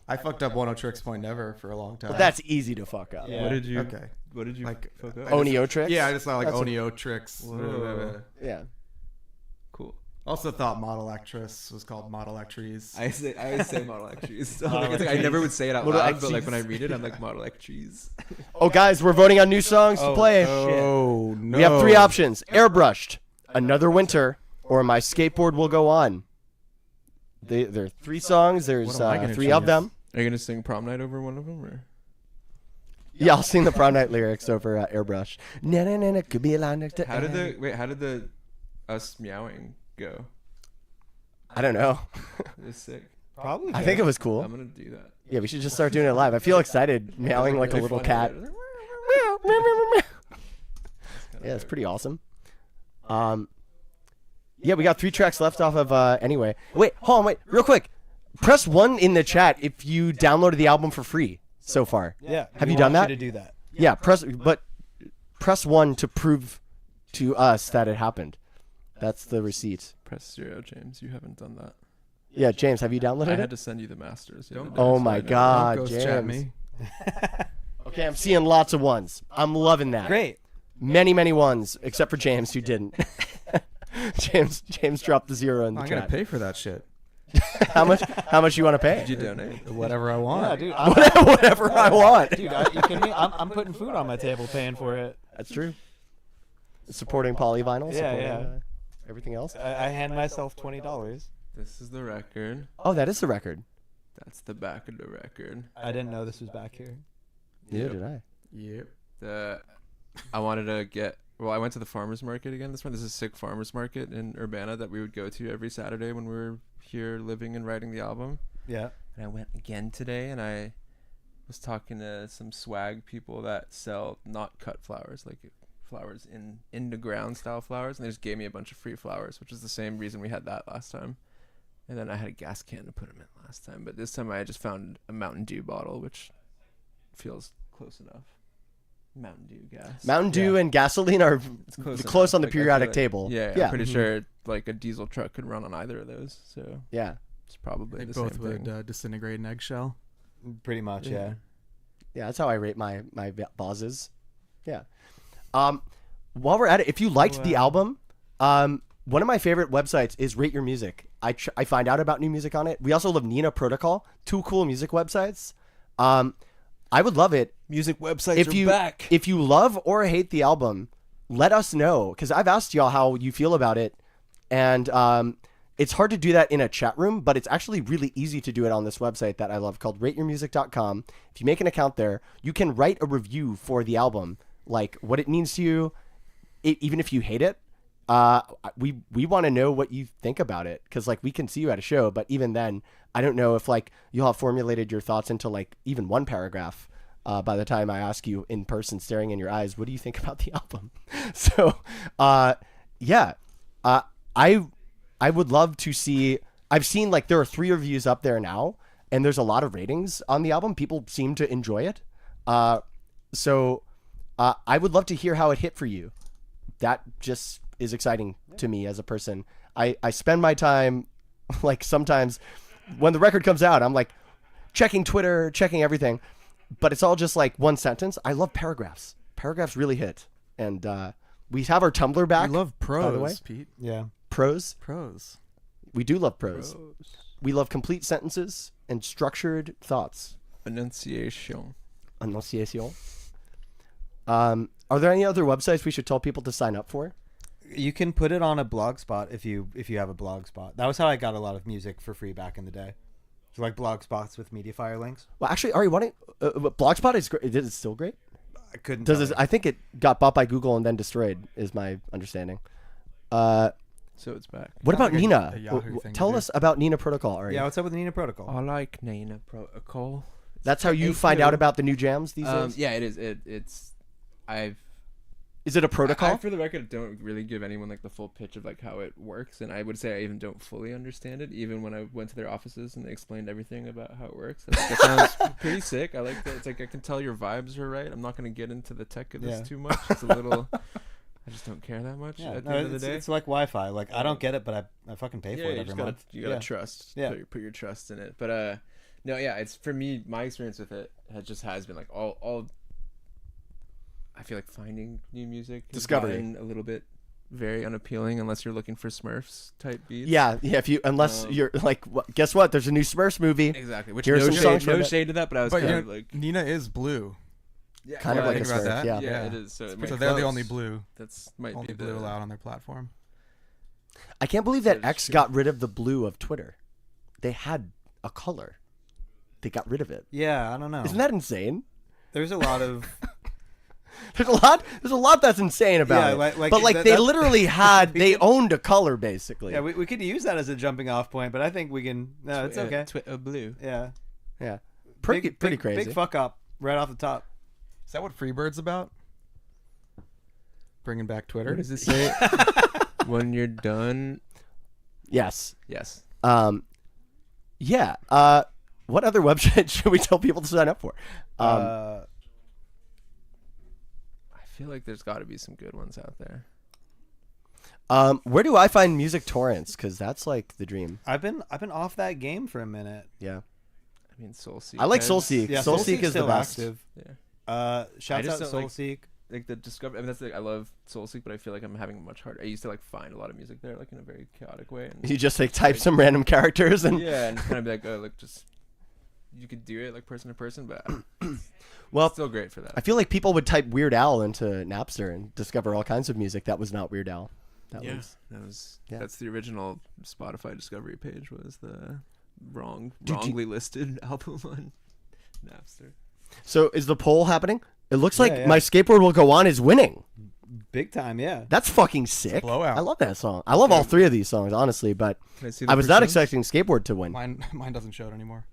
I fucked up One O Tricks Point Never for a long time. But that's easy to fuck up. What did you? Okay. What did you like? fuck up? Onio Tricks? Yeah, I just thought like That's Onio Tricks. Whoa. Yeah. Cool. Also thought Model Actress was called Model Actress. I always say Model Actress. Model It's like I never would say it out Model loud, but like Actress. when I read it, I'm like Model Actress. Oh, guys, we're voting on new songs to play. Oh no! We have 3 options: Airbrushed, Another Winter, or My Skateboard Will Go On. There are 3 songs. There's What am I gonna 3 of choose? them. Are you gonna sing Prom Night over one of them, or? Yeah, I'll sing the Prom Night lyrics over Airbrushed. Na na na na, could be a line next to. How did the us meowing go? I don't know. It was sick. Probably. I think it was cool. I'm gonna do that. Yeah, we should just start doing it live. I feel excited, meowing like a Really little funny. cat. Yeah, it's pretty awesome. Yeah, we got 3 tracks left off of Anyway. Wait, hold on, wait, real quick. Press 1 in the chat if you downloaded the album for free so far. Yeah. Have we you done want that? you to do that. Yeah, press 1 to prove to us that it happened. That's the receipt. Press 0, James. You haven't done that. Yeah, James, have you downloaded I it? had to send you the masters. the other day, Oh so my I know. God, Don't ghost James. chat me. Okay, I'm seeing lots of ones. I'm loving that. Great. Many, many ones, except for James, who didn't. James dropped the 0 in the I'm chat. gonna pay for that shit. How much you want to pay? Did you donate? Whatever I want. Yeah, dude. Whatever I want. Dude, you kidding me? I'm putting food on my table, paying for it. That's true. Supporting polyvinyl. Yeah, supporting, yeah. Everything else. I hand myself $20. This is the record. Oh, that is the record. That's the back of the record. I didn't know this was back here. Neither did I. Yep. I wanted to get. Well, I went to the farmers market again. This is a sick farmers market in Urbana that we would go to every Saturday when we were here living and writing the album. Yeah. And I went again today, and I was talking to some swag people that sell not cut flowers, like flowers in the ground style flowers, and they just gave me a bunch of free flowers, which is the same reason we had that last time. And then I had a gas can to put them in last time, but this time I just found a Mountain Dew bottle, which feels close enough. Mountain Dew gas. Mountain Dew and gasoline are close on the Like, I feel periodic like- table. Yeah, Yeah. I'm pretty sure like a diesel truck could run on either of those. So Yeah. it's probably They the both same would thing. disintegrate an eggshell. Pretty much, yeah. Yeah, that's how I rate my bosses. Yeah. While we're at it, if you liked the album, one of my favorite websites is Rate Your Music. I find out about new music on it. We also love Nina Protocol, 2 cool music websites. I would love it. Music websites if are you, back. If you love or hate the album, let us know, because I've asked y'all how you feel about it, and it's hard to do that in a chat room, but it's actually really easy to do it on this website that I love called rateyourmusic.com. If you make an account there, you can write a review for the album, like what it means to you, even if you hate it. We want to know what you think about it, because like we can see you at a show, but even then, I don't know if like you'll have formulated your thoughts into like even 1 paragraph by the time I ask you in person, staring in your eyes, what do you think about the album? So, yeah, I would love to see. I've seen like there are 3 reviews up there now, and there's a lot of ratings on the album. People seem to enjoy it. So I would love to hear how it hit for you. That just is exciting to me as a person. I spend my time, like sometimes when the record comes out, I'm like checking Twitter, checking everything, but it's all just like 1 sentence. I love paragraphs. Paragraphs really hit. And we have our Tumblr back. We love prose, by the way. Pete. Yeah. Prose? Prose. We do love prose. We love complete sentences and structured thoughts. Enunciation. Enunciation. Are there any other websites we should tell people to sign up for? You can put it on a blog spot if you have a blog spot. That was how I got a lot of music for free back in the day. So like blog spots with Mediafire links. Well, actually, Ari, Blogspot is great. Is it still great? I couldn't. Does tell this, you. I think it got bought by Google and then destroyed, is my understanding. So it's back. What about like Nina? a Yahoo thing to Tell do. us about Nina Protocol, Ari. Yeah, what's up with the Nina Protocol? I like Nina Protocol. That's how you It's find new. out about the new jams these days? Yeah, it is. Is it a protocol? I, for the record, don't really give anyone like the full pitch of like how it works, and I would say I even don't fully understand it. Even when I went to their offices and they explained everything about how it works, that sounds pretty sick. I like that. It's like I can tell your vibes are right. I'm not going to get into the tech of this too much. It's a little. I just don't care that much. At the end of the day, it's like Wi-Fi. Like I don't get it, but I fucking pay for it every month. You gotta trust. Yeah. Put your trust in it. But no, yeah. It's for me. My experience with it has been like all. I feel like finding new music has Discovery. gotten a little bit very unappealing unless you're looking for Smurfs type beats. Yeah. If you you're like, guess what? There's a new Smurfs movie. Exactly. Which Here's no some songs shade, from no it. shade to that, but I was But kind you of know, like Nina is blue. yeah, kind of like a think about Smurf. that. Yeah. Yeah, it is. So, it might So be they're the close. only blue. That's might Only be blue the allowed on their platform. I can't believe that That's X true. got rid of the blue of Twitter. They had a color. They got rid of it. Yeah, I don't know. Isn't that insane? There's a lot of. There's a lot that's insane about Yeah, it. like but like that- they that- literally had, they owned a color basically. Yeah, we could use that as a jumping off point, but I think we can. No, it's okay. Twitter blue. Yeah. Yeah. Pretty crazy. Big fuck up right off the top. Is that what Freebird's about? Bringing back Twitter? What does it say? When you're done. Yes. Yes. Yeah. What other website should we tell people to sign up for? I feel like there's got to be some good ones out there. Where do I find music torrents? Because that's like the dream. I've been off that game for a minute. Yeah. I mean, SoulSeek. I like SoulSeek. Yeah, SoulSeak is the still best. active. Yeah. Shouts out don't like- SoulSeek. Like the discovery. I mean, that's I love SoulSeek, but I feel like I'm having a much harder. I used to like find a lot of music there, like in a very chaotic way. And You just like type some random characters and yeah, and kind of be like, oh, like just you could do it like person to person, but well, it's still great for that. I feel like people would type Weird Al into Napster and discover all kinds of music that was not Weird Al. That's the original Spotify discovery page was the wrongly listed album on Napster. So is the poll happening? It looks like yeah. My Skateboard Will Go On is winning. Big time, yeah. That's fucking sick. Blowout. I love that song. I love all three of these songs, honestly, but Can I see the I was not percentage? expecting Skateboard to win. Mine doesn't show it anymore.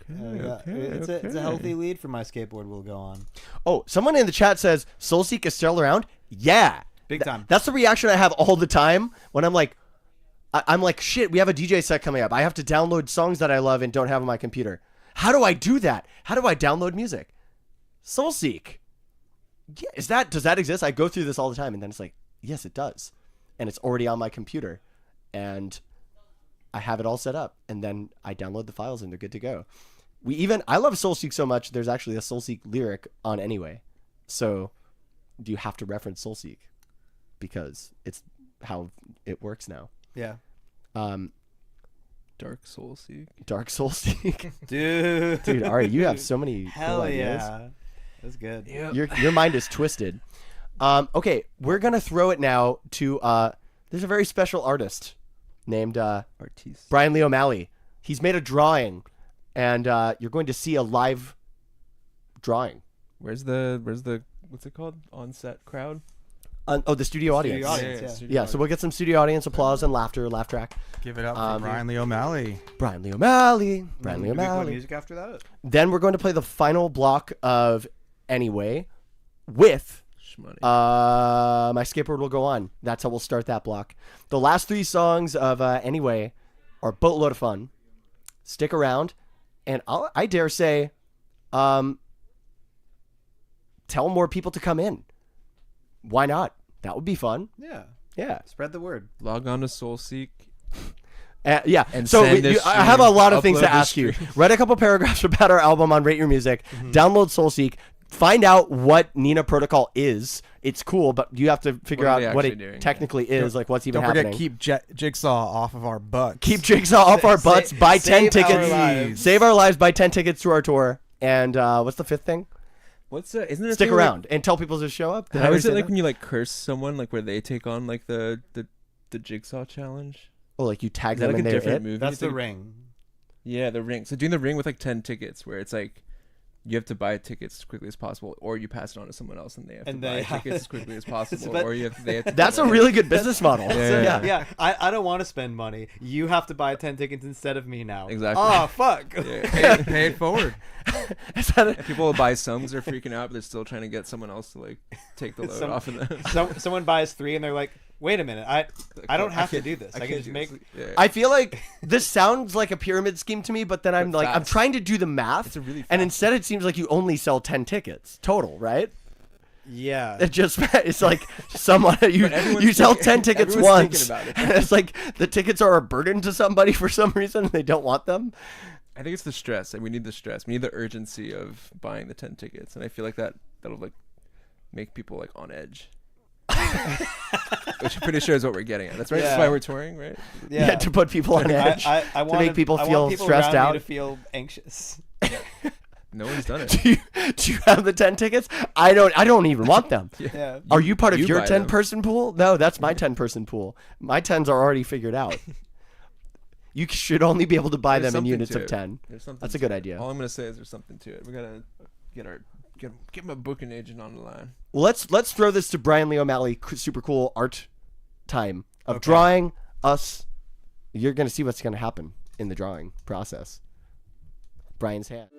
It's a healthy lead for My Skateboard Will Go On. Oh, someone in the chat says SoulSeek is still around. Yeah, Big time. That's the reaction I have all the time when I'm like, I'm like, shit, we have a DJ set coming up. I have to download songs that I love and don't have on my computer. How do I do that? How do I download music? SoulSeek. Yeah, does that exist? I go through this all the time, and then it's like, yes, it does, and it's already on my computer, and I have it all set up, and then I download the files, and they're good to go. I love SoulSeek so much. There's actually a SoulSeek lyric on Anyway, so you have to reference SoulSeek because it's how it works now. Yeah. Dark SoulSeek. Dark SoulSeek. Dude, Ari, you have so many Hell cool ideas. yeah. That's good. Your mind is twisted. Okay, we're gonna throw it now to there's a very special artist named Brian Lee O'Malley. He's made a drawing, and you're going to see a live drawing. Where's the what's it called? On-set crowd? The studio audience. Yeah, so we'll get some studio audience applause and laughter, laugh track. Give it up for Brian Lee O'Malley. Brian Lee O'Malley. Brian Lee Do we play O'Malley. music after that? Then we're going to play the final block of Anyway with My Skateboard Will Go On. That's how we'll start that block. The last three songs of Anyway are a boatload of fun. Stick around, and I dare say, tell more people to come in. Why not? That would be fun. Yeah. Yeah. Spread the word. Log on to SoulSeek. Yeah. And so send this I have a stream, lot of things upload to this ask you. stream. Write a couple paragraphs about our album on Rate Your Music. Download SoulSeek. Find out what Nina Protocol is. It's cool, but you have to figure What are out they what actually it doing? technically is, like what's even Don't forget, happening. keep Jigsaw off of our butts. Keep Jigsaw off our butts. Buy 10 save our tickets. lives. Save our lives. Buy 10 tickets to our tour. And what's the fifth thing? Isn't it a Stick thing where, around and tell people to show up. Did I How already is it say like that? when you like curse someone, like where they take on like the Jigsaw challenge? Oh, like you tag Is that them like and a they're different it? movie? That's It's the like- ring. Yeah, the ring. So doing the ring with like 10 tickets, where it's like you have to buy tickets as quickly as possible, or you pass it on to someone else, and they have And to buy they have tickets to- as quickly as possible, But- or they have to That's a really good business model. Yeah. I don't want to spend money. You have to buy 10 tickets instead of me now. Exactly. Oh, fuck. Yeah. Pay it forward. And people will buy some because they're freaking out, but they're still trying to get someone else to like take the load off of them. Someone buys 3 and they're like, wait a minute, I don't have to do this. I can just make. I feel like this sounds like a pyramid scheme to me, but then I'm But like, I'm fast. trying to do the math, It's a really and fast instead it seems like you only sell 10 tickets total, right? Yeah. It just it's like someone you everyone's sell thinking- 10 tickets everyone's once, thinking about it. and it's like the tickets are a burden to somebody for some reason and they don't want them. I think it's the stress. Like, we need the stress. We need the urgency of buying the 10 tickets, and I feel like that'll like make people like on edge. Which I'm pretty sure is what we're getting at. That's right. Yeah. That's why we're touring, right? Yeah, to put people on edge, I to want make people feel want people stressed around out. me to feel anxious. No one's done it. Do you have the 10 tickets? I don't even want them. Yeah. Are you part of You your buy 10 them. person pool? No, that's my 10 person pool. My 10s are already figured out. You should only be able to buy There's them in something units to of it. 10. There's something That's a to good it. idea. All I'm gonna say is there's something to it. We gotta get my booking agent on the line. Well, let's throw this to Brian Lee O'Malley, super cool art time of Okay. drawing us. You're going to see what's going to happen in the drawing process. Brian's hand.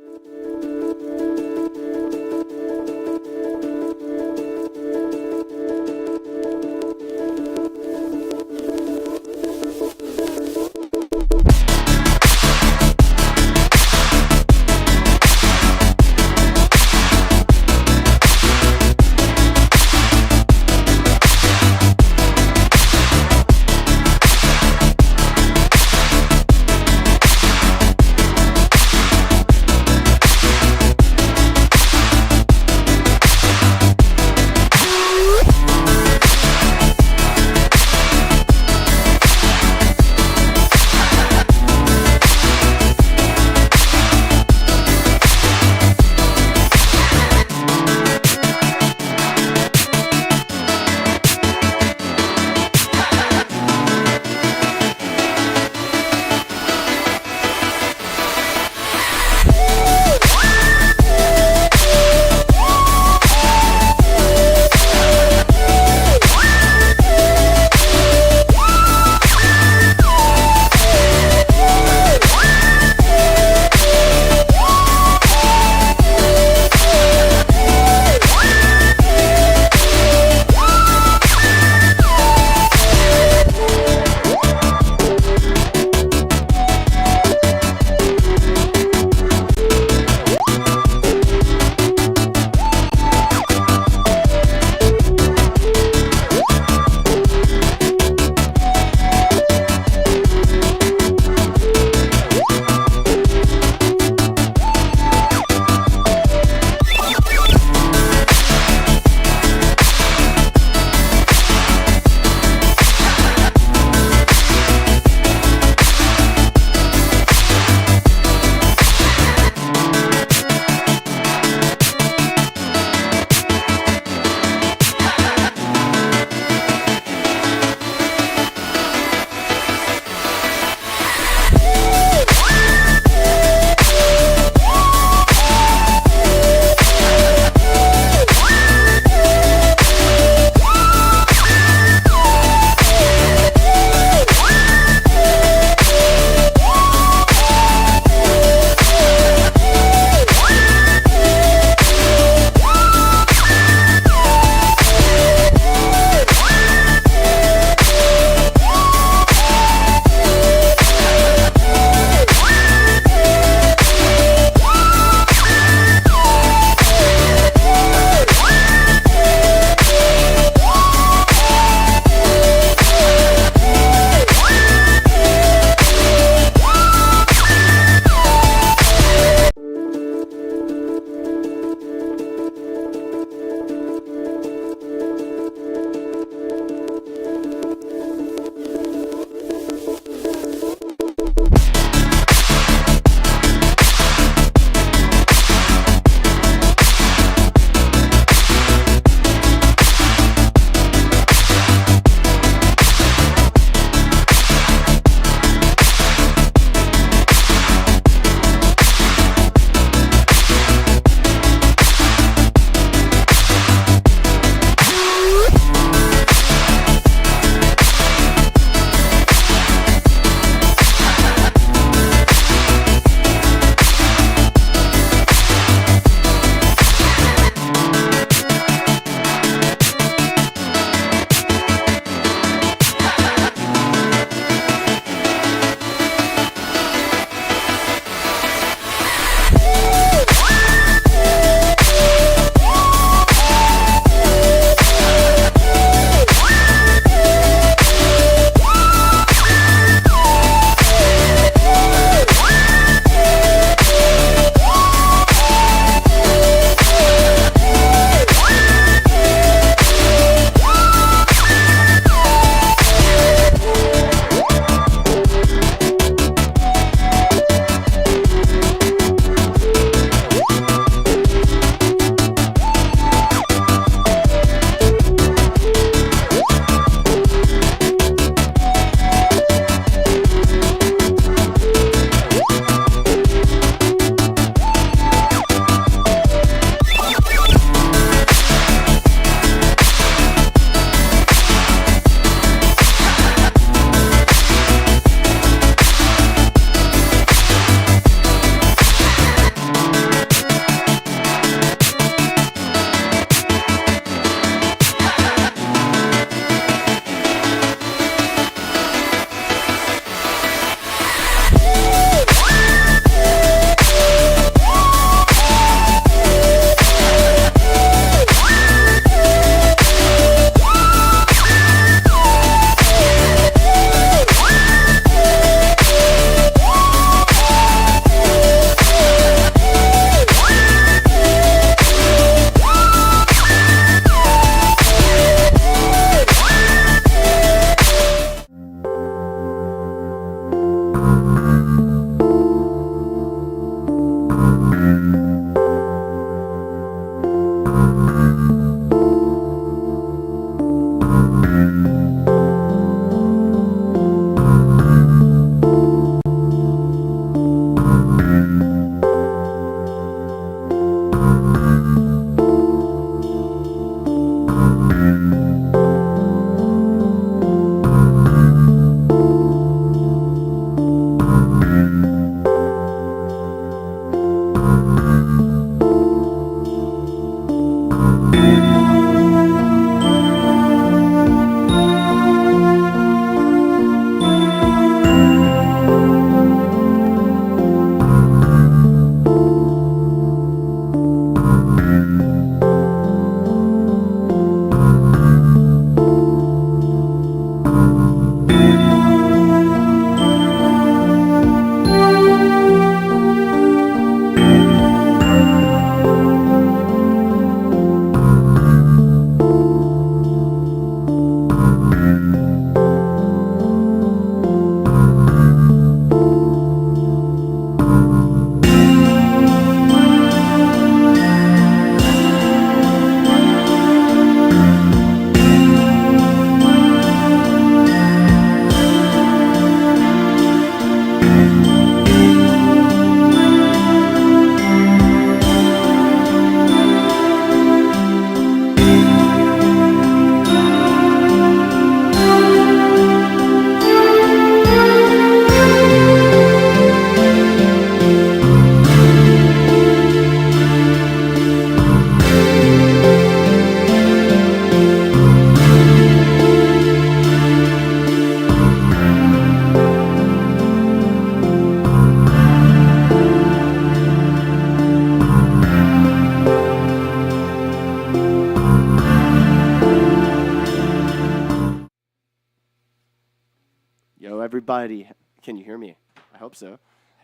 buddy. Can you hear me? I hope so.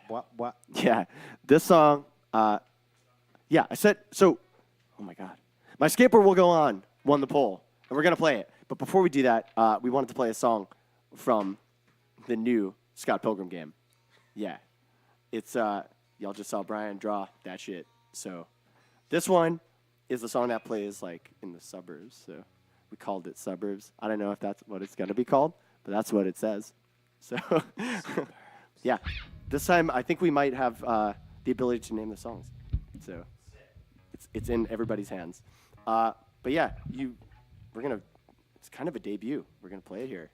What? Yeah. This song, yeah, I said, so, oh my God. My Skateboard Will Go On won the poll, and we're going to play it. But before we do that, we wanted to play a song from the new Scott Pilgrim game. Yeah. It's, y'all just saw Brian draw that shit. So this one is the song that plays, like, in the suburbs. So we called it Suburbs. I don't know if that's what it's going to be called, but that's what it says. So, yeah. This time, I think we might have the ability to name the songs. So it's in everybody's hands. But yeah, it's kind of a debut. We're gonna play it here.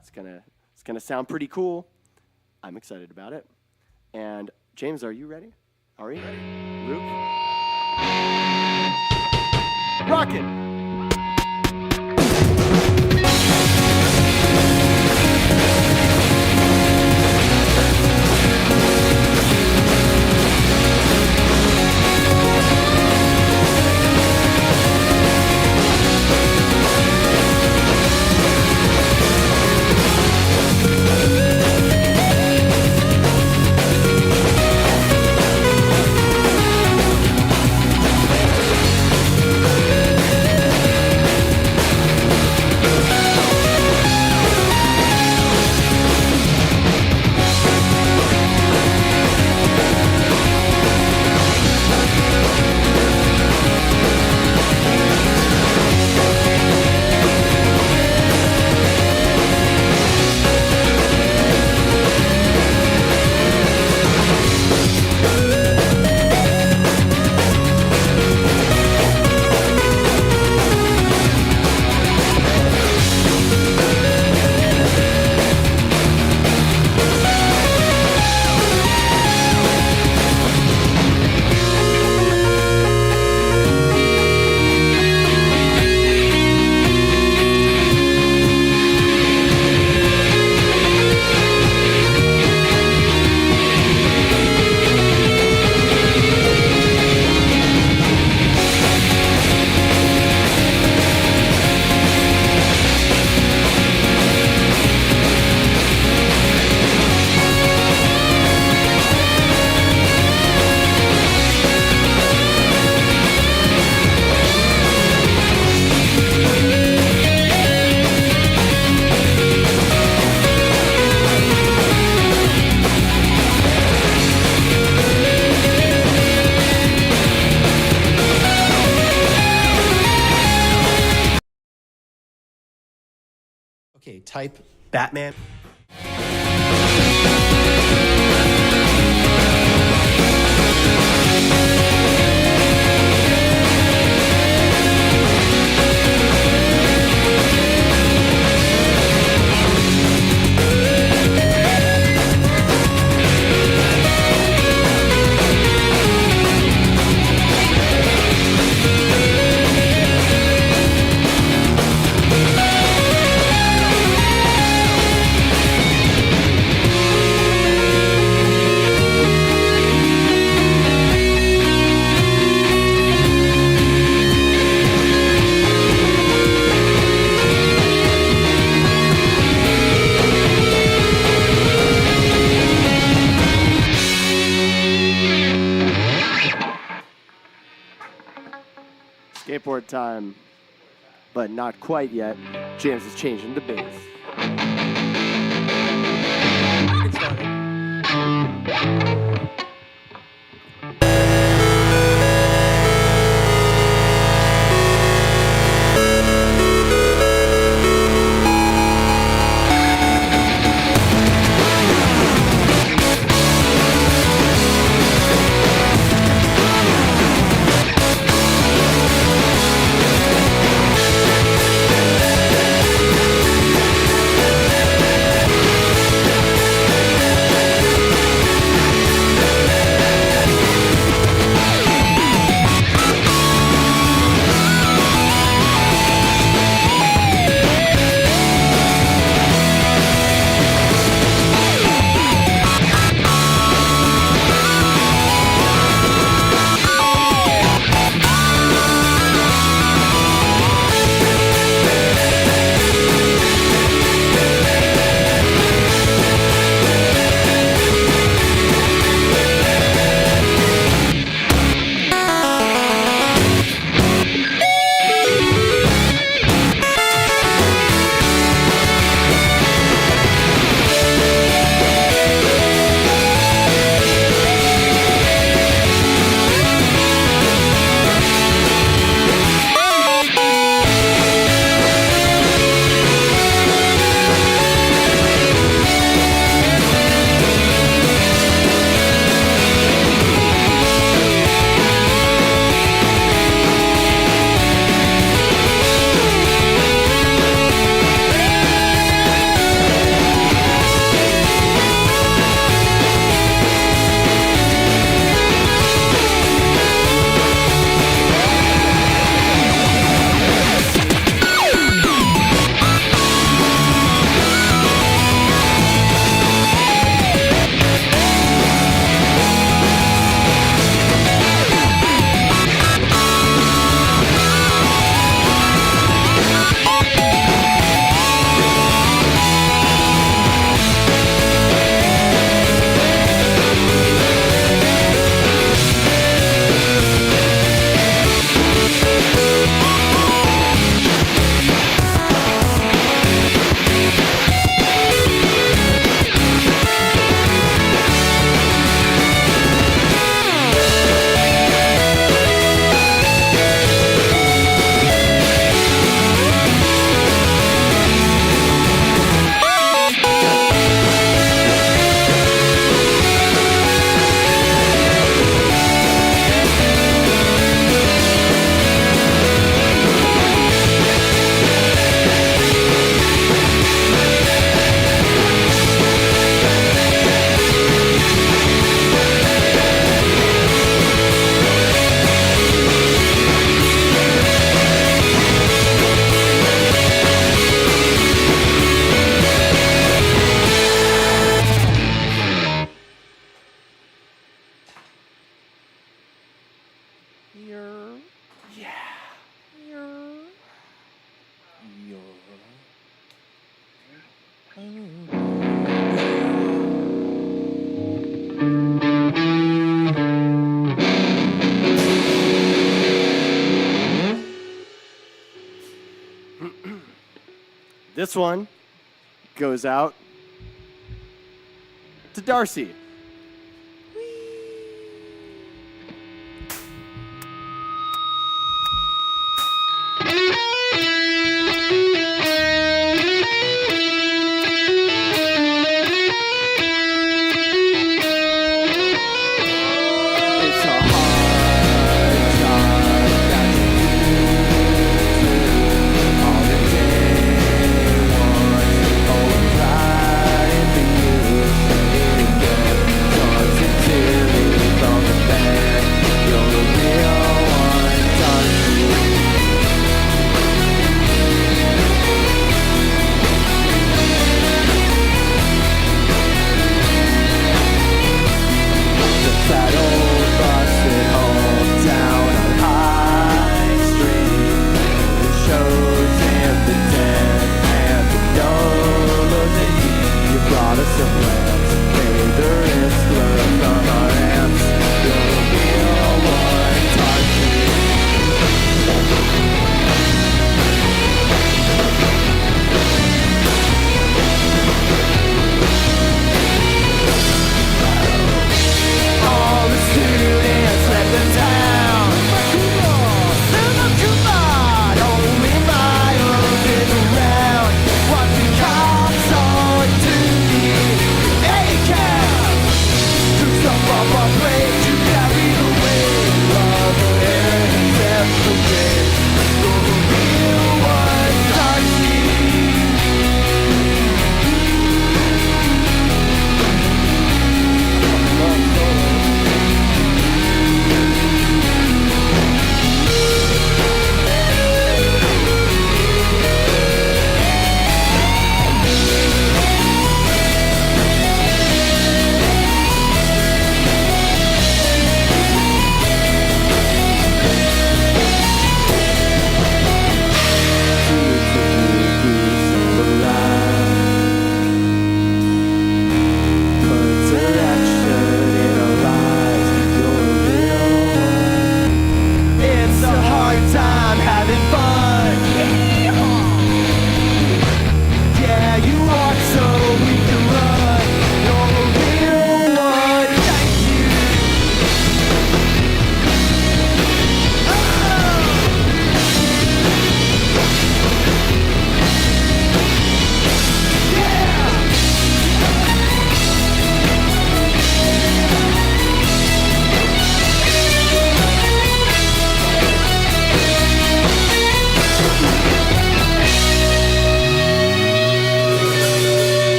It's gonna sound pretty cool. I'm excited about it. And James, are you ready? Are you ready? Luke? Rockin'! Okay, type Batman. Skateboard time, but not quite yet. James is changing the bass. This one goes out to Darcy.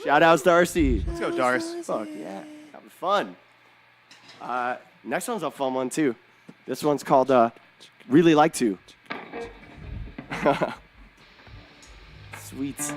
Shout outs, Darcy. Let's go, Darcy. Fuck yeah, having fun. Next one's a fun one too. This one's called Really Like To. Sweet.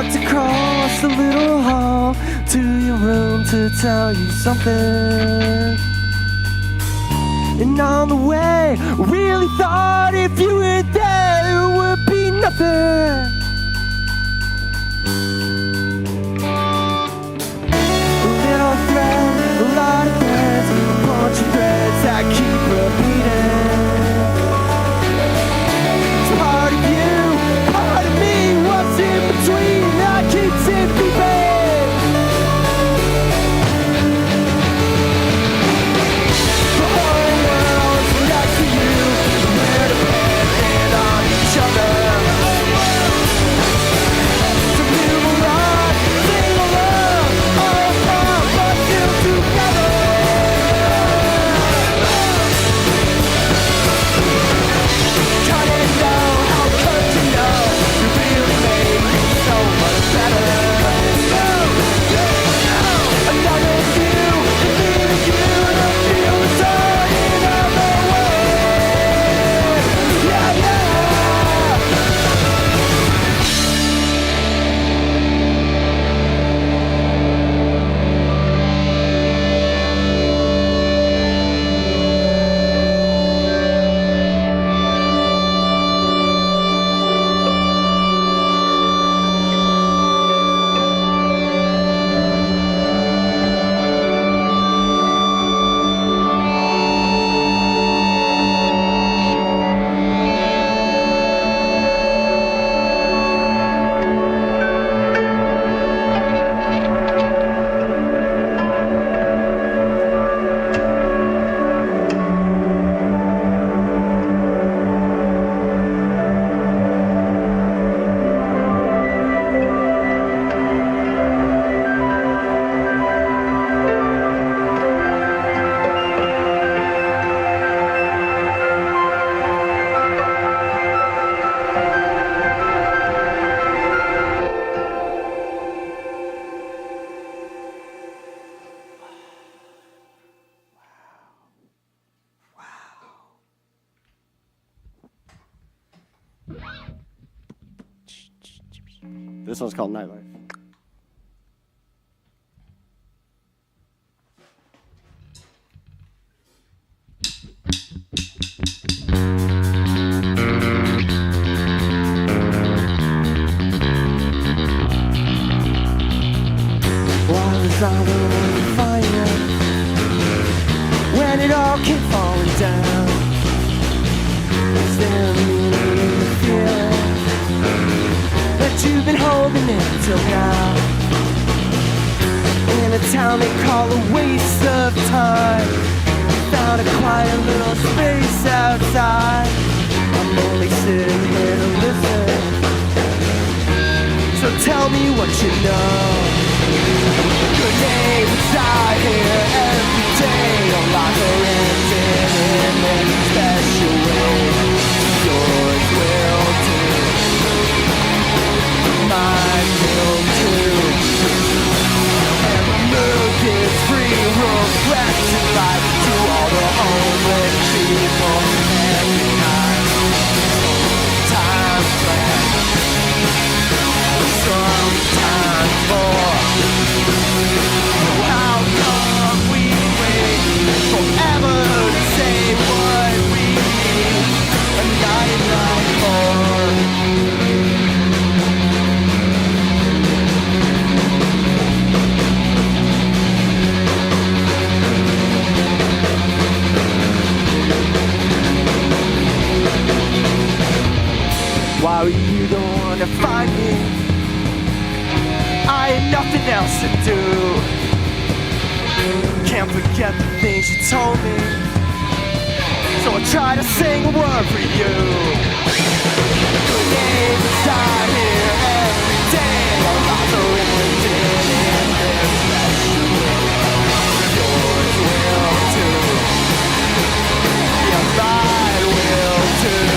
walked across the little hall to your room to tell you something. And on the way, really thought if you were there, it would be nothing. A little thread, a lot of threads, a bunch of threads that keep repeating. It's part of you, part of me, what's in between that keeps it beeping. The whole world's next to you, we're dependent on each other. So move along, sing along, all apart but still together. Try to know how could you know you really made me so much better. Another you, another you, to feel the turning of the world. Yeah, yeah. This one's called Nightlife. While I was on the fire, when it all came falling down, is there a meaning in the feeling that you've been holding in till now? In a town they call a waste of time, found a quiet little space outside. I'm only sitting here to listen, so tell me what you know. Your name inside here every day, a locker rented in a special way. Yours will do, mine will too. And the mood is free, reflecting light to all the homeless people every night. Time flat, sometimes more. How long we wait forever to say what we need, a nightlife why were you the one to find me? I had nothing else to do. Can't forget the things you told me, so I try to sing a word for you. Your name inside here every day, a locker rented in their special way. Yours will too, yeah, mine will too.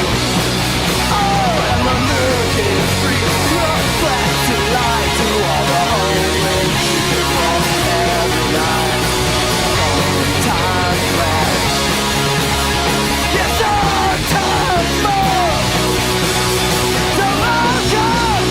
Oh, and the moon is free, reflecting light to all the homeless people every night. Time flat, yes, our time more. So I'll come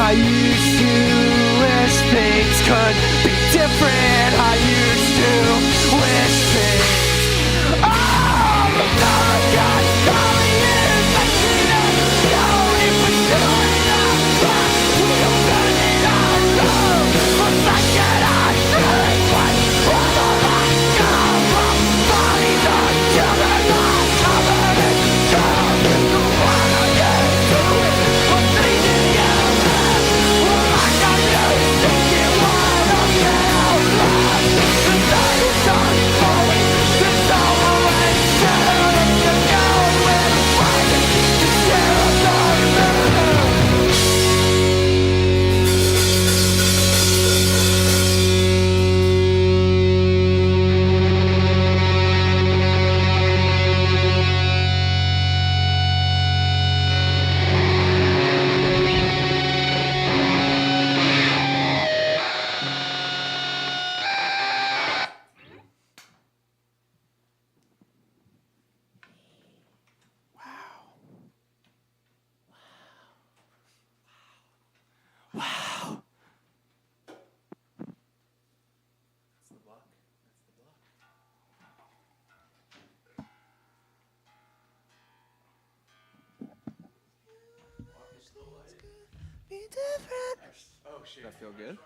I used to wish things could be different. I used to wish things. Oh, the dark got calling in. I should have known it was doing our part. We are burning our love. But like that, I should what all I come from. Bodies are children, all covered in dirt. The one I get to it, I'm thinking you left. Well, like I just think it was a hell love. The night is unfolding, the summer and shadow. The girl with a fire, the sheriff of murder. Oh shit. That feel good?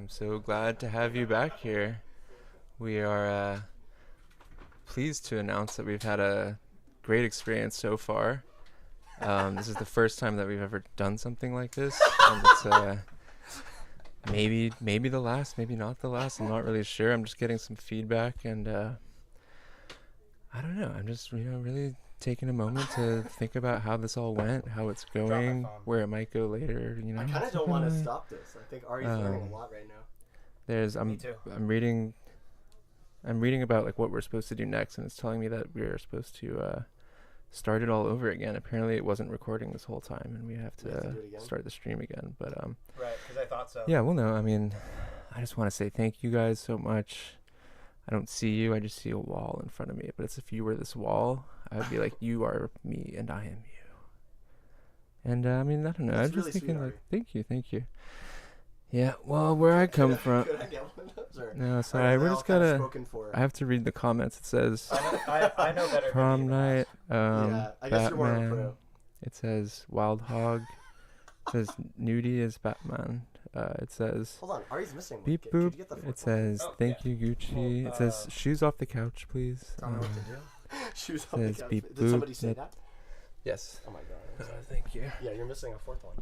I'm so glad to have you back here. We are pleased to announce that we've had a great experience so far. This is the first time that we've ever done something like this, and it's maybe the last, maybe not the last. I'm not really sure. I'm just getting some feedback, and I don't know. I'm just really taking a moment to think about how this all went, how it's going, where it might go later. I kind of don't want to stop this. I think Ari's learning a lot right now. Me too. I'm reading about like what we're supposed to do next, and it's telling me that we're supposed to start it all over again. Apparently, it wasn't recording this whole time, and we have to start the stream again. But right, because I thought so. Yeah, well, no, I mean, I just want to say thank you guys so much. I don't see you; I just see a wall in front of me. But it's if you were this wall, I would be like, you are me, and I am you. And I mean, I don't know. I'm just thinking, like, thank you. Yeah, well, where I come from. Could I get one of those? Or No, sorry, we're just gotta. For? I have to read the comments. It says. I know better. Prom night. Yeah, I guess you're more of a Batman. pro. It says Wild Hog. It says Nudie is Batman. It says. Hold on, Ari's missing one. Beep Could you boop. get the fourth It says one? thank you Gucci. Well, it says shoes off the couch, please. Tell me what to do. Shoes off says the couch. beep Did somebody boop. say that? Yes. Oh my god. Thank you. Yeah, you're missing a fourth one.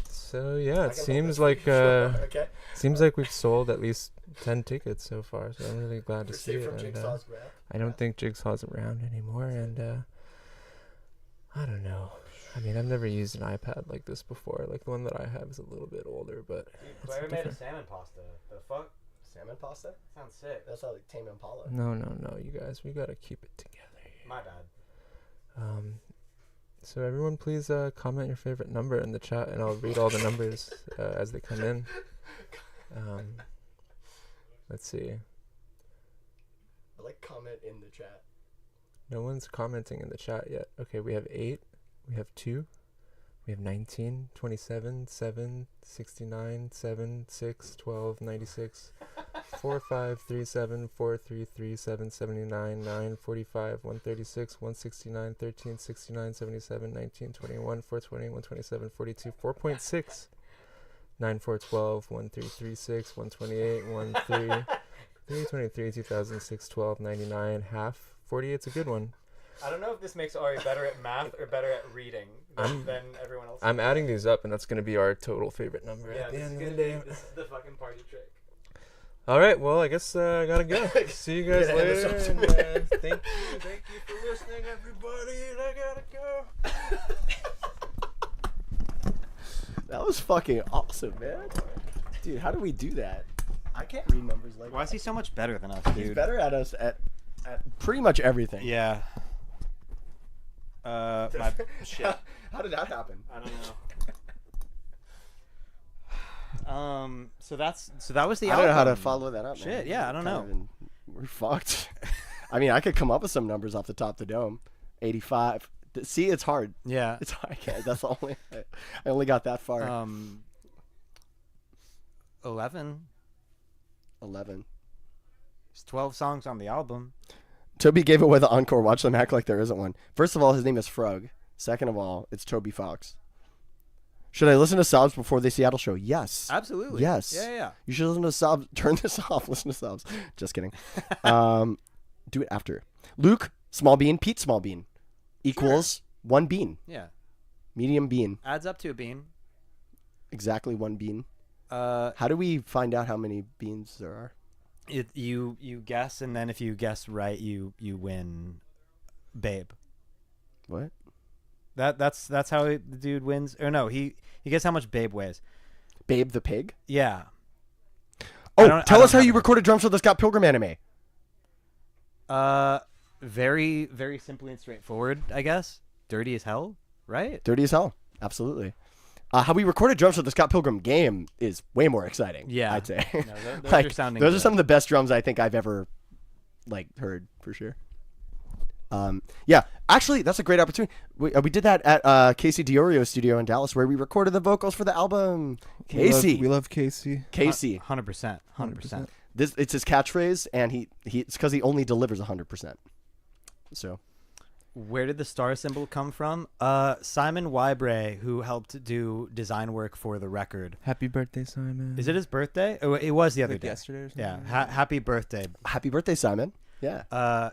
So yeah, it can seems hold like this for you. Okay. seems like we've sold at least 10 tickets so far. So I'm really glad to see Received it. from and, Jigsaw's grab. I don't think Jigsaw's around anymore, and I don't know. I mean, I've never used an iPad like this before. Like the one that I have is a little bit older, but it's Claire made a different. salmon pasta. The fuck? Salmon pasta? Sounds sick. That's not like Tame Impala. No, you guys, we gotta keep it together here. My bad. So everyone, please comment your favorite number in the chat, and I'll read all the numbers as they come in. Let's see. I like comment in the chat. No one's commenting in the chat yet. Okay, we have 8, we have 2, we have 19, 27, 7, 69, 7, 6, 12, 96, 4, 5, 3, 7, 4, 3, 3, 7, 79, 9, 45, 136, 169, 13, 69, 77, 19, 21, 420, 127, 42, 4.6, 9, 4, 12, 1, 3, 3, 6, 128, 1, 3, 323, 2006, 12, 99, half. 48's a good one. I don't know if this makes Ari better at math or better at reading than everyone else. I'm adding these up, and that's going to be our total favorite number Yeah, at the this end is of the day. This is the fucking party trick. All right, well, I guess I gotta go. See you guys later. And, thank you for listening, everybody. And I gotta go. That was fucking awesome, man. Dude, how do we do that? I can't read numbers like that. Why is he so much better than us, dude? He's better at us at pretty much everything. Yeah. My shit. How did that happen? I don't know. So that was the I album. don't know how to follow that up, man. Shit, yeah, I don't know. We're fucked. I mean, I could come up with some numbers off the top of the dome. 85. See, it's hard. Yeah. It's hard. I can't. That's the only. I only got that far. 11. 11. There's 12 songs on the album. Toby gave away the encore. Watch them act like there isn't one. First of all, his name is Frug. Second of all, it's Toby Fox. Should I listen to Sobs before the Seattle show? Yes. Absolutely. Yes. Yeah. You should listen to Sobs. Turn this off. Listen to Sobs. Just kidding. Do it after. Luke, small bean. Pete, small bean. Equals 1 bean. Yeah. Medium bean. Adds up to a bean. Exactly 1 bean. How do we find out how many beans there are? You guess, and then if you guess right, you win, babe. What? That's how the dude wins. Or no, he guess how much Babe weighs. Babe the pig? Yeah. Oh, tell us how you recorded drums for the Scott Pilgrim anime. Very, very simply and straightforward, I guess. Dirty as hell, right? Dirty as hell. Absolutely. How we recorded drums for the Scott Pilgrim game is way more exciting. Yeah. I'd say. No, those are sounding those good. are some of the best drums I think I've ever heard for sure. Yeah, actually, that's a great opportunity. We did that at Casey Diorio's studio in Dallas, where we recorded the vocals for the album. Casey, we love Casey. Casey, 100%. It's his catchphrase, and it's because he only delivers 100%. So, Where did the star symbol come from? Simon Wybray, who helped do design work for the record. Happy birthday, Simon. Is it his birthday? Oh, it was the other Like day. yesterday or something? Yeah. Happy birthday. Happy birthday, Simon. Yeah.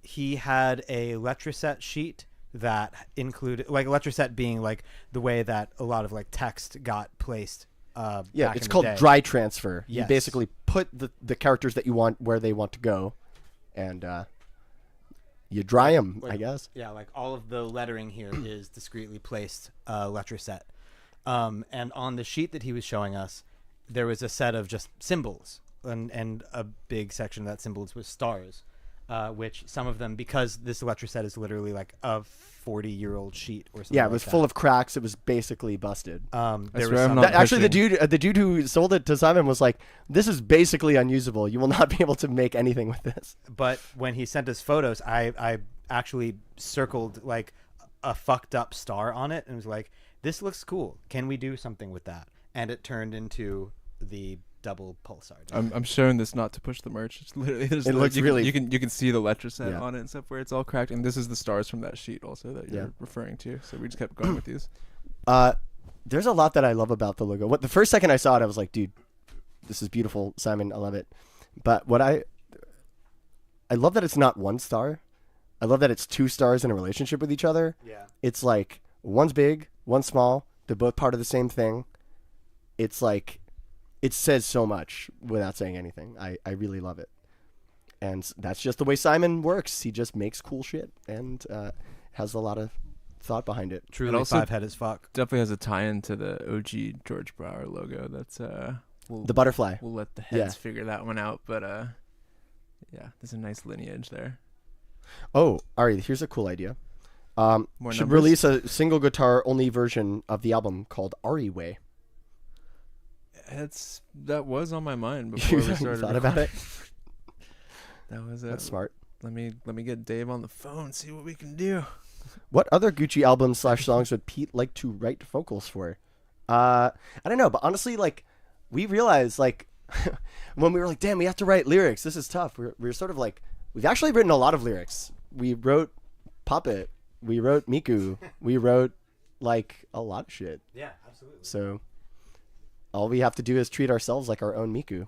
He had a Letraset sheet that included, like, Letraset being like the way that a lot of like text got placed. Yeah, back it's in the called day. dry transfer. Yes. You basically put the characters that you want where they want to go, and you dry them, I guess. Yeah, like all of the lettering here is discreetly placed Letraset. And on the sheet that he was showing us, there was a set of just symbols, and a big section of that symbols was stars. Which some of them, because this Letraset is literally like a 40-year-old sheet or something. Yeah, it was full of cracks. It was basically busted. There was some, actually, the dude who sold it to Simon was like, "This is basically unusable. You will not be able to make anything with this." But when he sent us photos, I actually circled like a fucked up star on it and was like, "This looks cool. Can we do something with that?" And it turned into the double pulsar. I'm showing this not to push the merch. It's literally It looks really. You can see the Letraset Yeah. on it and stuff where it's all cracked, and this is the stars from that sheet also that you're referring to. So we just kept going with these. There's a lot that I love about the logo. The first second I saw it, I was like, "Dude, this is beautiful, Simon. I love it." But what I love that it's not one star. I love that it's two stars in a relationship with each other. Yeah. It's like one's big, one's small. They're both part of the same thing. It's like. It says so much without saying anything. I really love it. And that's just the way Simon works. He just makes cool shit and has a lot of thought behind it. Truly five-head as fuck. Definitely has a tie-in to the OG George Brower logo. That's the butterfly. We'll let the heads figure that one out. But yeah, there's a nice lineage there. Oh, Ari, here's a cool idea. More should numbers? release a single guitar only version of the album called Ari Way. That was on my mind before we started. Thought about it. That was it. That's smart. Let me get Dave on the phone. See what we can do. What other Gucci albums / songs would Pete like to write vocals for? I don't know, but honestly, like we realized, like when we were like, damn, we have to write lyrics. This is tough. We're sort of like, we've actually written a lot of lyrics. We wrote Puppet. We wrote Miku. We wrote like a lot of shit. Yeah, absolutely. So all we have to do is treat ourselves like our own Miku,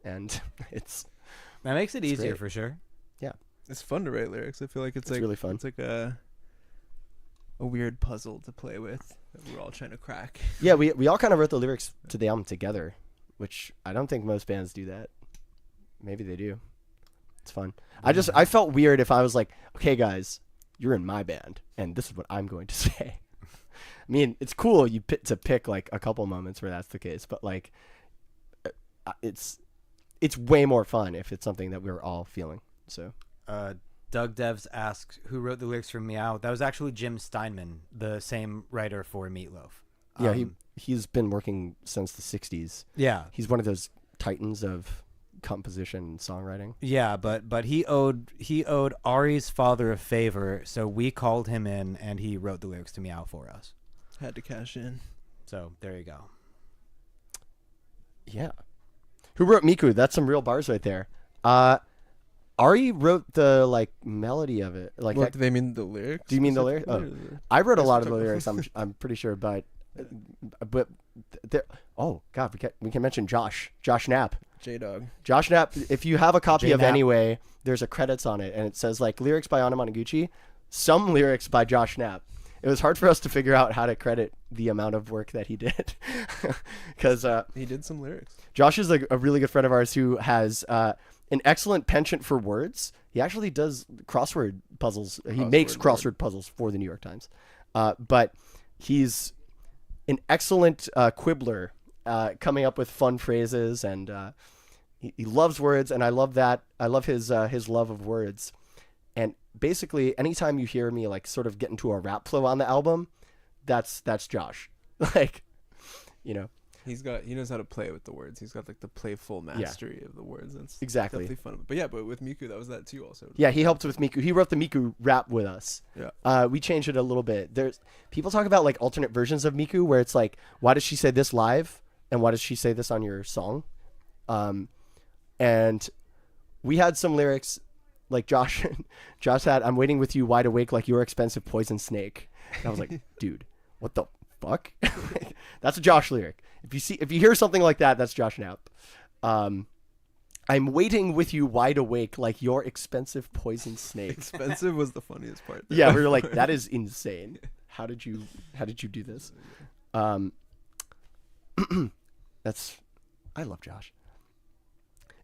and that makes it easier great. for sure. Yeah, it's fun to write lyrics. I feel like it's like really fun. It's like a weird puzzle to play with that we're all trying to crack. Yeah, we all kind of wrote the lyrics to the album together, which I don't think most bands do that. Maybe they do. It's fun. I felt weird if I was like, okay, guys, you're in my band, and this is what I'm going to say. I mean, it's cool to pick like a couple moments where that's the case, but like, it's way more fun if it's something that we're all feeling. So, Doug Devs asks who wrote the lyrics for Meow. That was actually Jim Steinman, the same writer for Meatloaf. Yeah, he's been working since the '60s. Yeah, he's one of those titans of composition and songwriting. Yeah, but he owed Ari's father a favor, so we called him in and he wrote the lyrics to Meow for us. Had to cash in. So there you go. Yeah. Who wrote Miku? That's some real bars right there. Ari wrote the like melody of it. Like, what do they mean, the lyrics? Do you mean the lyrics? Oh, I wrote a lot of the lyrics. I'm pretty sure, but oh god, we can mention Josh Knapp. J-Dog. Josh Knapp. If you have a copy of J-Knapp. Anyway, there's a credits on it, and it says like lyrics by Anamanaguchi, some lyrics by Josh Knapp. It was hard for us to figure out how to credit the amount of work that he did, because he did some lyrics. Josh is a really good friend of ours who has an excellent penchant for words. He actually does crossword puzzles. He makes crossword puzzles for the New York Times, but he's an excellent quibbler, coming up with fun phrases, and he loves words, and I love that. I love his love of words. And basically, anytime you hear me like sort of get into a rap flow on the album, that's Josh. Like, you know, he knows how to play with the words. He's got like the playful mastery of the words. That's exactly definitely fun. But yeah, but with Miku, that was that too also. Yeah, he helped with Miku. He wrote the Miku rap with us. Yeah. We changed it a little bit. There's people talk about like alternate versions of Miku where it's like, why does she say this live and why does she say this on your song? And we had some lyrics. like Josh had, I'm waiting with you wide awake like your expensive poison snake. And I was like, dude, what the fuck? That's a Josh lyric. If you hear something like that, that's Josh Knapp. I'm waiting with you wide awake like your expensive poison snake. Expensive was the funniest part. Yeah, we were like, that is insane. How did you do this? I love Josh.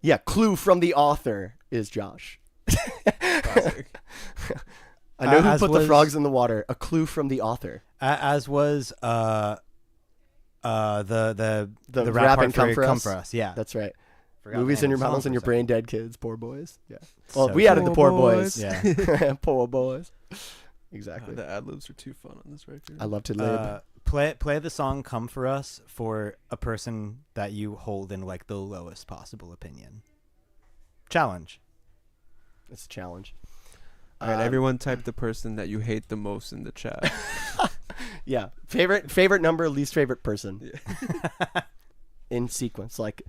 Yeah, clue from the author is Josh. Classic. I know who put the frogs in the water. A clue from the author. As was the rap rap and part Come for us. Yeah, that's right. Forgot Movies the in name your of the mouths song and your for a brain dead kids, poor boys. Yeah. So Well, we added the poor Poor boys. boys. Yeah. Poor boys. Exactly. The ad libs are too fun on this record. I love to live. Play the song "Come for Us" for a person that you hold in like the lowest possible opinion. Challenge. It's a challenge. All right, everyone type the person that you hate the most in the chat. Yeah. Favorite number, least favorite person. Yeah. In sequence, like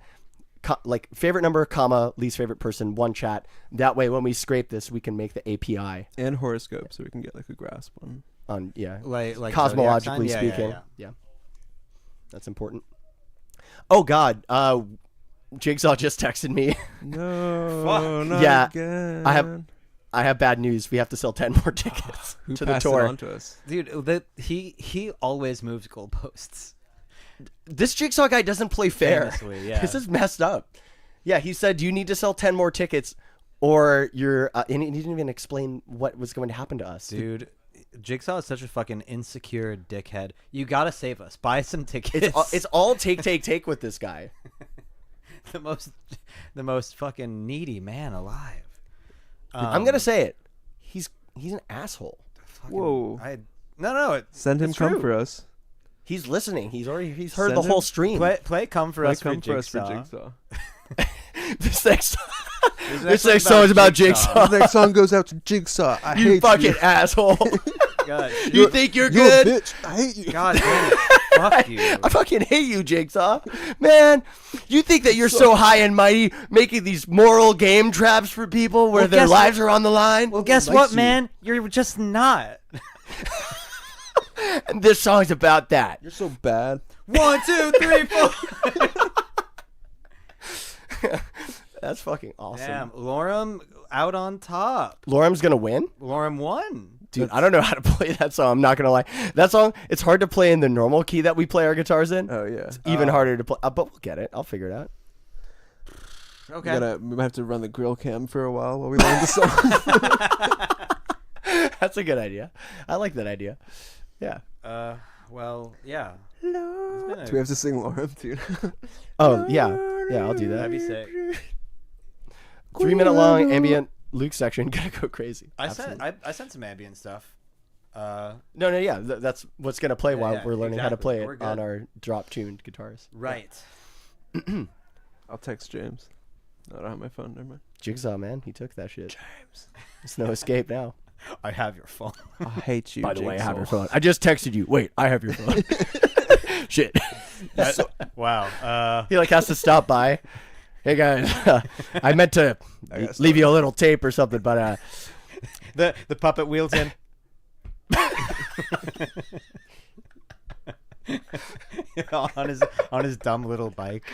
favorite number, comma, least favorite person, one chat. That way, when we scrape this, we can make the API And horoscope, so we can get like a grasp on. Like cosmologically zodiac sign? speaking. Yeah. That's important. Oh God, Jigsaw just texted me. No, not Yeah, again. I have bad news. We have to sell 10 more tickets Who to the passed it tour. on to us? Dude, he always moves goalposts. This Jigsaw guy doesn't play fair. Famously, yeah. This is messed up. Yeah, he said you need to sell 10 more tickets, or you're. And he didn't even explain what was going to happen to us, Dude, Jigsaw is such a fucking insecure dickhead. You gotta save us. Buy some tickets. It's all take with this guy. the most fucking needy man alive. I'm gonna say it. He's an asshole. Whoa. No. Send him it's come true. for us. He's listening. He's heard Send the him- whole stream. Play come for Play us for come for us for Jigsaw. Jigsaw. This next This next song is about Jigsaw. The next song goes out to Jigsaw. I You hate fucking you. asshole. God, You think you're You're a good? bitch. I hate you. God damn it. Fuck you. I fucking hate you, Jigsaw. Man, you think that you're so high and mighty making these moral game traps for people where Well, their guess lives are on the line? Well, guess likes what, you. man? You're just not. And this song's about that. You're so bad. 1, 2, 3, 4. That's fucking awesome. Damn, Lorem out on top. Lorem's gonna win? Lorem won. Dude, I don't know how to play that song. I'm not gonna lie. That song, it's hard to play in the normal key that we play our guitars in. Oh yeah. It's even harder to play. But we'll get it. I'll figure it out. Okay. We might have to run the grill cam for a while we learn the song. That's a good idea. I like that idea. Yeah. Well, yeah. Do we have to sing Lorem too? Oh yeah. Yeah, I'll do that. That'd be sick. 3-minute long ambient Luke section. Gonna go crazy. I Absolutely. sent some ambient stuff. No, yeah. That's what's gonna play while yeah, we're learning how to exactly. play We're it good. on our drop-tuned guitars. Right. I'll text James. No, I don't have my phone. Never mind. Jigsaw, man, he took that shit. James. There's no escape now. I have your phone. I hate you. By the way, I have your Jigsaw. phone. I just texted you. Wait, I have your phone. Shit. Wow. He like has to stop by. Hey guys, I meant to leave you a little tape or something, but The puppet wheels in. on his dumb little bike.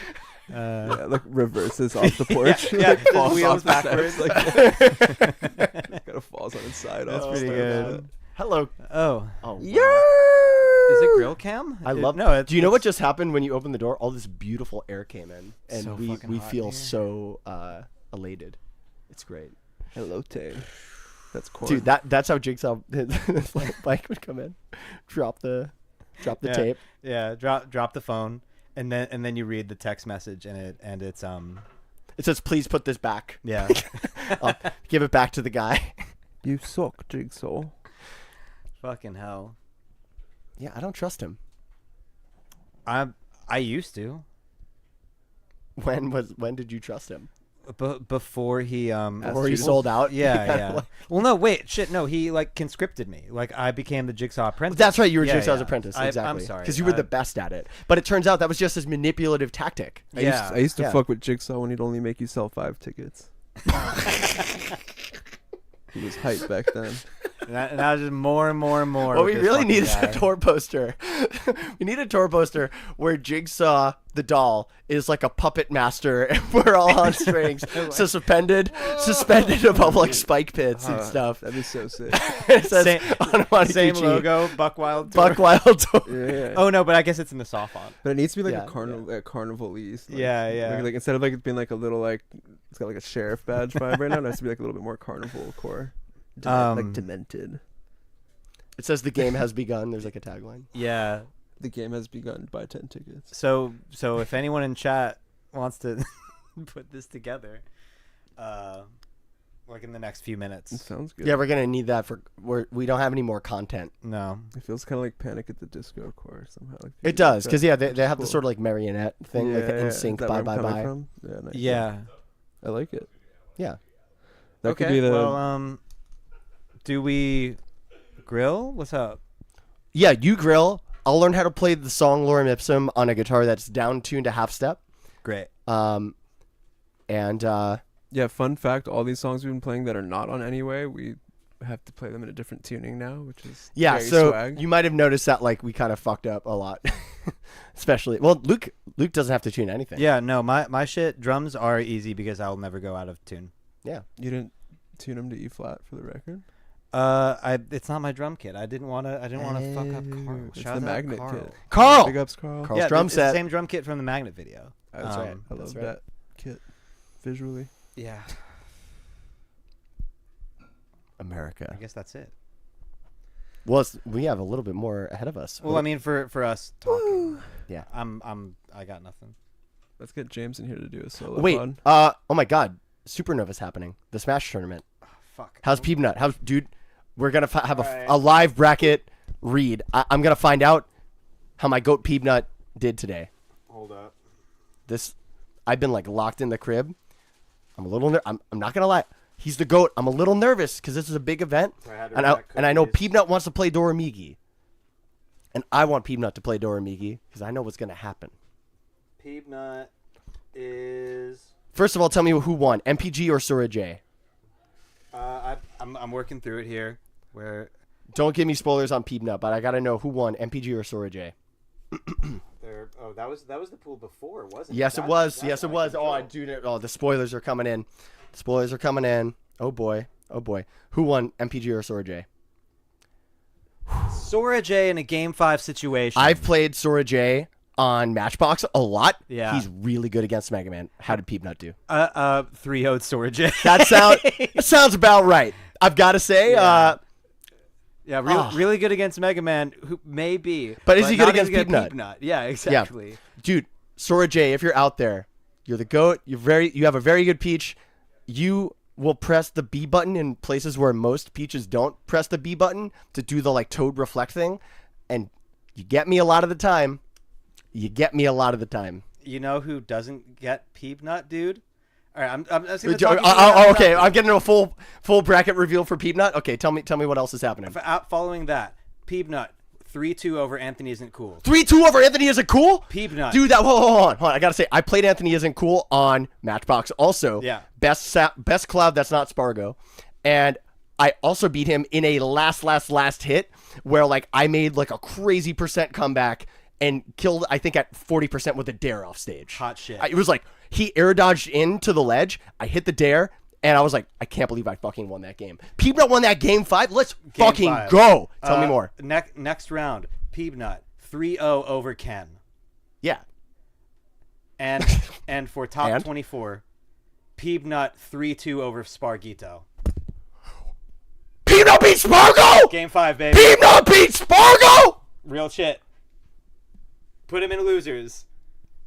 Yeah, like reverses off the porch. Yeah, like, his falls wheels off the backwards. steps, Like, kind of falls on its side. That's off. pretty good. hello. Oh. Oh, Is it grill cam? I love. No. Do you know what just happened when you opened the door? All this beautiful air came in, and So we fucking hot feel in here. so elated. It's great. Hello, Tay. That's cool. Dude, that's how Jigsaw his bike would come in, drop the Yeah. tape. Yeah. Drop the phone, and then you read the text message, and it's It says, "Please put this back." Yeah. I'll give it back to the guy. You suck, Jigsaw. Fucking hell. Yeah, I don't trust him. I used to. When did you trust him? Before he Before he sold out? Yeah. Well, no, wait, shit, no. He like conscripted me. Like I became the Jigsaw apprentice. That's right. You were Yeah, Jigsaw's yeah. apprentice. I'm Exactly. sorry. Because you were the best at it. But it turns out that was just his manipulative tactic. I used to fuck with Jigsaw when he'd only make you sell 5 tickets. He was hype back then. And now just more and more and more. What with we this really fucking need is guy. a tour poster. We need a tour poster where Jigsaw, the doll, is like a puppet master, and we're all on strings, suspended above like spike pits and stuff. That'd be so sick. It says Same, Anamanaguchi. same logo, Buck Wild Tour. Buck Wild Tour. Yeah. Oh no, but I guess it's in the soft font. But it needs to be like Yeah, a carnival-y. Like, Yeah. Like instead of like it being like a little like it's got like a sheriff badge vibe right now. It has to be like a little bit more carnival core. Like demented. It says the game has begun. There's like a tagline. Yeah. The game has begun. Buy 10 tickets. So if anyone in chat wants to put this together, like in the next few minutes. It sounds good. Yeah, we're gonna need that for. We don't have any more content. No. It feels kind of like Panic at the Disco core somehow. Like It does, because they have the cool. sort of like marionette thing, like the NSYNC Is that bye where bye I'm coming bye. from? Yeah, nice. Yeah. I like it. Yeah. That could be the. Well, do we grill? What's up? Yeah, you grill. I'll learn how to play the song Lorem Ipsum on a guitar that's down tuned to half step. Great. Yeah, fun fact, all these songs we've been playing that are not on Anyway, we have to play them in a different tuning now, which is yeah, very so swag. you might have noticed that like we kind of fucked up a lot. Especially, well, Luke doesn't have to tune anything. Yeah, no, my shit drums are easy because I'll never go out of tune. Yeah. You didn't tune them to E flat for the record? It's not my drum kit. I didn't want to fuck up Carl. It's Shout the out magnet Carl. kit. Carl! Big ups, Carl. Carl's Yeah, drum it's set. the same drum kit from the Magnet video. That's right. I love that kit visually. Yeah. America. I guess that's it. Well, we have a little bit more ahead of us. Well, I mean, for us talking. Yeah. I got nothing. Let's get James in here to do a solo Wait. pod. Oh my God. Supernova's happening. The Smash tournament. Fuck. How's Peanut? Dude? We're gonna have Alright. a live bracket read. I'm gonna find out how my goat Peanut did today. Hold up. I've been like locked in the crib. I'm a little. I'm not gonna lie. He's the goat. I'm a little nervous because this is a big event, and I know Peanut wants to play Doramigi, and I want Peanut to play Doramigi because I know what's gonna happen. Peanut is. First of all, tell me who won, MPG or Sura J. I'm working through it here. Where Don't give me spoilers on Peanut, but I gotta know who won, MPG or Sura J. that was the pool before, wasn't it? Yes, it was. Yes, it was. Oh, dude. Oh, the spoilers are coming in. The spoilers are coming in. Oh boy. Oh boy. Who won, MPG or Sora J? Sora J in a Game 5 situation. I've played Sora J on Matchbox a lot. Yeah. He's really good against Mega Man. How did Peanut do? 3-0'd Sora J. That sounds about right. I've got to say. Yeah, really good against Mega Man, who may be. But is he good not against as good Peanut? Yeah, exactly. Yeah. Dude, Sora J, if you're out there, you're the GOAT. You have a very good Peach. You will press the B button in places where most Peaches don't press the B button to do the like Toad reflect thing. And you get me a lot of the time. You know who doesn't get Peanut, dude? All right, I'm just gonna okay, I'm getting a full bracket reveal for Peanut. Okay, tell me what else is happening. Following that, Peanut 3-2 over Anthony Isn't Cool. 3-2 over Anthony Isn't Cool? Peanut. Dude, hold on. I gotta say, I played Anthony Isn't Cool on Matchbox also. Yeah. Best cloud that's not Spargo. And I also beat him in a last hit where like I made like a crazy % comeback and killed, I think, at 40% with a dare off stage. Hot shit. It was like he air dodged into the ledge. I hit the dare. And I was like, I can't believe I fucking won that game. Peanut won that Game 5. Let's fucking go. Tell me more. Next round, Peanut 3-0 over Ken. Yeah. And for top 24, Peanut 3-2 over Spargito. Peanut beat Spargo! Game 5, baby. Peanut beat Spargo! Real shit. Put him in losers.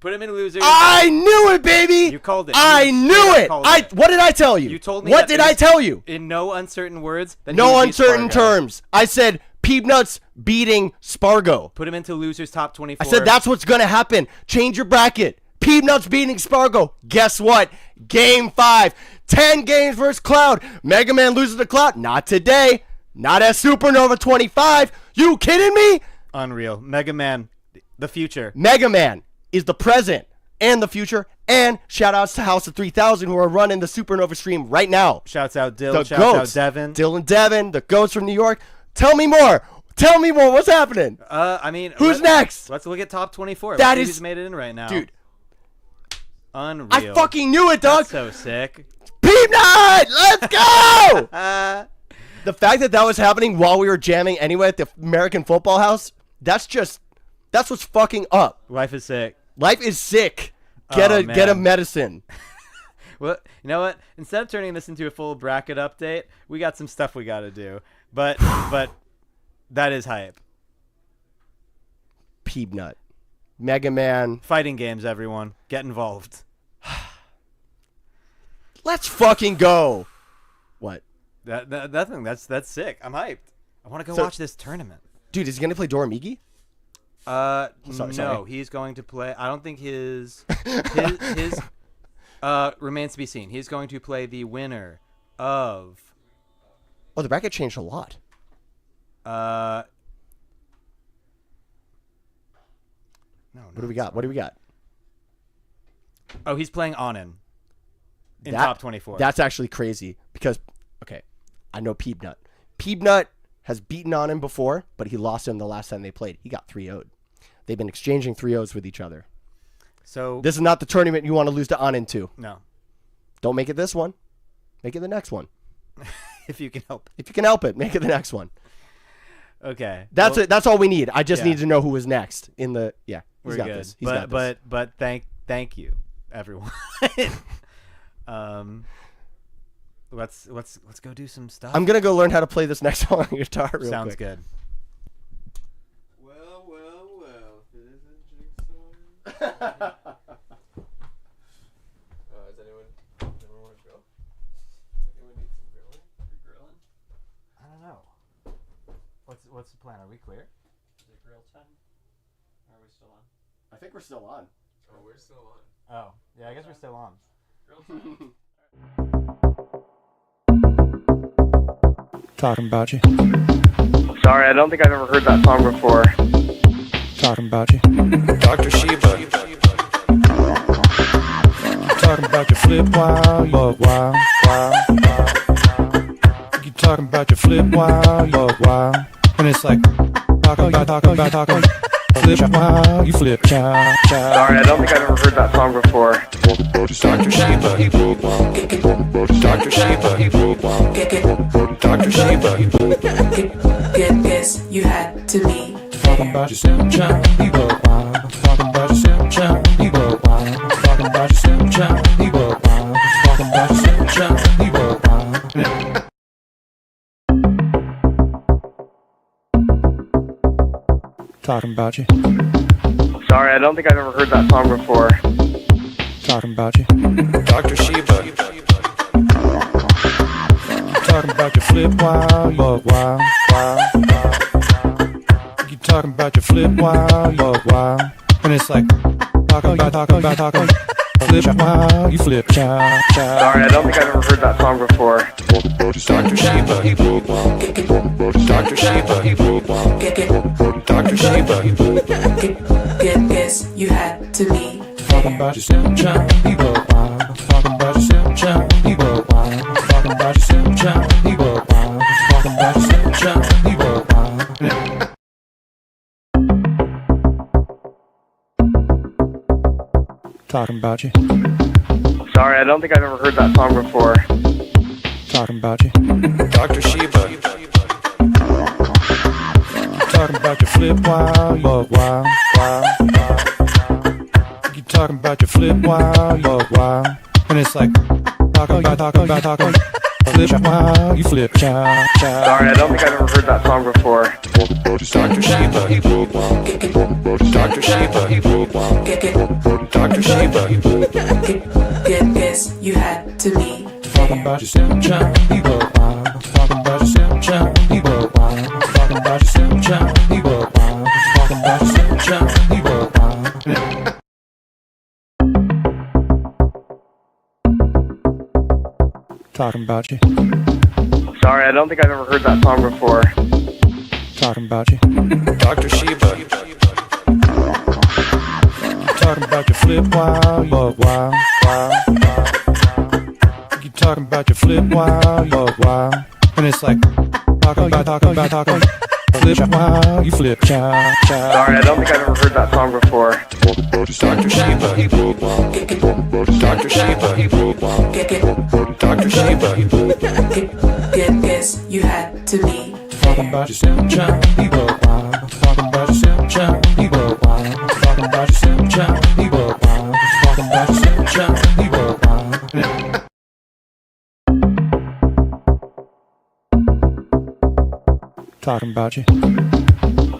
I knew it, baby. You called it. I knew it. What did I tell you? You told me. What did I tell you? In no uncertain words. No uncertain terms. I said Peanuts beating Spargo. Put him into losers top 24. I said that's what's gonna happen. Change your bracket. Peanuts beating Spargo. Guess what? Game 5. 10 games versus Cloud. Mega Man loses to Cloud. Not today. Not at Supernova 25. You kidding me? Unreal. Mega Man, the future. Mega Man is the present. and the future. And shout outs to House of 3000 who are running the Supernova stream right now. Shouts out Dill. The Shouts out goats. Devin. Dylan Devin, the goats from New York. Tell me more. Tell me more. What's happening? I mean, who's next? Let's look at top 24. That Let's see is- who's made it in right now. Dude. Unreal. I fucking knew it, dog. That's so sick. Peanut! Let's go! The fact that that was happening while we were jamming anyway at the American Football House, that's what's fucking up. Life is sick. Life is sick. Get a medicine. Well, you know what? Instead of turning this into a full bracket update, we got some stuff we got to do. But that is hype. Peanut. Mega Man. Fighting games, everyone. Get involved. Let's fucking go. What? Nothing. That's sick. I'm hyped. I want to go So- watch this tournament. Dude, is he gonna play Doramigi? No, he's going to play. I don't think his remains to be seen. He's going to play the winner of. Oh, the bracket changed a lot. No. What do we got? What do we got? Oh, he's playing Onin in That- top 24. That's actually crazy because, okay, I know Peanut. Peanut has beaten on him before, but he lost him the last time they played. He got 3-0'd. They've been exchanging 3-0s with each other. So this is not the tournament you want to lose to Onin to. No. Don't make it this one. Make it the next one. If you can help. If you can help it, make it the next one. Okay. That's well, it. That's all we need. I just yeah. need to know who was next in the. Yeah, We're he's got good. this. He's got this. But thank you, everyone. Let's go do some stuff. I'm gonna go learn how to play this next song on guitar. Real Sounds quick. good. Well. It isn't Jigsaw. Does anyone want to go? Anyone need some grilling? Grilling? I don't know. What's the plan? Are we clear? Is it grill time? Or are we still on? I think we're still on. Oh, we're still on. Oh, yeah. I guess we're still on. Grill time. Talking about you. Sorry, I don't think I've ever heard that song before. Talking about you. Dr. Sheba. Talking about your flip while you bug wild, wild, wild. You talking about your flip while you bug wild. And it's like, talking flip while you flip child, child. Sorry, I don't think I've ever heard that song before. Dr. Sheba. Dr. Sheba. Dr. Sheba. Get this, you had to be. Talking about yourself, child, you bug wild. Talking about yourself, child, you bug wild. Talking about yourself, child, you bug wild. Talking about yourself, child, you bug wild. Talking about you. Sorry, I don't think I've ever heard that song before. Talking about you. Dr. Sheba. Talking about your flip while you bug wild, wild, wild. You talking about your flip while you bug wild. And it's like, talking flip while you flip child, child. Sorry, I don't think I've ever heard that song before. Dr. Sheba. Dr. Sheba. Dr. Sheba. Get this, you had to be. Talking about yourself, child, you bug wild. Talking about yourself, child, you bug wild. Talking about yourself, child, you bug wild. Talking about yourself, child, you bug wild. Talking about you. Sorry, I don't think I've ever heard that song before. Talking about you. Dr. Sheba. Talking about your flip while you bug wild, wild, wild. You talking about your flip while you bug wild. And it's like, talking flip while you flip child, child. Sorry, I don't think I've ever heard that song before. Dr. Sheba. Dr. Sheba. Dr. Sheba. Get this, you had to be. Talking about yourself, child, you bug wild. Talking about yourself, child, you bug wild. Talking about yourself, child, you bug wild. Talking about yourself, child, you bug wild. Talking about you. Sorry, I don't think I've ever heard that song before. Talking about you. Dr. Sheba. talking about your flip while you bug wild, You talking about your flip while you bug wild. And it's like, talking about, flip while you flip, child. Sorry, I don't think I've ever heard that song before. Dr. Sheba. Dr. Sheba. Dr. Sheba. Guess you had to be Talking about your simp child, he bug wild. Talking about your simp child, he bug wild. Talking about your simp child, he bug wild. Talking about your simp child, he bug wild. Talking about you.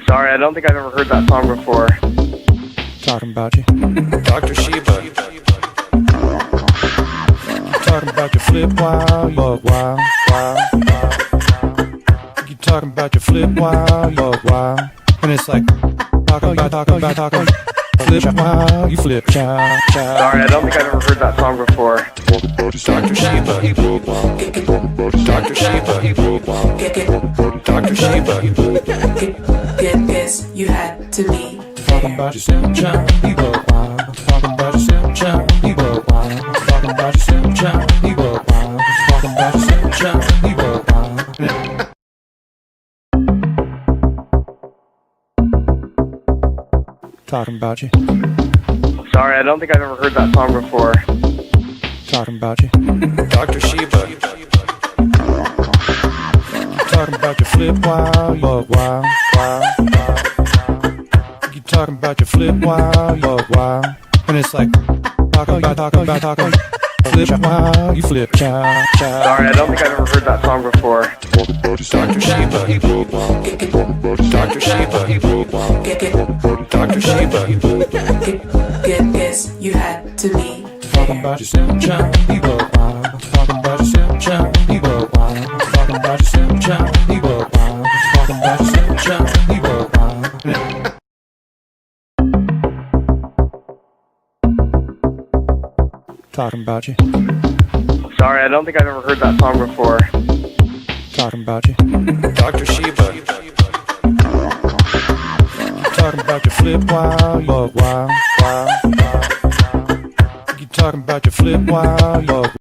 Sorry, I don't think I've ever heard that song before. Talking about you. Dr. Sheba. Talking about your flip while you bug wild. You talking about your flip while you bug wild. And it's like, talking about, flip while you flip, child. Sorry, I don't think I've ever heard that song before. Dr. Sheba. Dr. Sheba. Dr. Sheba. Guess you had to be Talking about your simp child, he bug wild. Talking about your simp child, he bug wild. Talking about your simp child, he bug wild. Talking about your simp child, he bug wild. Talking about you. Sorry, I don't think I've ever heard that song before. Talking about you. Dr. Sheba. Talking about your flip while you bug wild. You talking about your flip while you bug wild. And it's like, talking about, flip while you flip, child. Sorry, I don't think I've ever heard that song before. Dr. Sheba. Dr. Sheba. Dr. Sheba. Guess you had to be Talking about your simp child, he bug wild. Talking about your simp child, he bug wild. Talking about your simp child, he bug wild. Talking about your simp child, he bug wild. Talking about you. Sorry, I don't think I've ever heard that song before. Talking about you. Dr. Sheba. Talking about your flip while you bug wild. You talking about your flip while you bug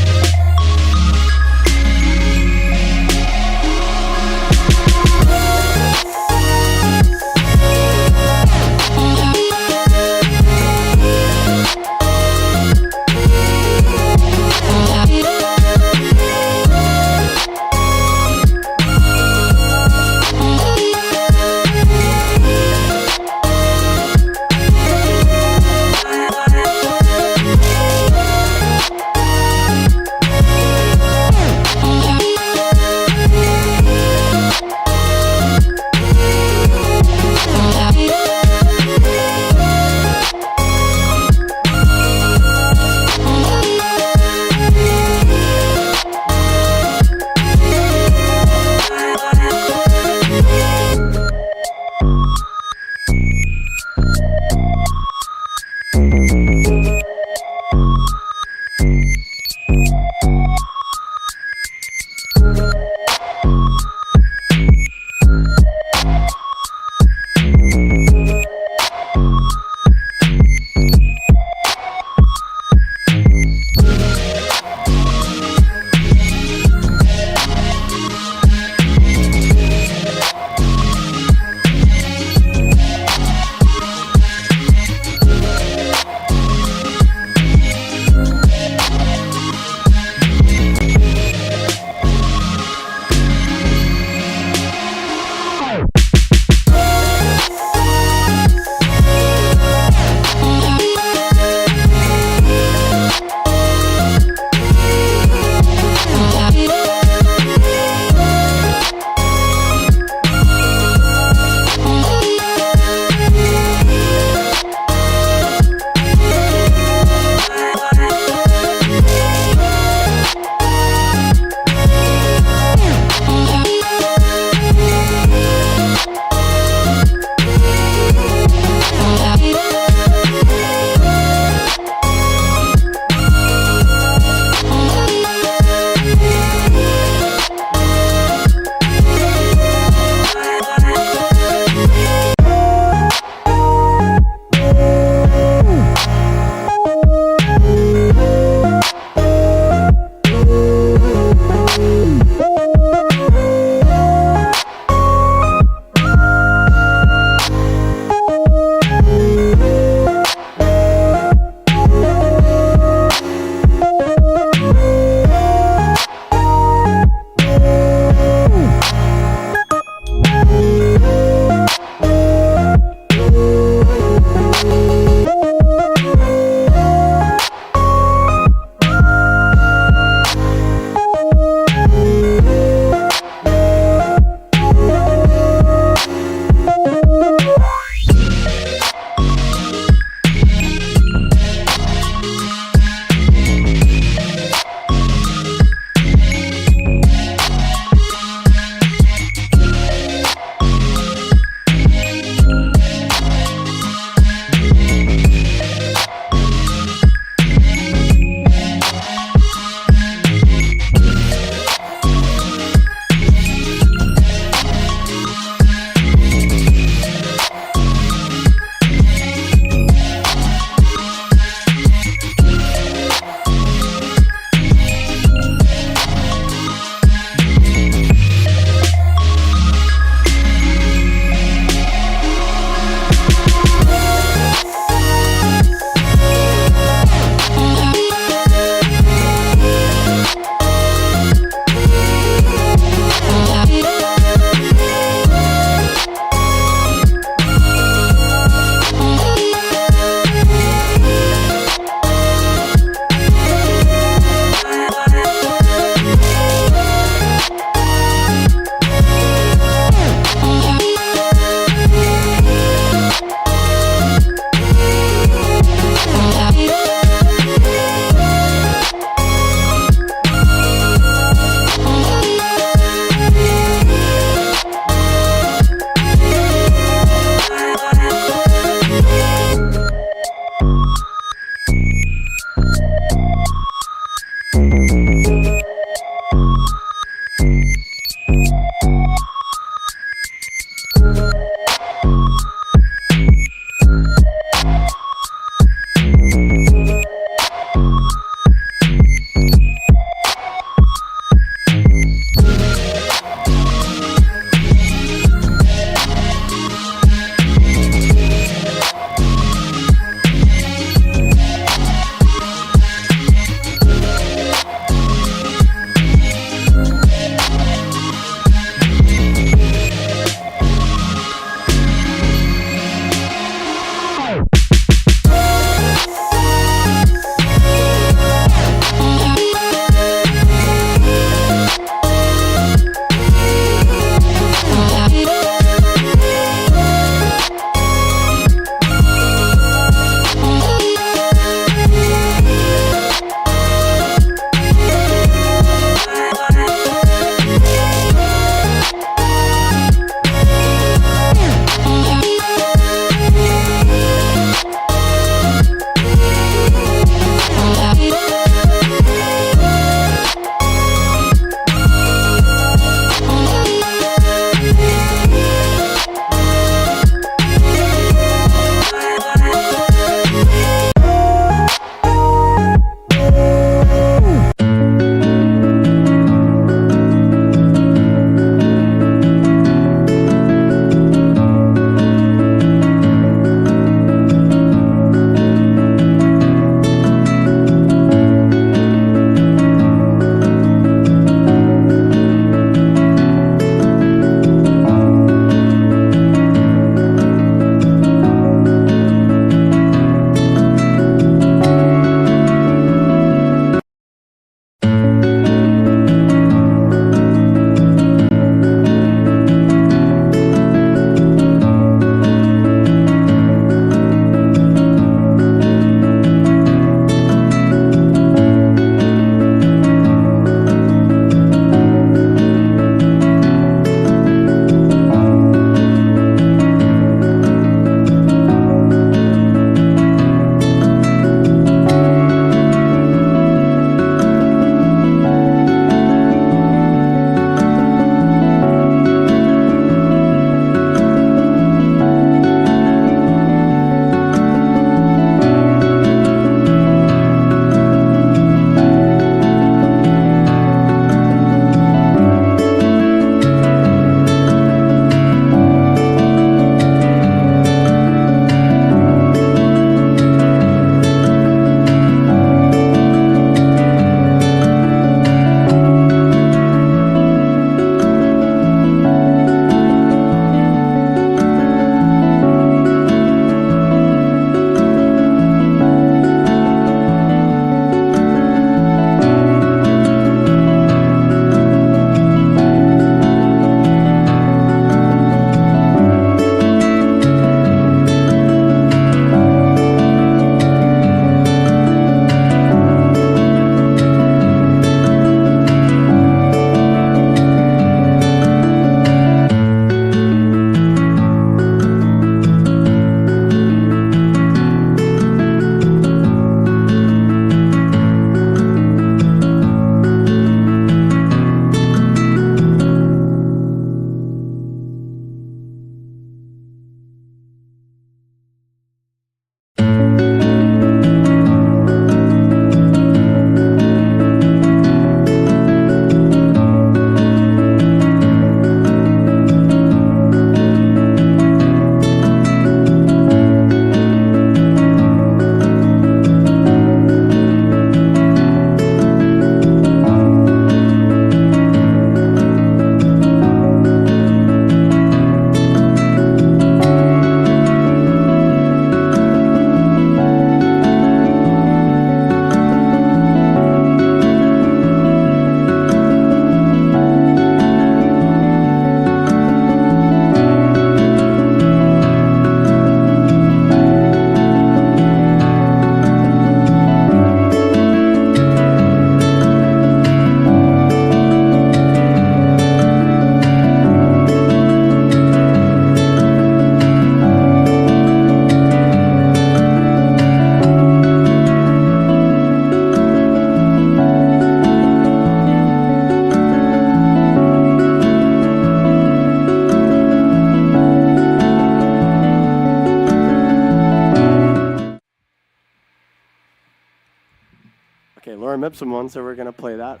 Ipsum one, so we're gonna play that.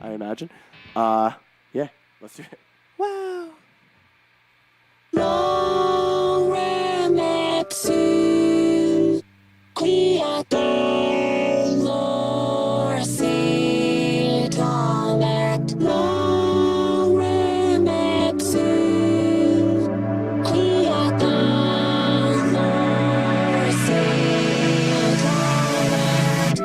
I imagine. Yeah, let's do it. Wow. Long remixes, creator, see, comment. Long remixes, creator, see, comment.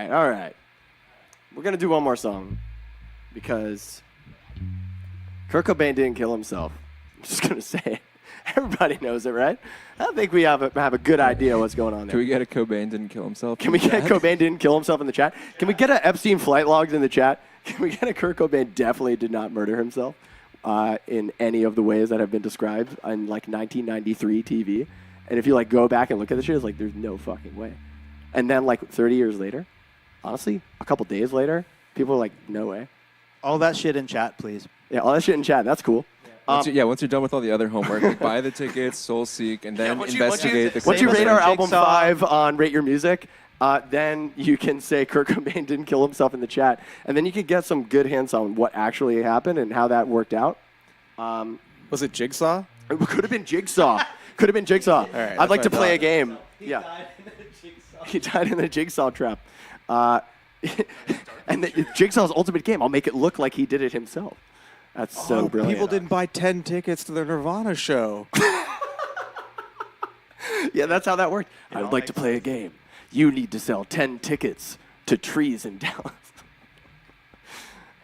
right. We're gonna do one more song because Kurt Cobain didn't kill himself. I'm just gonna say it. Everybody knows it, right? I think we have a good idea what's going on there. Can we get a Cobain didn't kill himself? Can we get Cobain didn't kill himself in the chat? Can we get a Epstein flight logs in the chat? Can we get a Kurt Cobain definitely did not murder himself in any of the ways that have been described on like 1993 TV? And if you like go back and look at the shit, it's like there's no fucking way. And then like 30 years later, honestly, a couple days later, people are like, no way. All that shit in chat, please. Yeah, all that shit in chat. That's cool. Once you're done with all the other homework, like buy the tickets, soul seek, and then investigate the. Once you rate our album Jigsaw. 5 on Rate Your Music, then you can say Kurt Cobain didn't kill himself in the chat, and then you can get some good hints on what actually happened and how that worked out. Was it Jigsaw? It could have been Jigsaw. Could have been Jigsaw. All right, I'd like to that's what I play a thought. game. He died in the Jigsaw trap. And Jigsaw's ultimate game, I'll make it look like he did it himself. That's so brilliant. People didn't buy 10 tickets to the Nirvana show. Yeah, that's how that worked. I would like to play a game. You need to sell 10 tickets to trees in Dallas.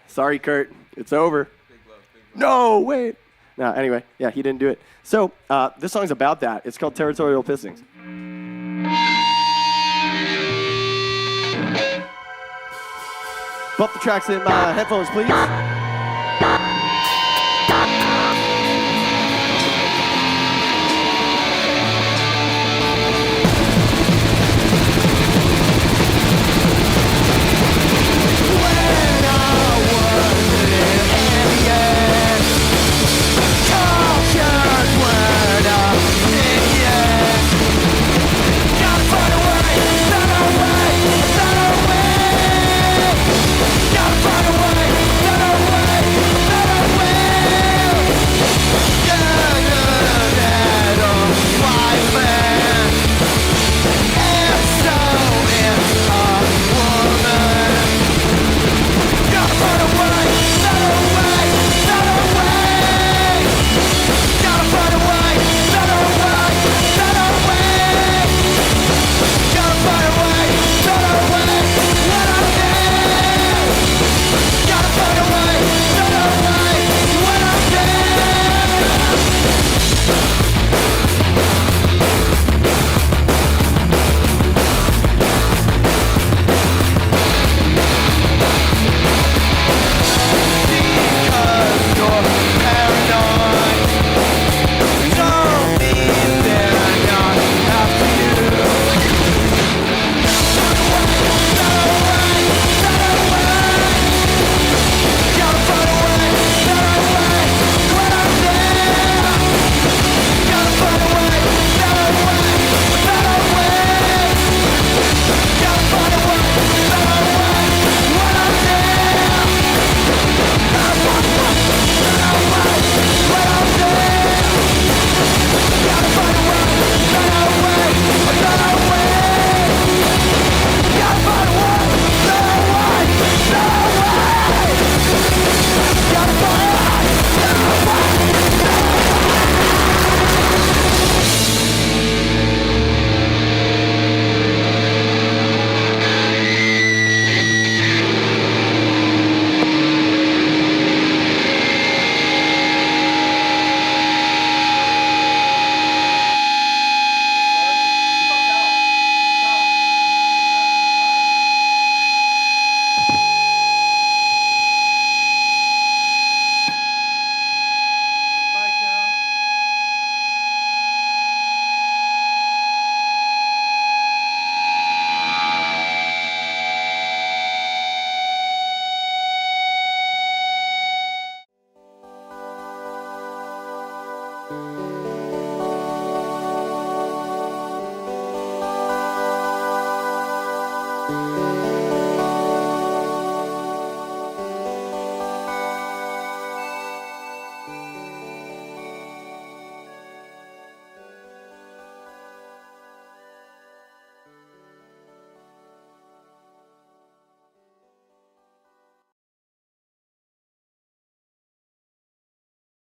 Sorry, Kurt. It's over. No, wait. No, anyway, yeah, he didn't do it. So this song's about that. It's called Territorial Pissings. Bump the tracks in my headphones, please.